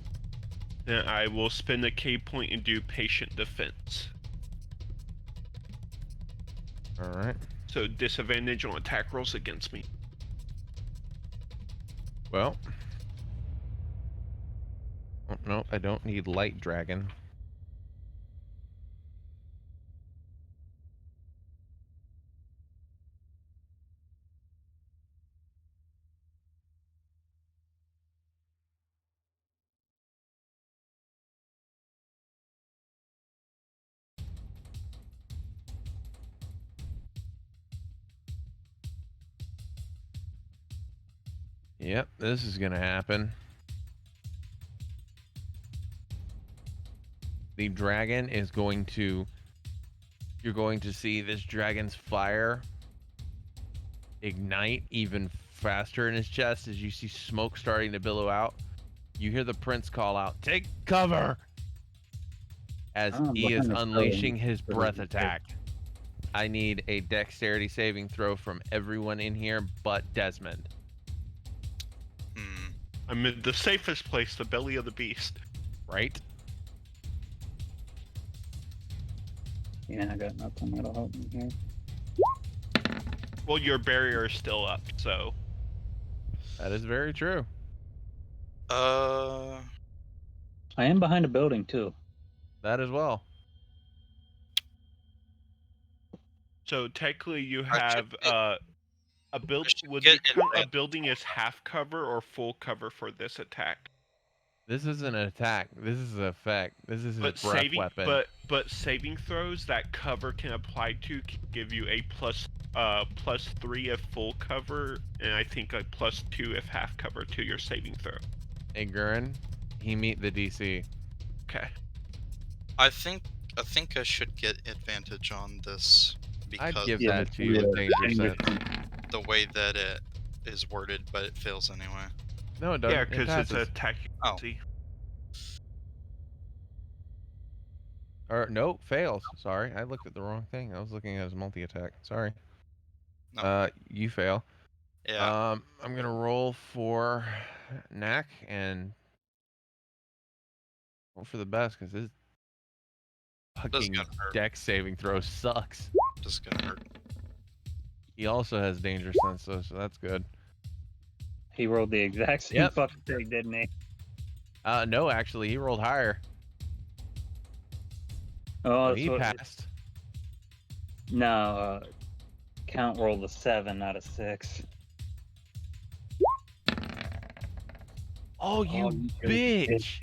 Then I will spend a K point and do patient defense. All right. So disadvantage on attack rolls against me. Well. Oh, no, I don't need light dragon. Yep, this is gonna happen. The dragon is going to... You're going to see this dragon's fire ignite even faster in his chest as you see smoke starting to billow out. You hear the prince call out, "Take cover!" As he is unleashing his breath attack. I need a dexterity saving throw from everyone in here but Desmond. I'm in the safest place, the belly of the beast. Right? Yeah, I got nothing that'll help me here. Well, your barrier is still up, so. That is very true. I am behind a building too. That as well. So technically, you have a build would get become a advantage. building is half cover or full cover for this attack. This isn't an attack. This is an effect. This is his breath weapon. But saving throws that cover can apply to can give you a +3 if full cover, and I think a +2 if half cover to your saving throw. Hey, Gurren, he meet the DC. Okay. I think I should get advantage on this because I'd give that to you, danger sense. the way that it is worded, but it fails anyway. No, it doesn't. Yeah, because it's an attack. Oh. Or no, fails. Sorry, I looked at the wrong thing. I was looking at his multi-attack. Sorry. No. You fail. Yeah. I'm gonna roll for Knack and hope for the best because his fucking dex saving throw sucks. This is gonna hurt. He also has danger sense, so that's good. He rolled the exact same fucking thing, didn't he? No, actually, he rolled higher. Oh, so he passed. No, Count rolled a 7, not a 6. Oh, you bitch!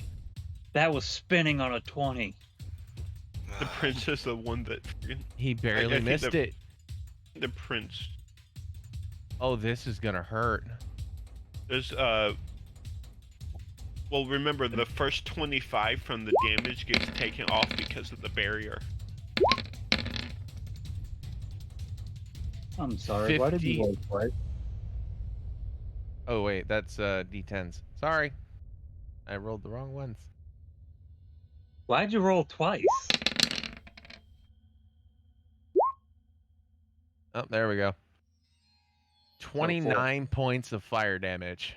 That was spinning on a 20. The prince is the one that he barely missed it. The prince. Oh, this is gonna hurt. There's well, remember the first 25 from the damage gets taken off because of the barrier. I'm sorry. Why did you roll twice? Oh wait, that's D10s. Sorry, I rolled the wrong ones. Why'd you roll twice? Oh, there we go. 29 points of fire damage.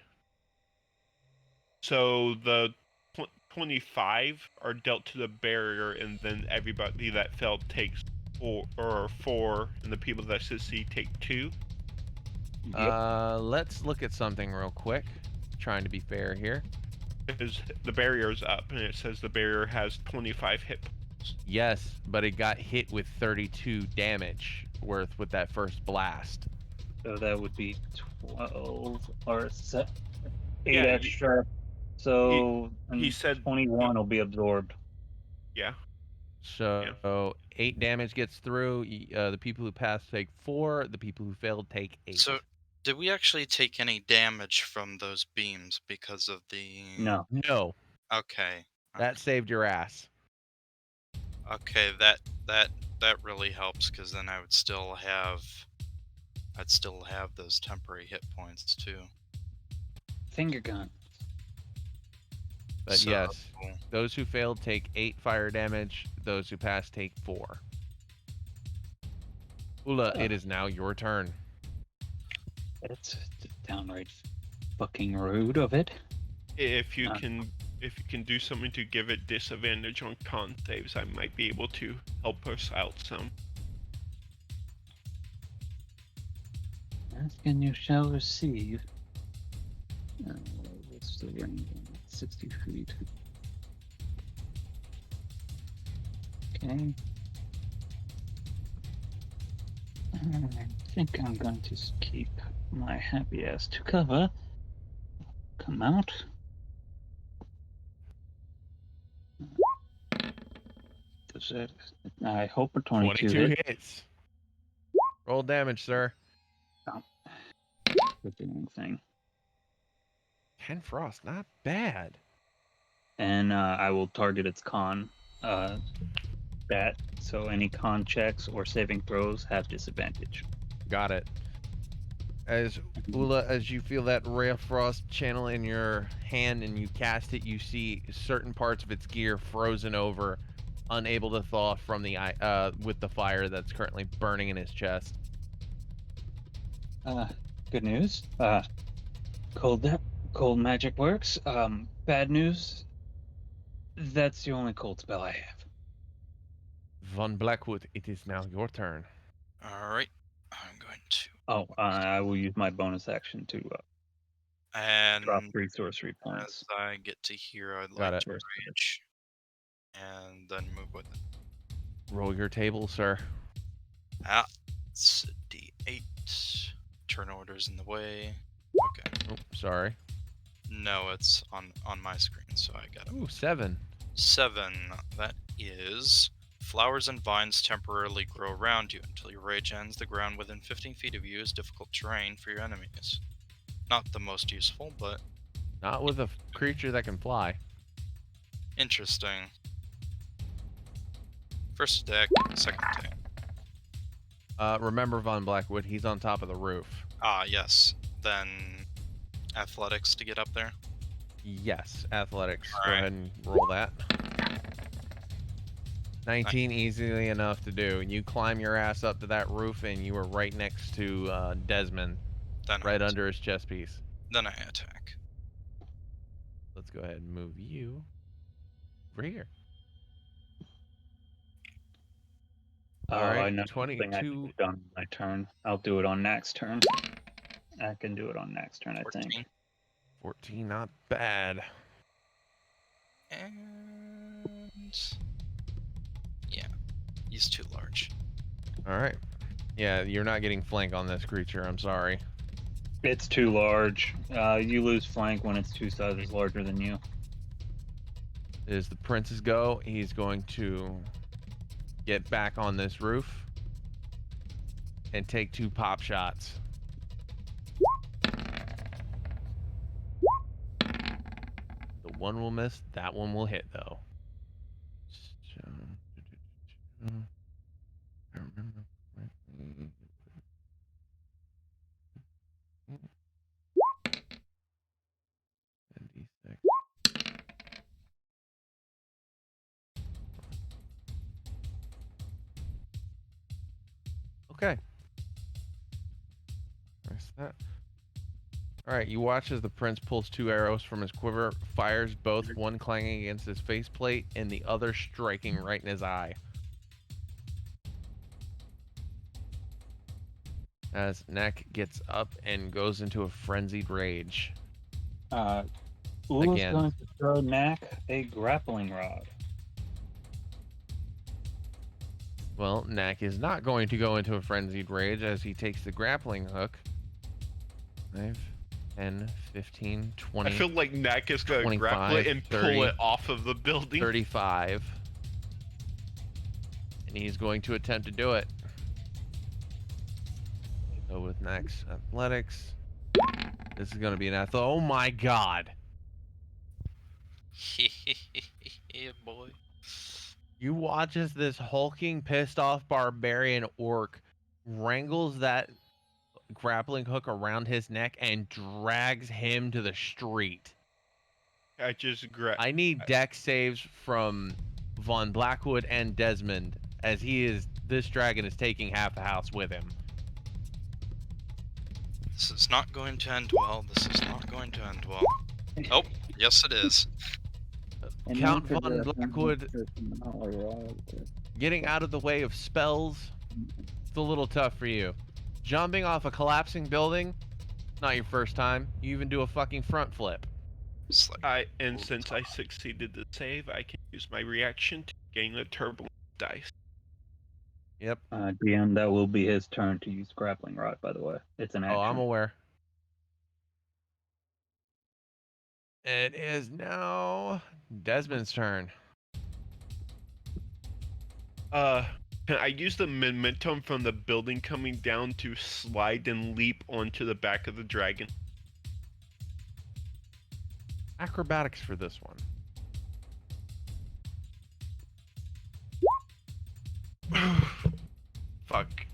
So the 25 are dealt to the barrier, and then everybody that failed takes 4, and the people that succeed take 2. Yep. Let's look at something real quick. Trying to be fair here. Because the barrier's up, and it says the barrier has 25 hit points. Yes, but it got hit with 32 damage worth with that first blast. So that would be 12 or 8 Yeah, extra. So he said 21 will be absorbed. Yeah. So 8 damage gets through. The people who passed take 4. The people who failed take 8. So, did we actually take any damage from those beams because of the... No. No. Okay. That saved your ass. Okay, that really helps, because then I would still have... I'd still have those temporary hit points, too. Finger gun. But So, yes, those who failed take 8 fire damage. Those who passed take 4. Ula, it is now your turn. That's downright fucking rude of it. If you can do something to give it disadvantage on con saves, I might be able to help us out some. Ask and you shall receive. What's the range? 60 feet. Okay. I think I'm going to keep my happy ass to cover. Come out. Does it? I hope a 22 hits. Roll damage, sir. Oh. Good thing. 10 frost, not bad. And I will target its con bat. So any con checks or saving throws have disadvantage. Got it. As Ula, as you feel that ray of frost channel in your hand and you cast it, you see certain parts of its gear frozen over, unable to thaw from the with the fire that's currently burning in his chest. Good news. Cold magic works. Bad news. That's the only cold spell I have. Von Blackwood, it is now your turn. Alright. I'm going to... Oh, I will use my bonus action to drop 3 sorcery as points. I get to here, I'd Got like it. to rage. And then move with it. Roll your table, sir. It's a D8. Turn order's in the way. Okay. Oh, sorry. No, it's on my screen, so I got it. Ooh, 7. 7. That is... Flowers and vines temporarily grow around you. Until your rage ends, the ground within 15 feet of you is difficult terrain for your enemies. Not the most useful, but... Not with a creature that can fly. Interesting. First attack, second attack. Remember Von Blackwood, he's on top of the roof. Ah, yes. Then... Athletics to get up there? Yes, athletics. All Go right. ahead and roll that. 19, easily enough to do. You climb your ass up to that roof, and you are right next to Desmond, Then right under his chest piece. Then I attack. Let's go ahead and move you over here. All right, I know 22. something I can do on my turn. I'll do it on next turn. I can do it on next turn, 14. I think. 14, not bad. And... Yeah. He's too large. All right. Yeah, you're not getting flank on this creature. I'm sorry. It's too large. You lose flank when it's 2 sizes larger than you. It is the prince's go. He's going to get back on this roof and take 2 pop shots. The one will miss. That one will hit, though. I remember correctly. And D6. Okay. All right, you watch as the prince pulls 2 arrows from his quiver, fires both, one clanging against his faceplate and the other striking right in his eye. As Neck gets up and goes into a frenzied rage. Ula's Again. going to throw Knack a grappling rod. Well, Knack is not going to go into a frenzied rage as he takes the grappling hook. 5, 10, 15, 20. I feel like Knack is going to grapple it and 30, pull it off of the building. 35. And he's going to attempt to do it. Go with Knack's athletics. This is going to be an oh my god. Yeah, boy. You watch as this hulking, pissed off barbarian orc wrangles that grappling hook around his neck and drags him to the street. I need dex saves from Von Blackwood and Desmond, as this dragon is taking half the house with him. This is not going to end well. This is not going to end well. Oh, yes it is. Count Von Blackwood getting out of the way of spells. It's a little tough for you. Jumping off a collapsing building, not your first time. You even do a fucking front flip. Since I succeeded the save, I can use my reaction to gain a turbulence dice. Yep. DM, that will be his turn to use grappling rod, by the way. It's an action. Oh, I'm aware. It is now Desmond's turn. Can I use the momentum from the building coming down to slide and leap onto the back of the dragon? Acrobatics for this one. Fuck.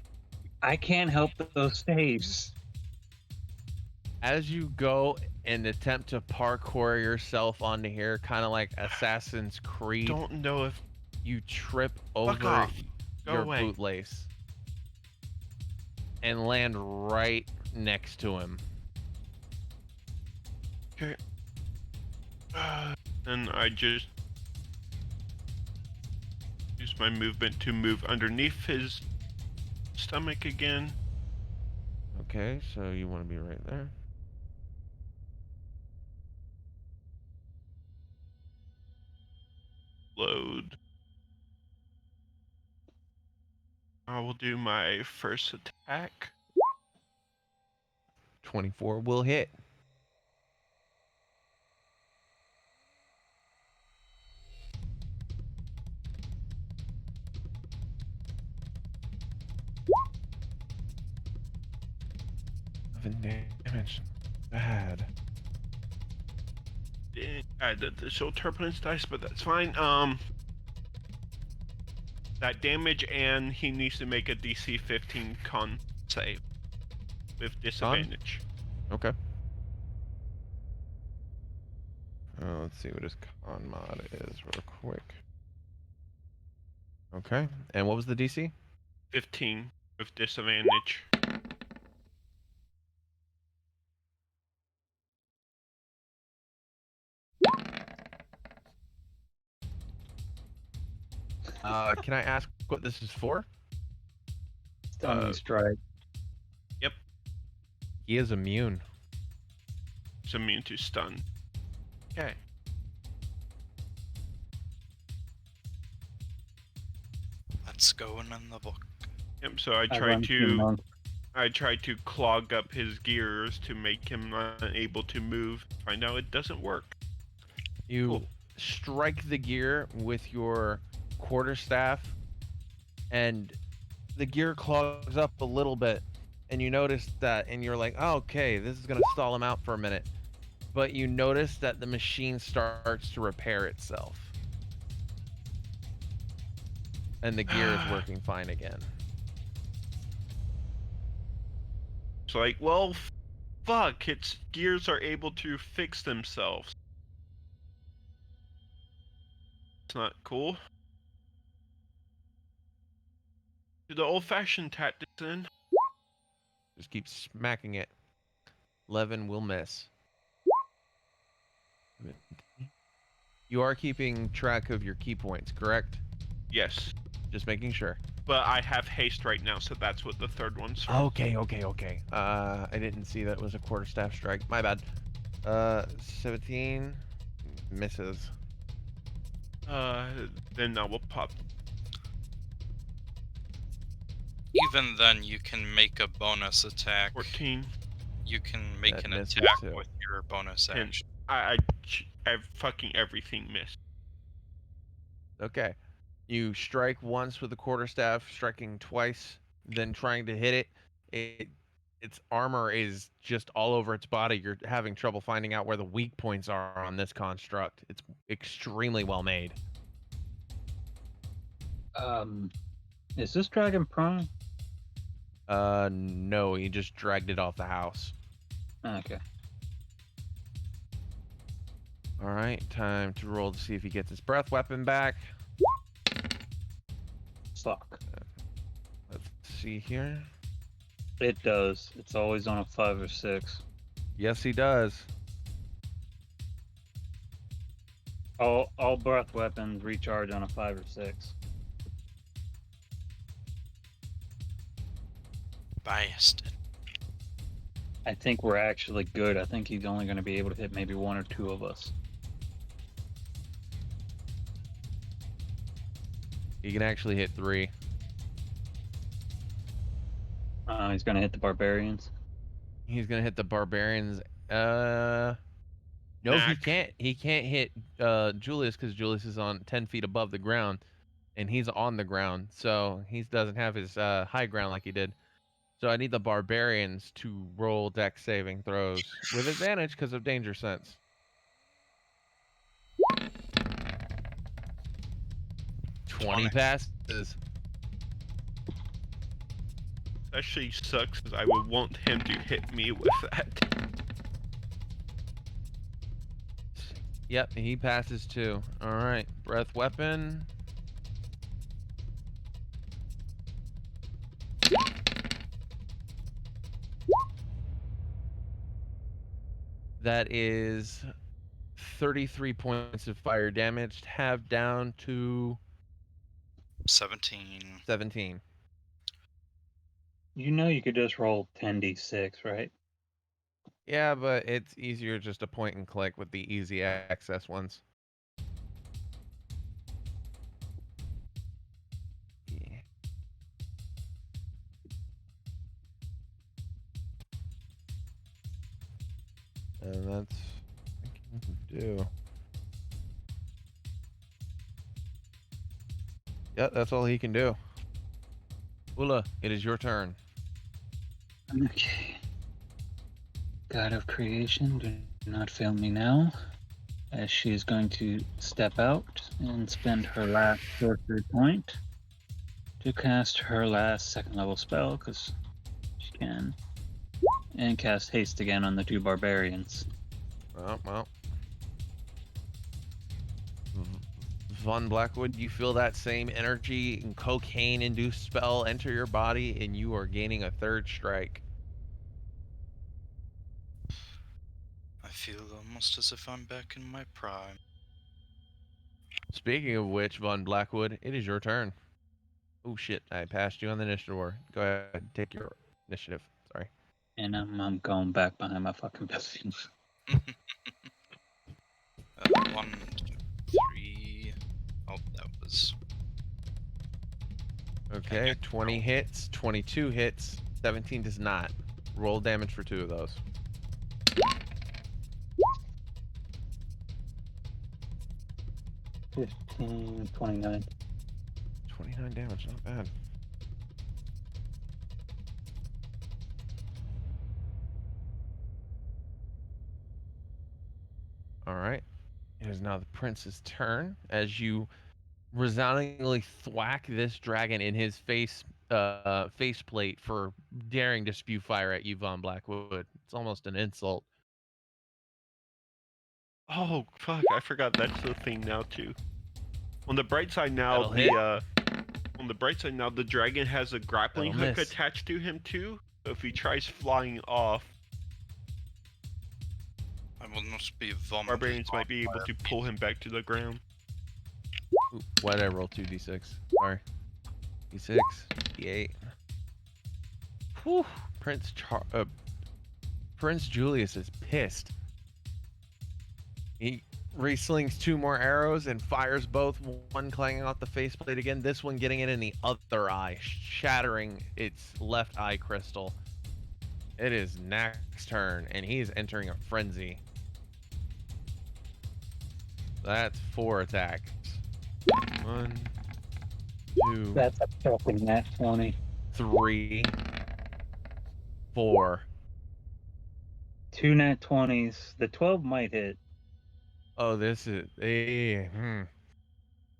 I can't help those saves. As you go and attempt to parkour yourself onto here, kind of like Assassin's Creed, Don't know if you trip Fuck over off. Go your away. bootlace and land right next to him. Okay. And I just use my movement to move underneath his stomach again. Okay, so you want to be right there. Load. I will do my first attack. 24 will hit. Damage. Bad. Add the additional turbulence dice, but that's fine. That damage, and he needs to make a DC 15 con save with disadvantage. Okay. Let's see what his con mod is real quick. Okay. And what was the DC? 15 with disadvantage. Can I ask what this is for? Stunning strike. Yep. He is immune. It's immune to stun. Okay. That's going in the book. Yep, so I tried to clog up his gears to make him unable to move. Find out it doesn't work. You strike the gear with your quarterstaff, and the gear clogs up a little bit, and you notice that, and you're like, oh, okay, this is gonna stall him out for a minute. But you notice that the machine starts to repair itself, and the gear is working fine again. It's like, well, fuck, its gears are able to fix themselves. It's not cool. Do the old-fashioned tactics then? Just keep smacking it. 11 will miss. You are keeping track of your key points, correct? Yes. Just making sure. But I have haste right now, so that's what the third one's from. Okay. I didn't see that was a quarterstaff strike. My bad. 17 misses. Then I will pop. Even then, you can make a bonus attack. 14. You can make That an misses attack too. with your bonus And action. fucking everything missed. Okay. You strike once with the quarterstaff, striking twice, then trying to hit it. Its armor is just all over its body. You're having trouble finding out where the weak points are on this construct. It's extremely well made. Is this dragon prone? No, he just dragged it off the house. Okay. All right, time to roll to see if he gets his breath weapon back. Fuck. Let's see here. It does. It's always on a 5 or 6. Yes, he does. All breath weapons recharge on a 5 or 6. Biased. I think we're actually good. I think he's only going to be able to hit maybe 1 or 2 of us. He can actually hit 3. He's going to hit the barbarians. He's gonna hit the barbarians. No, he can't. He can't hit Julius because Julius is on 10 feet above the ground, and he's on the ground, so he doesn't have his high ground like he did. So I need the barbarians to roll dex saving throws with advantage because of danger sense. 20 passes. Actually sucks because I would want him to hit me with that. Yep, he passes too. All right, breath weapon. That is 33 points of fire damage, halved down to 17. 17. You know you could just roll 10d6, right? Yeah, but it's easier just to point and click with the easy access ones. Yeah. And that's what I can do. Yep, that's all he can do. Ula, it is your turn. Okay. God of creation, do not fail me now. As she is going to step out and spend her last sorcery point to cast her last 2nd level spell, because she can. And cast haste again on the 2 barbarians. Oh, well. Von Blackwood, you feel that same energy and cocaine-induced spell enter your body, and you are gaining a 3rd strike. I feel almost as if I'm back in my prime. Speaking of which, Von Blackwood, it is your turn. Oh shit, I passed you on the initiative war. Go ahead, take your initiative. Sorry. And I'm going back behind my fucking building. 1, 2, 3. Oh, that was. Okay, 20 hits, 22 hits, 17 does not. Roll damage for 2 of those. 15, 29. 29 damage, not bad. Alright. It is now the prince's turn as you resoundingly thwack this dragon in his faceplate for daring to spew fire at you, Von Blackwood. It's almost an insult. Oh fuck! I forgot that's the thing now too. On the bright side now, That'll hit. On the bright side now, the dragon has a grappling That'll hook miss. attached to him too. So if he tries flying off, will not be vomited. Barbarians might be able to pull him back to the ground. Ooh, why'd I roll 2d6? Sorry. D6, D8. Whew. Prince Julius is pissed. He reslings 2 more arrows and fires both, one clanging off the faceplate again, this one getting it in the other eye, shattering its left eye crystal. It is Knack's turn, and he's entering a frenzy. That's 4 attacks. 1, 2, That's a fucking nat 20. 3, 4. 2 nat 20s. The 12 might hit. Oh, this is I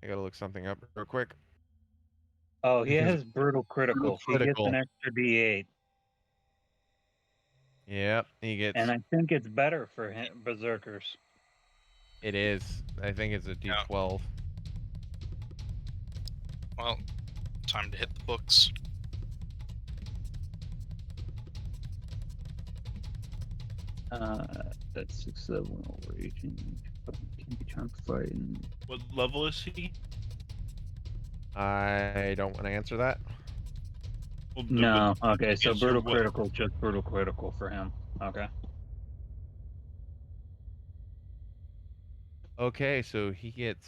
gotta look something up real quick. Oh, he Because has brutal critical. He gets critical. an extra D8. Yep, he gets. And I think it's better for him, berserkers. It is. I think it's a D12. Well, time to hit the books. That's 6, 7 over 18. Can't be trying to fight. What level is he? I don't want to answer that. Well, No. Okay, so answer brutal what- critical, just brutal critical for him. Okay. Okay, so he gets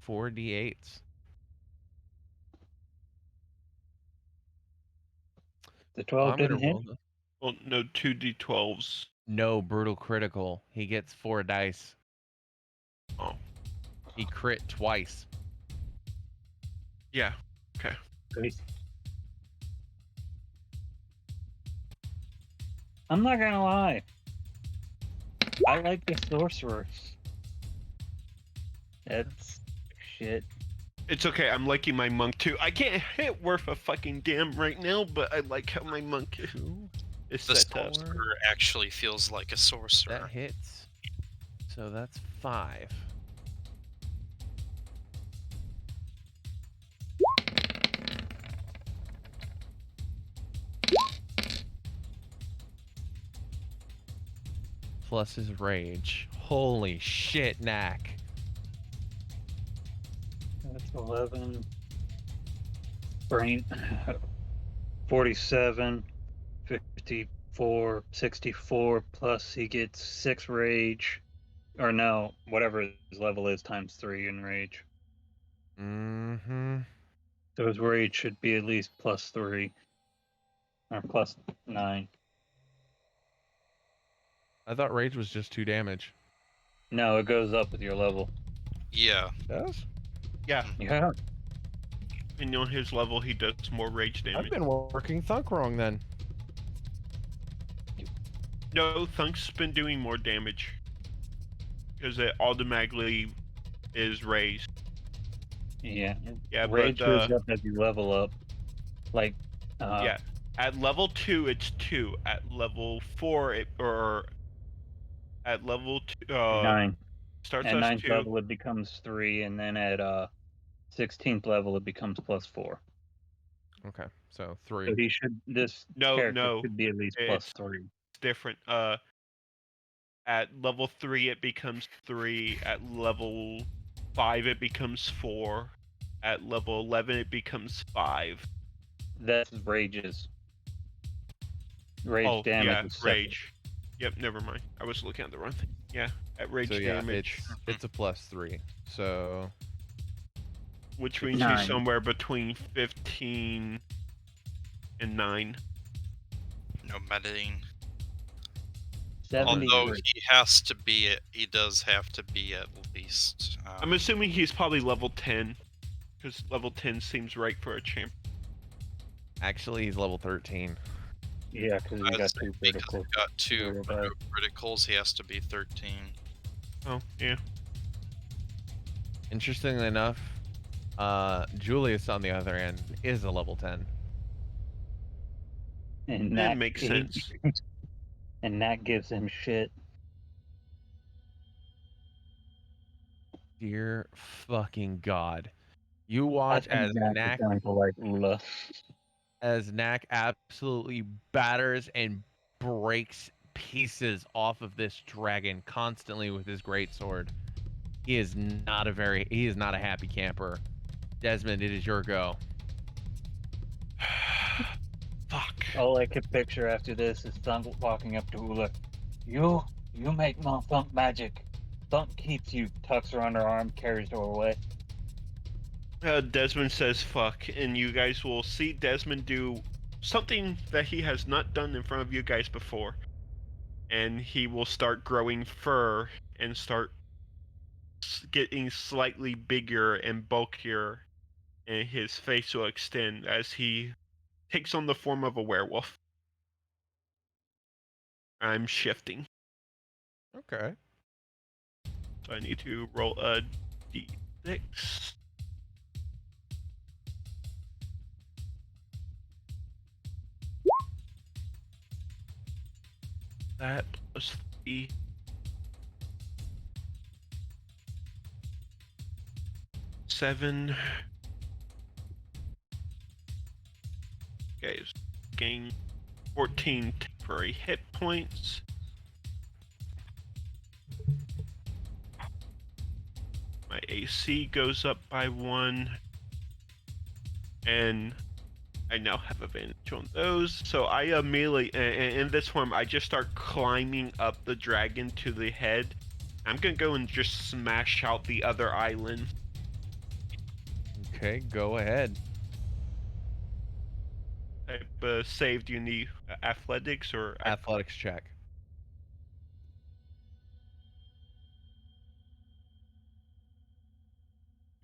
4 D8s. The 12 I'm gonna didn't hit? roll. Well, no, 2d12s. No, brutal critical. He gets 4 dice. Oh. He crit twice. Yeah. Okay. Great. I'm not gonna lie. I like the sorcerer. That's shit. It's okay. I'm liking my monk too. I can't hit worth a fucking damn right now, but I like how my monk is The set up. sorcerer actually feels like a sorcerer. That hits. So that's 5. Plus his rage. Holy shit, Knack. That's 11. Brain. 47. 54. 64. Plus he gets 6 rage. Or no, whatever his level is times 3 in rage. Mm-hmm. So his rage should be at least plus 3. Or plus 9. I thought rage was just 2 damage. No, it goes up with your level. Yeah. It does? Yeah. Yeah. And on his level, he does more rage damage. I've been working Thunk wrong then. No, Thunk's been doing more damage. Because it automatically is raised. Yeah. Yeah, Rage but goes up as you level up. Like, yeah, at level 2 it's 2. At level 4 at level 2 9. starts At as 9th 2. level it becomes 3, and then at 16th level it becomes plus 4. Okay, so So 3. he should, this No, character no, should be at least plus 3. It's different. At level 3 it becomes 3. At level 5 it becomes 4. At level 11 it becomes 5. That's rages. Rage damage yeah, is separate. rage. Yep, never mind. I was looking at the wrong thing. Yeah, at rage So yeah, damage. it's a plus 3. So Which means 9. he's somewhere between 15 and 9. No mediting. 73. Although he does have to be at least. I'm assuming he's probably level 10. Because level 10 seems right for a champ. actually he's level 13. Yeah, because he got 2 because critical. he got 2 Very bad. criticals, he has to be 13. Oh, yeah. Interestingly enough, Julius on the other end is a level 10. And That makes sense. And that gives him shit. Dear fucking God. You watch I as think Zach is Knack going to like Ula. absolutely batters and breaks pieces off of this dragon constantly with his greatsword. He is not a happy camper. Desmond, it is your go. Fuck. All I could picture after this is Thunk walking up to Ula. You make my Thunk magic. Thunk keeps you, tucks her under her arm, carries her away. Desmond says fuck, and you guys will see Desmond do something that he has not done in front of you guys before. And he will start growing fur and start getting slightly bigger and bulkier, and his face will extend as he takes on the form of a werewolf. I'm shifting. Okay. So I need to roll a d6. That plus 3. 7. Okay, gain 14 temporary hit points. My AC goes up by 1. And I now have advantage on those. So I immediately, in this form, I just start climbing up the dragon to the head. I'm gonna go and just smash out the other island. Okay, go ahead. Type save, do you need athletics or Athletics check.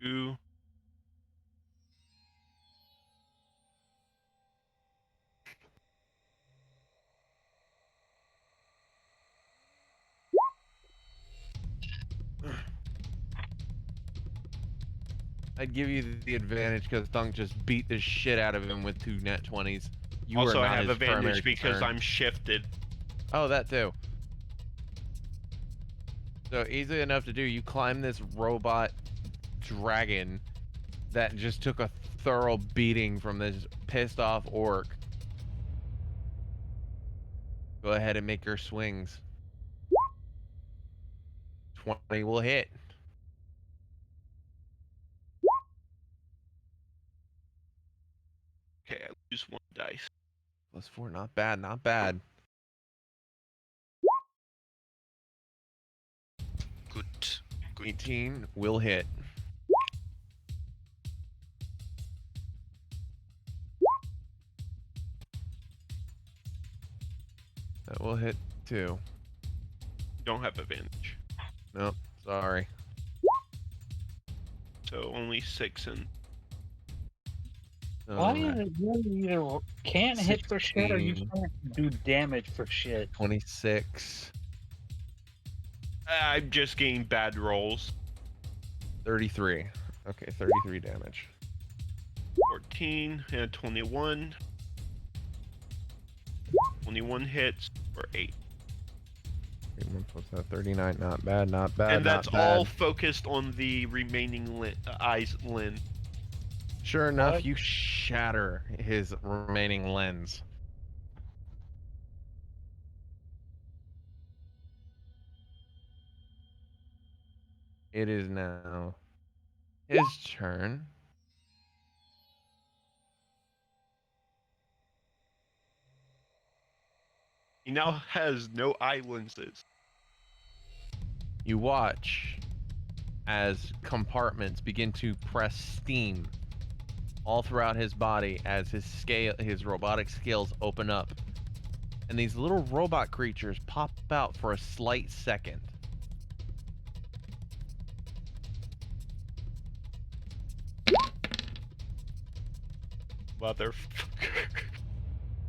Ooh. I'd give you the advantage because Thunk just beat the shit out of him with 2 nat 20s. You Also, are I not have his primary advantage because concern. I'm shifted. Oh, that too. So easy enough to do. You climb this robot dragon that just took a thorough beating from this pissed off orc. Go ahead and make your swings. 20 will hit. Okay, I lose 1 dice. +4, not bad, not bad. Good. 18 will hit. That will hit too. Don't have advantage. Nope, sorry. So only 6 and Why is it you either can't hit for shit or you 16. can't do damage for shit? 26. I'm just getting bad rolls. 33. Okay, 33 damage. 14 and 21. 21 hits for 8. 39, not bad, not bad, And that's not bad. all focused on the remaining eyes lens. Sure enough, What? you shatter his remaining lens. It is now his turn. He now has no eye lenses. You watch as compartments begin to press steam all throughout his body as his robotic scales open up. And these little robot creatures pop out for a slight second. Motherfucker.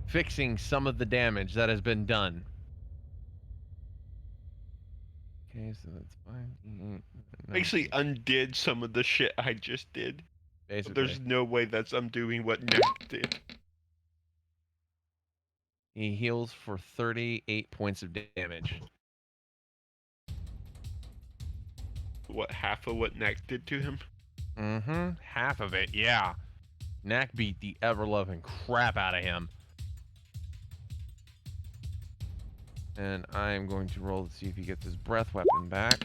Fixing some of the damage that has been done. Okay, so that's 5. Actually undid some of the shit I just did. But Basically. there's no way that's undoing what Nick did. He heals for 38 points of damage. What, half of what Nick did to him? Mm-hmm. Half of it, yeah. Knack beat the ever-loving crap out of him. And I'm going to roll to see if he gets his breath weapon back.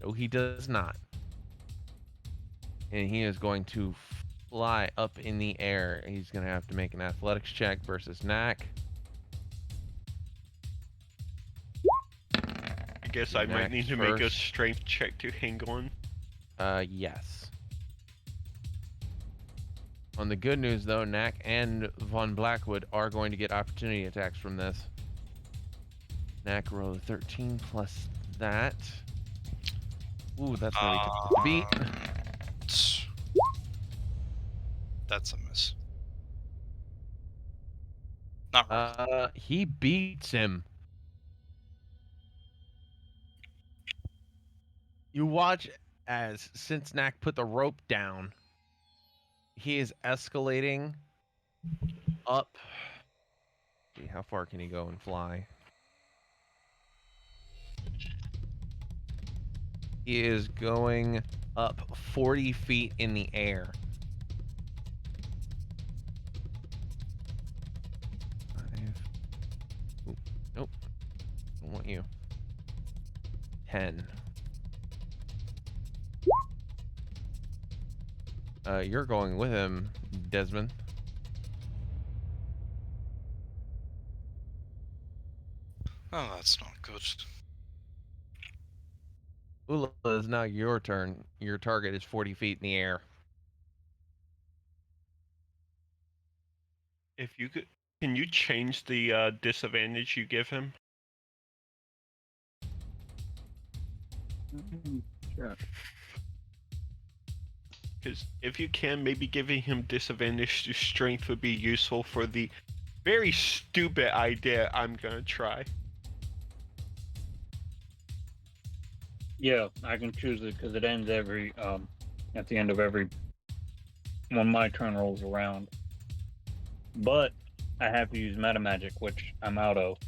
No, he does not. And he is going to fly up in the air. He's going to have to make an athletics check versus Knack. I guess I might need to make a strength check to hang on. Yes. On the good news, though, Knack and Von Blackwood are going to get opportunity attacks from this. Knack rolled a 13 plus that. Ooh, that's where we took the beat. That's a miss. Not really. He beats him. You watch as, since Knack put the rope down, he is escalating up. See, how far can he go and fly? He is going up 40 feet in the air. Ooh, nope. Don't want you. 10. You're going with him, Desmond. Oh, that's not good. Ula, is now your turn. Your target is 40 feet in the air. If you could, can you change the disadvantage you give him? Sure. Because if you can, maybe giving him disadvantage to strength would be useful for the very stupid idea I'm gonna try. Yeah, I can choose it because it ends every at the end of every when my turn rolls around. But I have to use meta magic, which I'm out of.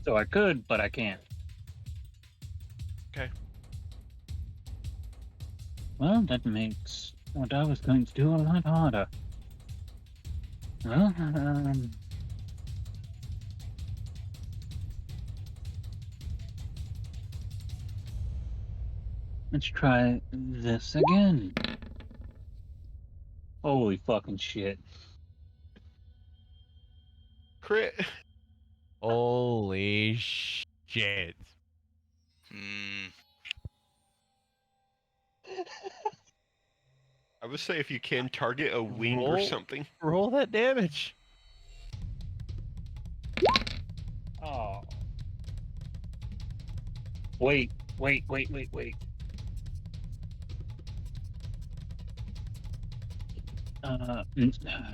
So I could, but I can't. Okay. Well, that makes what I was going to do a lot harder. Well, let's try this again. Holy fucking shit. Crit. Holy shit. I would say if you can target a wing or something. Roll that damage. Oh. Wait.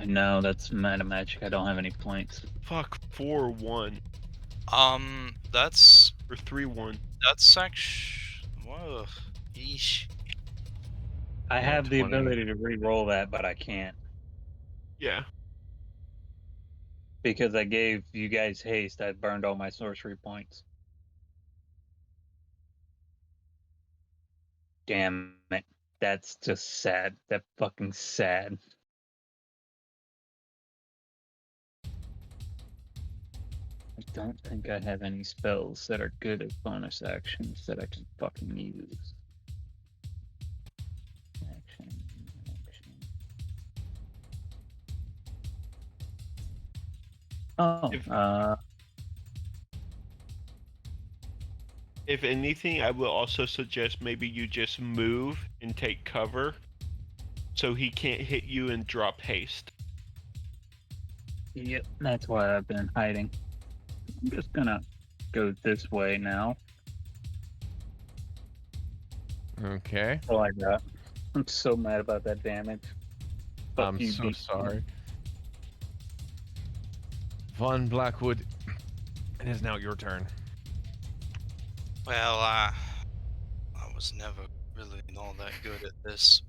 No, that's meta magic. I don't have any points. Fuck, 4-1. That's... Or 3-1. That's actually... Whoa. Yeesh. I have the ability to re-roll that, but I can't. Yeah. Because I gave you guys haste, I burned all my sorcery points. Damn it. That's just sad. That fucking sad. I don't think I have any spells that are good at bonus actions that I can fucking use. Action. Oh, If anything, I will also suggest maybe you just move and take cover so he can't hit you and drop haste. Yep, that's why I've been hiding. I'm just gonna go this way now. Okay. Oh, I got. I'm so mad about that damage. I'm so sorry. Von Blackwood, it is now your turn. Well, I was never really all that good at this.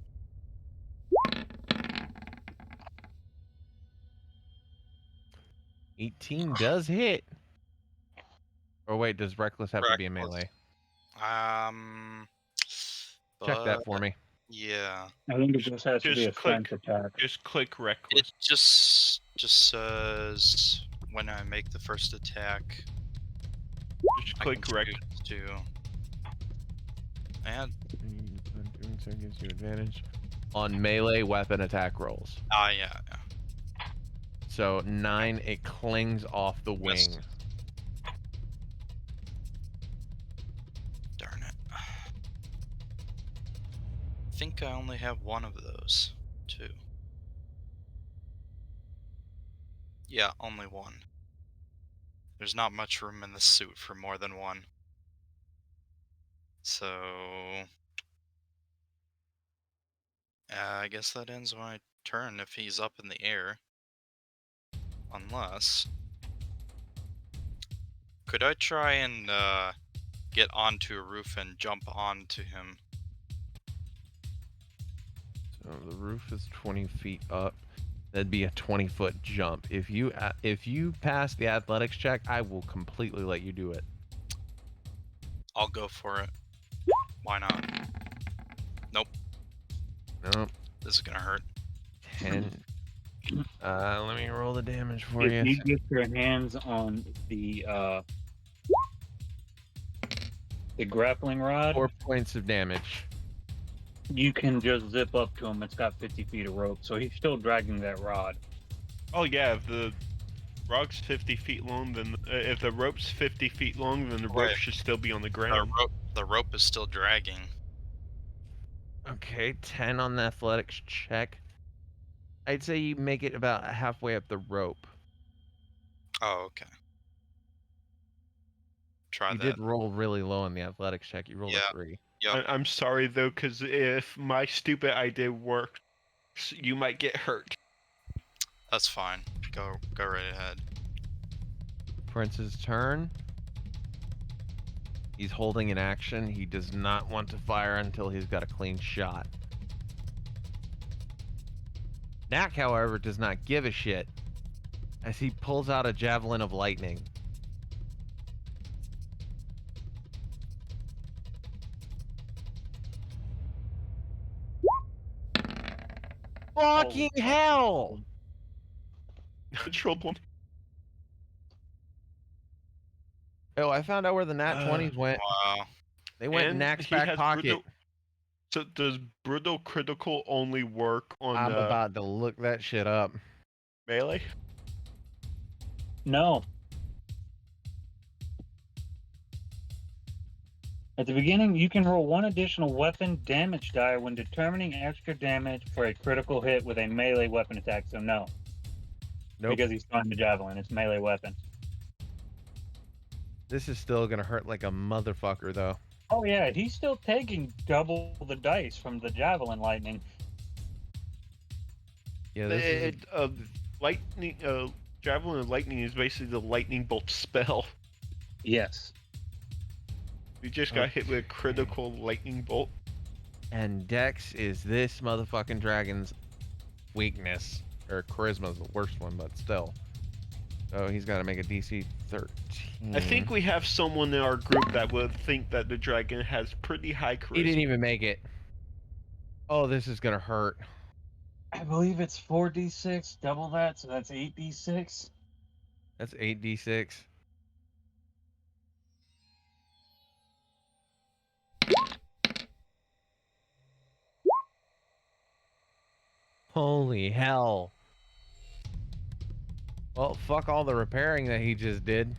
$18 does hit. Or wait, does Reckless have to be in melee? Check Check that for me. Yeah. I think it just has to be a Just click. strength attack. Just click It reckless. just says when I make the first attack, Just I can click reckless. choose to add. Doing so gives you advantage on melee weapon attack rolls. Yeah. So 9, it clings off the wing. Missed. Darn it. I think I only have one of those. 2. Yeah, only one. There's not much room in the suit for more than one. So... I guess that ends my turn if he's up in the air. Unless... Could I try and get onto a roof and jump onto him? So the roof is 20 feet up. That'd be a 20-foot jump. If you pass the athletics check, I will completely let you do it. I'll go for it. Why not? Nope. Nope. This is gonna hurt. 10. Let me roll the damage for If you. you get your hands on the grappling rod, 4 points of damage. you can just zip up to him. It's got 50 feet of rope, so he's still dragging that rod. Oh yeah, if the rod's 50 feet long, then if the rope's 50 feet long, then the rope Right. should still be on the ground. The rope is still dragging. Okay, 10 on the athletics check. I'd say you make it about halfway up the rope. Oh, okay. Try You that. did roll really low on the athletics check. You rolled a 3. Yep. I'm sorry though, because if my stupid idea works, you might get hurt. That's fine. Go right ahead. Prince's turn. He's holding an action. He does not want to fire until he's got a clean shot. Knack, however, does not give a shit as he pulls out a javelin of lightning. Fucking hell! Natural 20. Oh, I found out where the nat 20s went. Wow. They went in And Knack's he back has pocket. brutal- So does brutal critical only work on I'm about to look that shit up. melee? No. At the beginning, you can roll one additional weapon damage die when determining extra damage for a critical hit with a melee weapon attack. So no. Nope. Because he's throwing the javelin. It's melee weapon. This is still gonna hurt like a motherfucker, though. Oh yeah, he's still taking double the dice from the javelin lightning. Yeah, this is Lightning. Javelin of lightning is basically the lightning bolt spell. Yes. We just got hit with a critical lightning bolt. And Dex is this motherfucking dragon's weakness. Or Charisma's the worst one, but still. So he's got to make a DC 13. I think we have someone in our group that would think that the dragon has pretty high charisma. He didn't even make it. Oh, this is gonna hurt. I believe it's 4d6, double that, so that's 8d6. That's 8d6. Holy hell. Well, fuck all the repairing that he just did.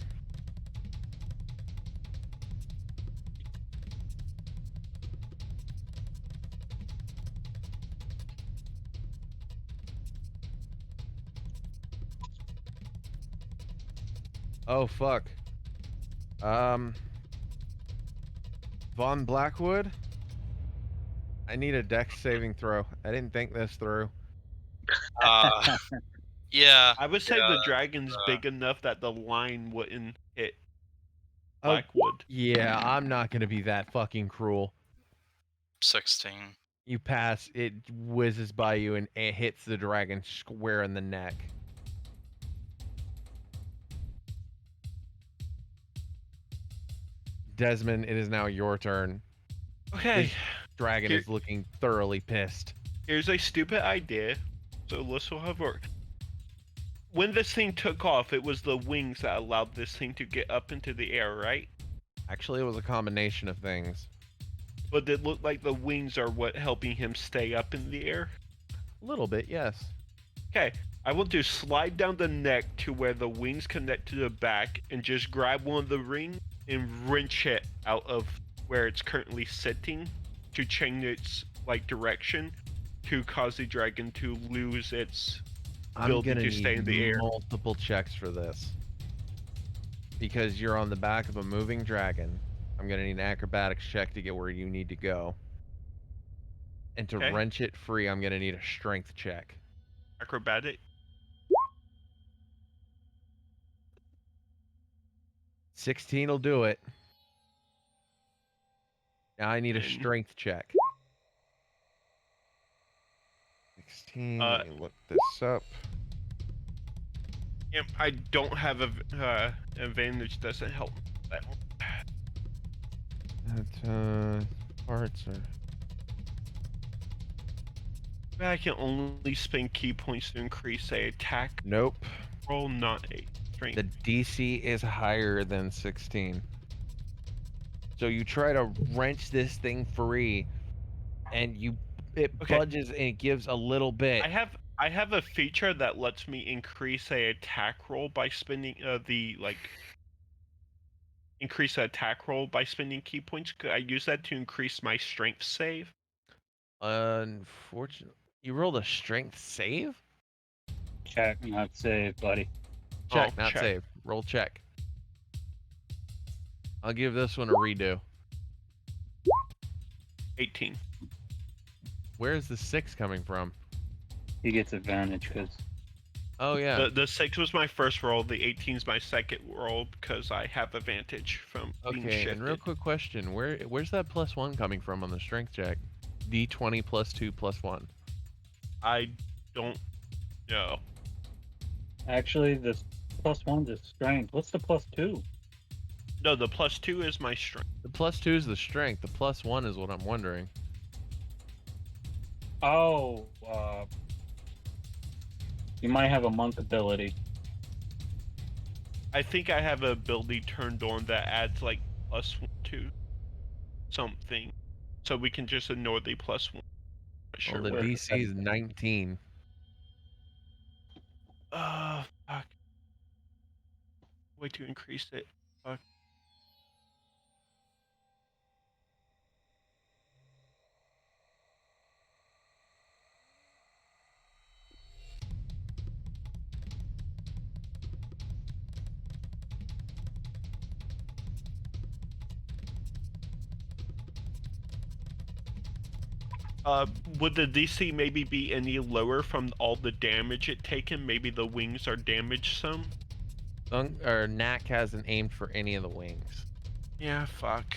Oh, fuck. Von Blackwood? I need a dex saving throw. I didn't think this through. Yeah. I would say the dragon's big enough that the line wouldn't hit Blackwood. Yeah, I'm not gonna be that fucking cruel. 16. You pass, it whizzes by you and it hits the dragon square in the neck. Desmond, it is now your turn. Okay. Dragon is looking thoroughly pissed. Here's a stupid idea. So this will have worked. When this thing took off, it was the wings that allowed this thing to get up into the air, right? Actually, it was a combination of things. But it looked like the wings are what helping him stay up in the air. A little bit, yes. Okay, I want to slide down the neck to where the wings connect to the back and just grab one of the rings and wrench it out of where it's currently sitting to change its direction to cause the dragon to lose its ability to stay in the air. Multiple checks for this. Because you're on the back of a moving dragon. I'm gonna need an acrobatics check to get where you need to go. And to wrench it free, I'm gonna need a strength check. Acrobatic? 16 will do it. Now I need a strength check. 16, let me look this up. Yep, I don't have a advantage. Doesn't help that one. That parts are. I can only spend key points to increase a attack Nope. roll, not a strength. The DC is higher than 16. So you try to wrench this thing free, and it budges and it gives a little bit. I have a feature that lets me increase a attack roll by spending increase the attack roll by spending key points. Could I use that to increase my strength save? Unfortunately, you rolled a strength save? Check, not save, buddy. Check, not save. Roll check. I'll give this one a redo. 18. Where's the 6 coming from? He gets advantage because. Oh yeah. The 6 was my first roll. The 18 is my second roll because I have advantage from being shifted. And real quick question: where's that +1 coming from on the strength check? D20 +2 +1. I don't know. Actually, this +1 is strength. What's the +2? No, the +2 is my strength. The +2 is the strength. The +1 is what I'm wondering. Oh, you might have a monk ability. I think I have an ability turned on that adds like +1 to something, so we can just ignore the +1. Well, the DC is 19. Fuck. Way to increase it. Fuck. Would the DC maybe be any lower from all the damage it taken? Maybe the wings are damaged some? Knack hasn't aimed for any of the wings. Yeah, fuck.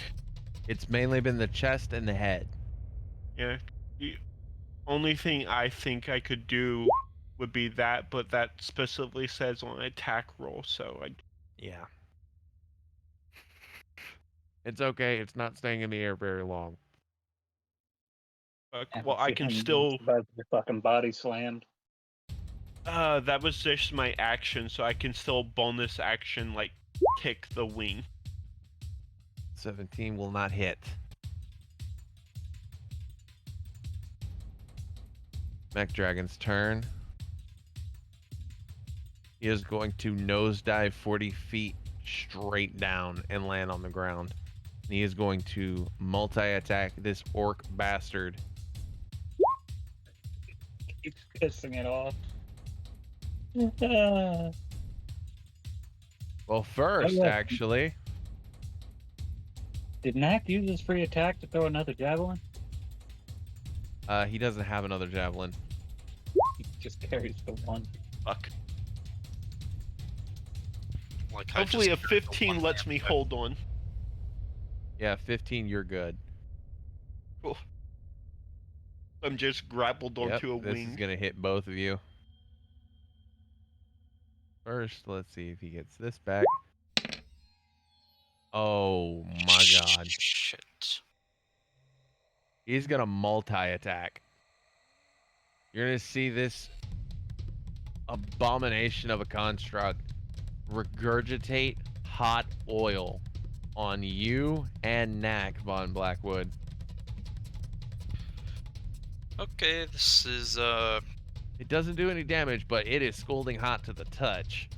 It's mainly been the chest and the head. Yeah. The only thing I think I could do would be that, but that specifically says on attack roll, so I... Yeah. It's okay. It's not staying in the air very long. Well, I can still... About your fucking body slammed. That was just my action, so I can still bonus action, like, kick the wing. 17 will not hit. Mech Dragon's turn. He is going to nosedive 40 feet straight down and land on the ground. And he is going to multi-attack this orc bastard. Keeps pissing it off. Well, first, actually. Did Knack use his free attack to throw another javelin? He doesn't have another javelin. He just carries the one. Fuck. Like, hopefully a 15 lets me hold on. Yeah, 15, you're good. Cool. I'm just grappled onto a wing. This is gonna hit both of you. First, let's see if he gets this back. Oh my god. Shit. He's gonna multi-attack. You're gonna see this abomination of a construct regurgitate hot oil on you and Knack, Von Blackwood. Okay, this is It doesn't do any damage, but it is scalding hot to the touch.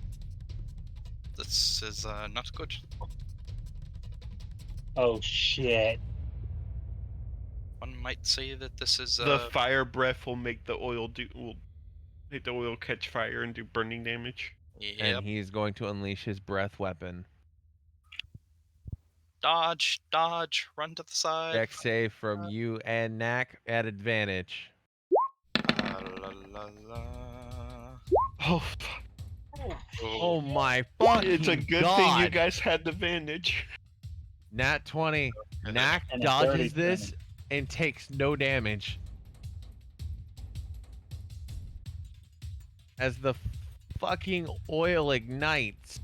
not good. Oh shit. One might say that this is The fire breath will make the oil catch fire and do burning damage. Yep. And he's going to unleash his breath weapon. Dodge, run to the side. Deck save from you and Knack at advantage. La la la. Oh, Oh my fucking it's a good God. thing you guys had advantage. Nat 20. Knack And a dodges 30 this and takes no damage. As the fucking oil ignites.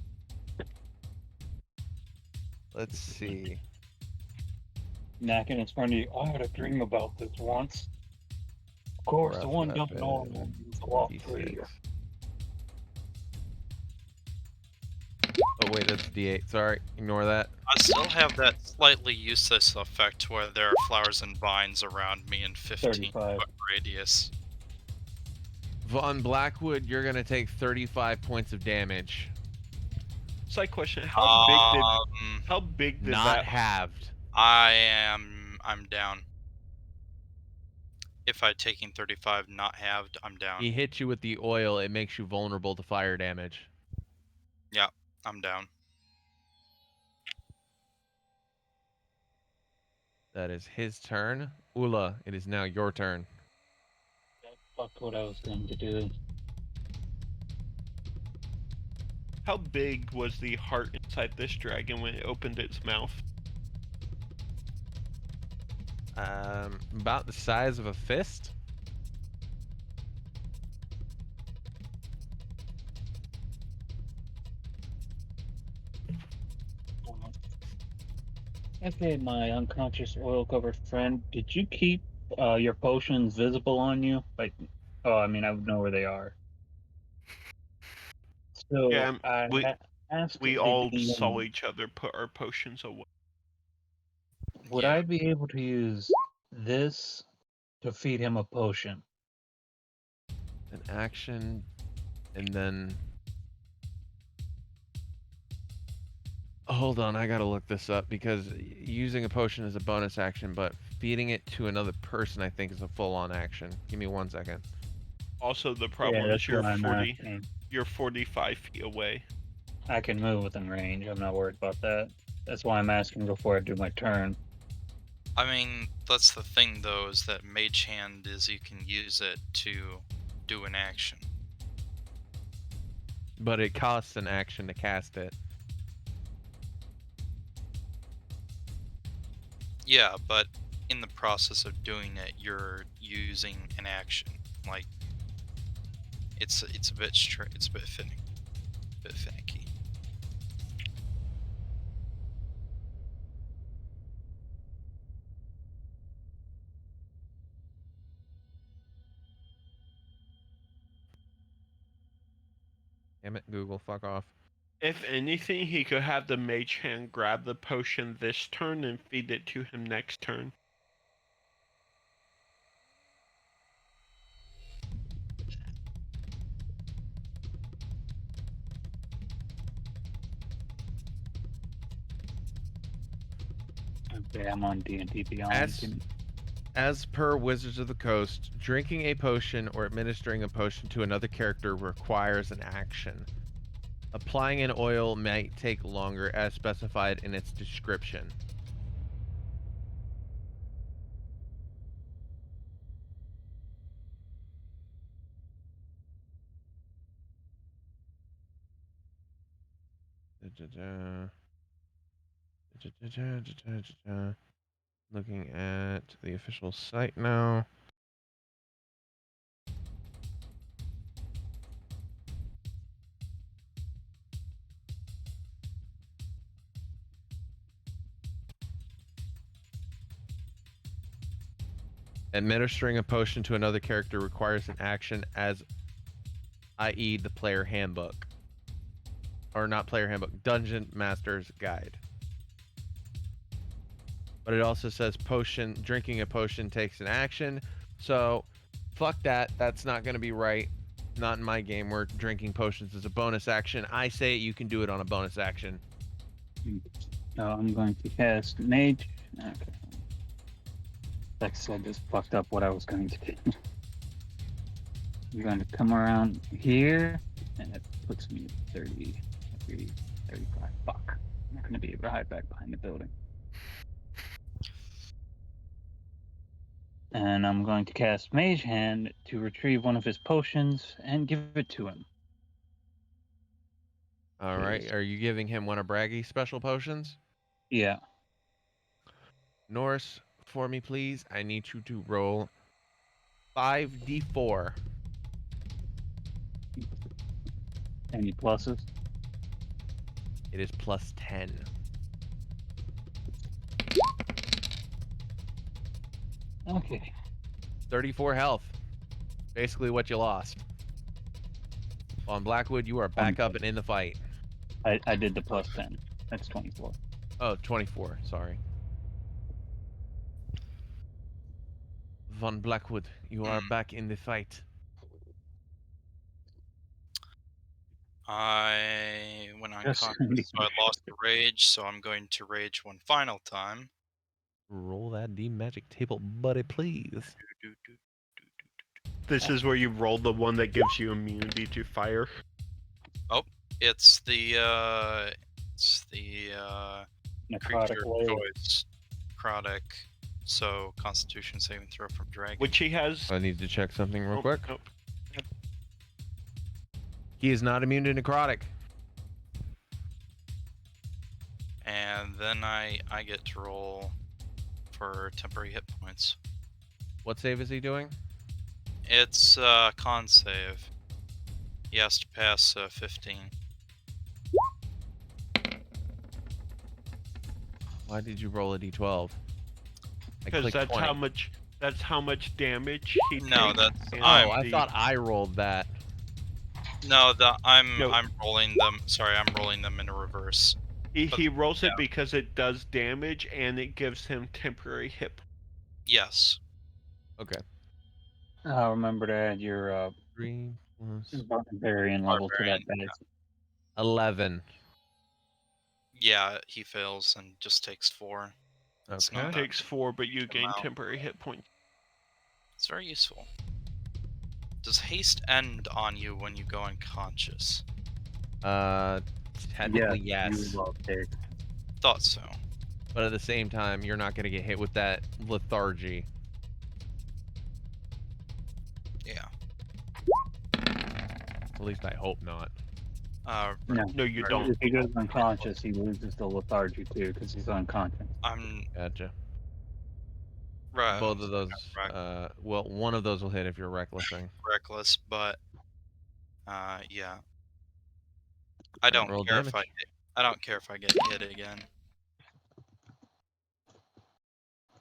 Let's see. Knocking in front of you. I had a dream about this once. Of course, the Breath one dumping weapon, on is a lot free. D6. Oh wait, that's D8. Sorry, ignore that. I still have that slightly useless effect where there are flowers and vines around me in 15 35. foot radius. Von Blackwood, you're gonna take 35 points of damage. Side question: Um, how big did Not that? halved. I'm down. If I'd taken 35, not halved, I'm down. He hits you with the oil, it makes you vulnerable to fire damage. Yeah, I'm down. That is his turn. Ula, it is now your turn. Fuck what I was going to do. How big was the heart inside this dragon when it opened its mouth? About the size of a fist. Okay, my unconscious oil-covered friend, did you keep your potions visible on you? Like, oh, I mean, I would know where they are. So Yeah, asked we the all DM, saw each other put our potions away. would Yeah. I be able to use this to feed him a potion? An action, and then... Hold on, I gotta look this up, because using a potion is a bonus action, but feeding it to another person, I think, is a full-on action. Give me 1 second. Also, the problem Yeah, is that's what I'm asking. you're 45 feet away. I can move within range. I'm not worried about that. That's why I'm asking before I do my turn. I mean, that's the thing though, is that Mage Hand is you can use it to do an action. But it costs an action to cast it. Yeah, but in the process of doing it, you're using an action. Like, it's a bit it's a bit finicky. Damn it, Google, fuck off. If anything, he could have the mage hand grab the potion this turn and feed it to him next turn. Okay, I'm on D&D Beyond. As per Wizards of the Coast, drinking a potion or administering a potion to another character requires an action. Applying an oil might take longer as specified in its description. Looking at the official site now. Administering a potion to another character requires an action as, i.e., the player handbook. Or not player handbook, Dungeon Master's Guide. But it also says drinking a potion takes an action. So, fuck that. That's not going to be right. Not in my game where drinking potions is a bonus action. I say you can do it on a bonus action. So I'm going to cast Mage. Okay. Like I said, just fucked up what I was going to do. I'm going to come around here, and it puts me at 30, 35. Fuck. I'm not going to be able to hide back behind the building. And I'm going to cast Mage Hand to retrieve one of his potions and give it to him. All right. Are you giving him one of Braggy's special potions? Yeah. Norris, for me, please. I need you to roll 5d4. Any pluses? It is plus 10. Okay. 34 health. Basically what you lost. On Blackwood, you are back up and in the fight. I did the plus 10. That's 24. Oh, 24. Sorry. Von Blackwood, you are back in the fight. I went Yes. unconscious, so I lost the rage, so I'm going to rage one final time. Roll that D-Magic table, buddy, please. This is where you roll the one that gives you immunity to fire. Oh, it's the creature Necrotic choice. Necrotic. So Constitution saving throw from dragon. Which he has. I need to check something real Oh, quick. nope. He is not immune to necrotic. And then I get to roll for temporary hit points. What save is he doing? It's con save. He has to pass 15. Why did you roll a d12? Because that's how much damage he takes. No, that's Oh, I thought I rolled that. No, I'm No. rolling them. Sorry, I'm rolling them in a reverse. He rolls it because it does damage and it gives him temporary hit. Yes. Okay. Remember to add your 3 plus barbarian level to that Barbarian, dice. 11. Yeah, he fails and just takes 4. It's Okay. not It that takes 4, but you gain amount. temporary hit points. It's very useful. Does haste end on you when you go unconscious? Technically, yes. You will take. Thought so. But at the same time, you're not going to get hit with that lethargy. Yeah. At least I hope not. No, you don't. If he goes unconscious, he loses the lethargy too because he's unconscious. I'm Gotcha. right. Both of those, well, one of those will hit if you're recklessing. Reckless, but yeah. I don't roll care damage. I don't care if I get hit again.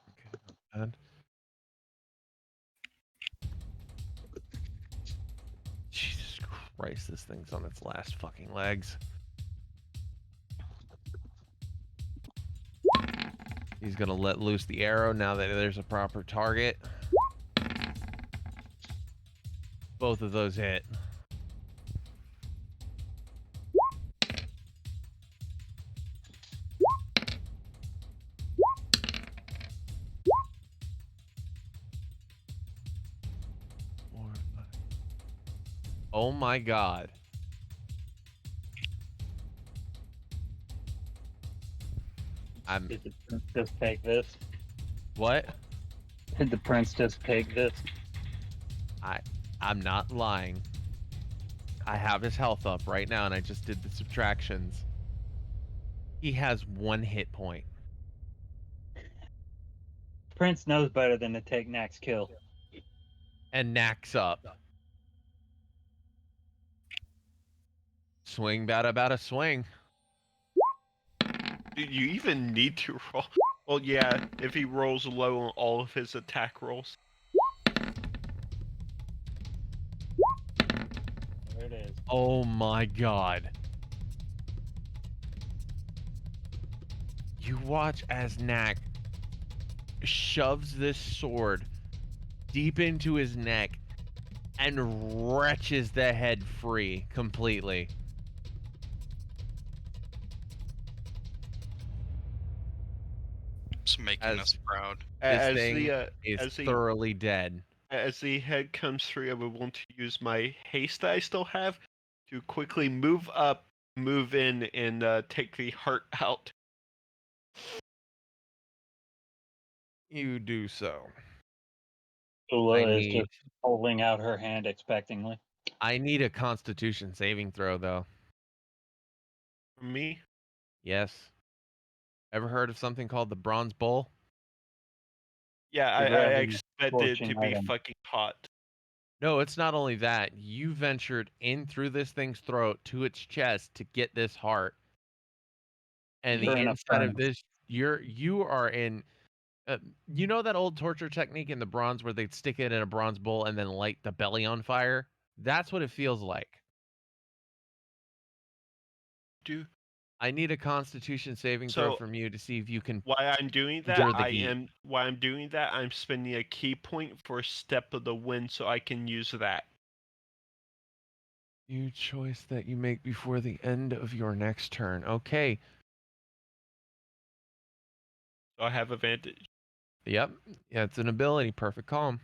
Okay, not bad. Jesus Christ, this thing's on its last fucking legs. He's gonna let loose the arrow now that there's a proper target. Both of those hit. Oh my god. Did the prince just take this? What? Did the prince just take this? I'm not lying. I have his health up right now and I just did the subtractions. He has 1 hit point. Prince knows better than to take Nack's kill. And Nack's up. Swing, bada, swing. Do you even need to roll? Well, yeah, if he rolls low on all of his attack rolls. Oh my god. You watch as Knack shoves this sword deep into his neck and wrenches the head free completely. It's making us proud. This As thing the is as the thoroughly dead. as the head comes through, I would want to use my haste that I still have to quickly move up, move in, and take the heart out. You do so. Ula is just holding out her hand expectingly. I need a Constitution saving throw, though. For me, Yes. Ever heard of something called the Bronze Bull? yeah, The I rather expected it to scorching be item. fucking hot. No, it's not only that. You ventured in through this thing's throat to its chest to get this heart. And You're the in a inside of furnace. this, you are in. You know that old torture technique in the bronze where they'd stick it in a bronze bowl and then light the belly on fire? That's what it feels like. Do I need a Constitution saving throw from you to see if you can While I'm doing that, endure the heat. I'm spending a key point for Step of the Wind so I can use that. New choice that you make before the end of your next turn. Okay. So I have advantage. Yep. Yeah, it's an ability. Perfect calm.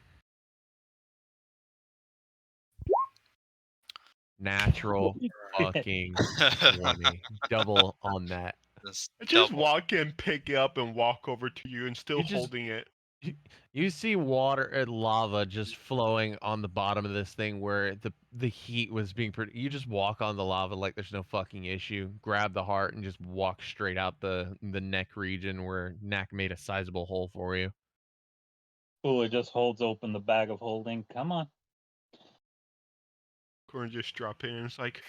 Natural fucking 20. Double on that. I just walk in, pick it up, and walk over to you and still You just- holding it. You see water and lava just flowing on the bottom of this thing where the heat was being you just walk on the lava like there's no fucking issue. Grab the heart and just walk straight out the neck region where Knack made a sizable hole for you. Ula just holds open the bag of holding. Come on. Corin just drop in and it's like,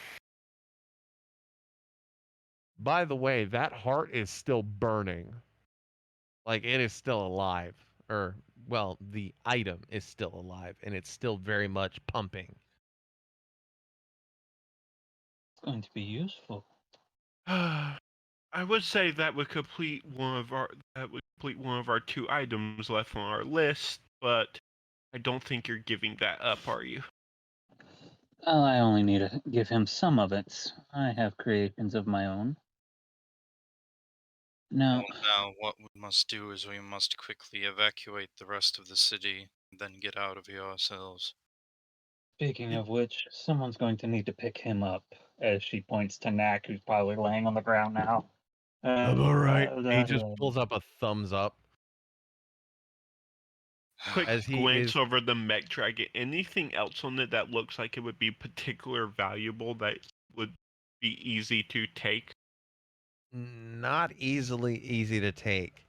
By the way, that heart is still burning. Like it is still alive. Or well, the item is still alive and it's still very much pumping. It's going to be useful. I would say that would complete one of our 2 items left on our list, but I don't think you're giving that up, are you? Well, I only need to give him some of it. I have creations of my own. Now, Now, what we must do is we must quickly evacuate the rest of the city, and then get out of here ourselves. speaking of which, someone's going to need to pick him up, as she points to Knack, who's probably laying on the ground now. I'm all right. He just pulls up a thumbs up. Quick As he glance is over the mech dragon. Anything else on it that looks like it would be particular valuable that would be easy to take? not easy to take.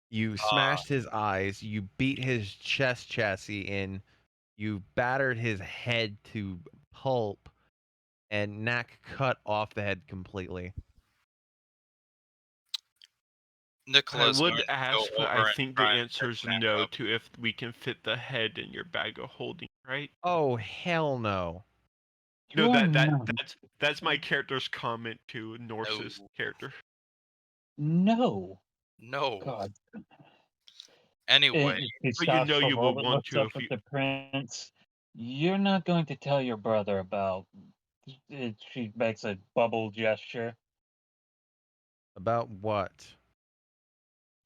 You smashed his eyes, you beat his chest chassis in, you battered his head to pulp, and Knack cut off the head completely. Nicholas I would going to ask, go but over I and think the try and answer is pick Knack no up. to if we can fit the head in your bag of holding, right? Oh hell no. No, You are not. that's my character's comment to Norse's No. character. No. No. God. Anyway, He But you stops know for a you would moment, want looks to up if at you. the prince. You're not going to tell your brother about. She makes a bubble gesture. About what?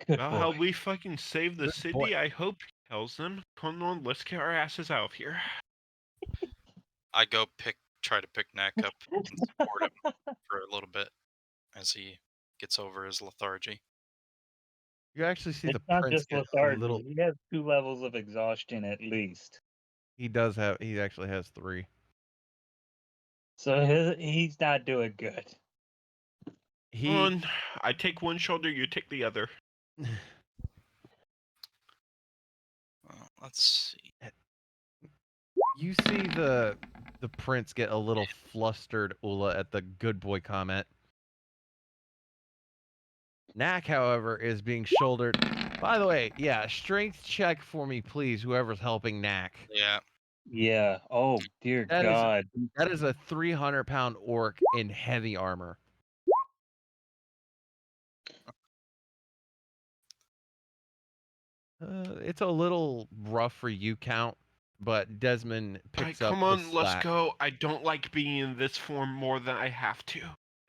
Good Well, boy. how we fucking save the Good city, boy. I hope he tells them. Come on, let's get our asses out of here. I go try to pick Knack up and support him for a little bit as he gets over his lethargy. You actually see It's the not prince just get a little. lethargy. He has 2 levels of exhaustion at least. He does have. He actually has 3. So he's not doing good. Come on, I take one shoulder, you take the other. Let's see. You see the prince get a little flustered, Ula, at the good boy comment. Knack, however, is being shouldered. By the way, yeah, strength check for me, please, whoever's helping Knack. Yeah, Yeah. Oh dear That is God. a 300-pound orc in heavy armor. It's a little rough for you, Count, but Desmond picks up come the on, let's slack. go. I don't like being in this form more than I have to.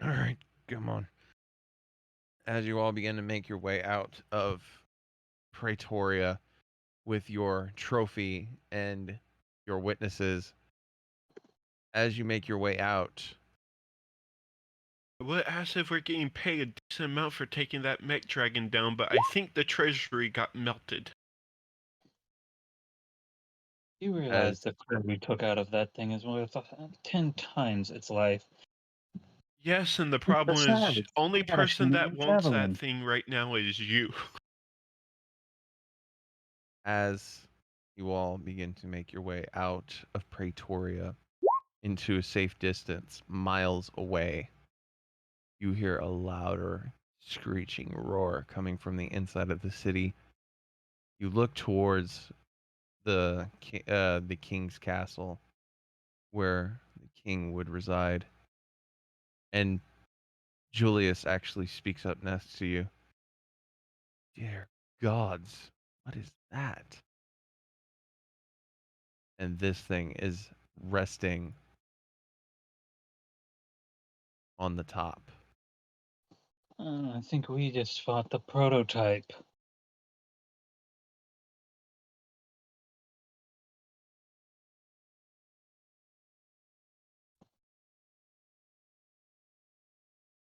All right, come on. As you all begin to make your way out of Praetoria with your trophy and your witnesses, as you make your way out, I would ask if we're getting paid a decent amount for taking that mech dragon down, but I think the treasury got melted. You realize the crew we took out of that thing is worth 10 times its life. Yes, and the problem is, Besides, only I gotta person shoot that a wants that javelin. thing right now is you. as you all begin to make your way out of Praetoria into a safe distance, miles away, you hear a louder screeching roar coming from the inside of the city. You look towards the king's castle, where the king would reside, and Julius actually speaks up next to you. Dear gods, what is that? And this thing is resting on the top. I think we just fought the prototype.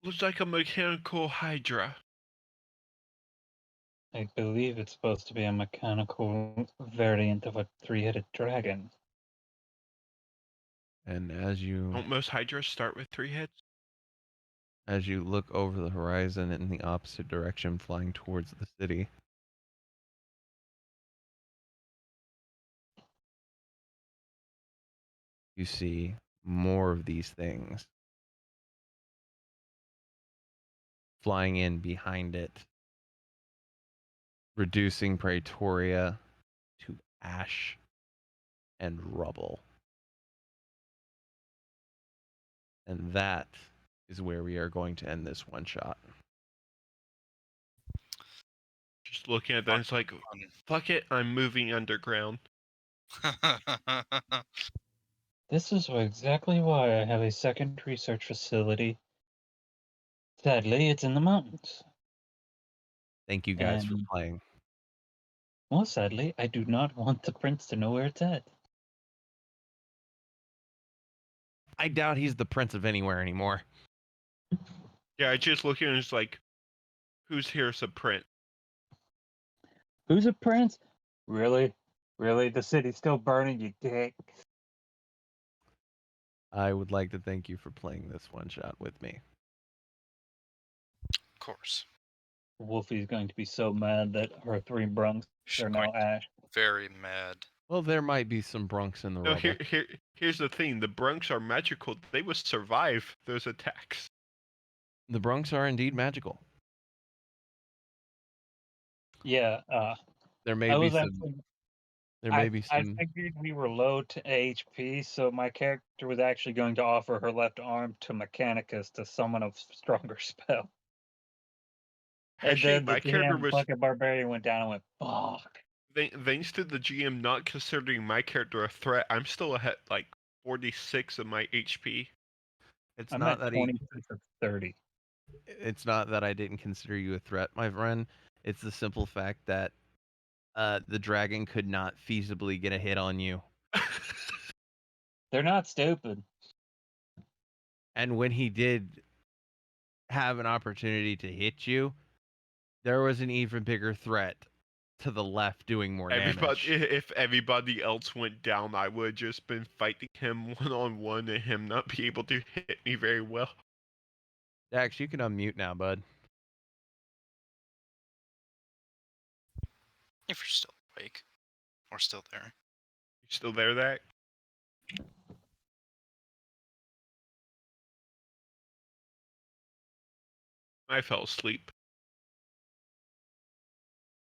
Looks like a mechanical hydra. I believe it's supposed to be a mechanical variant of a three-headed dragon. And as you Don't most hydras start with 3 heads? as you look over the horizon in the opposite direction, flying towards the city, you see more of these things flying in behind it, reducing Praetoria to ash and rubble. And that is where we are going to end this one shot. Just looking at that, it's like, fuck it, I'm moving underground. This is exactly why I have a second research facility. Sadly, it's in the mountains. Thank you guys for And, playing. well, sadly, I do not want the prince to know where it's at. I doubt he's the prince of anywhere anymore. Yeah, I just look at it and it's like, who's here's a print? Who's a prince? Really? Really? The city's still burning, you dick. I would like to thank you for playing this one shot with me. Of course. Wolfie's going to be so mad that her 3 brunks She's are now ash. very mad. Well, there might be some brunks in the No, rubble. here's the thing. The brunks are magical. They would survive those attacks. The brunks are indeed magical. Yeah, There may I be was some. actually. There may be I some. figured we were low to HP, so my character was actually going to offer her left arm to Mechanicus to summon a stronger spell. And Actually, then the my character damn was, fucking barbarian went down and went, fuck. thanks to the GM not considering my character a threat, I'm still at like 46 of my HP. It's I'm not at that 26 of 30. It's not that I didn't consider you a threat, my friend. It's the simple fact that the dragon could not feasibly get a hit on you. They're not stupid. And when he did have an opportunity to hit you, there was an even bigger threat to the left doing more damage. If everybody else went down, I would have just been fighting him one-on-one and him not be able to hit me very well. Dax, you can unmute now, bud. If you're still awake. Or still there. You still there, Zach? I fell asleep.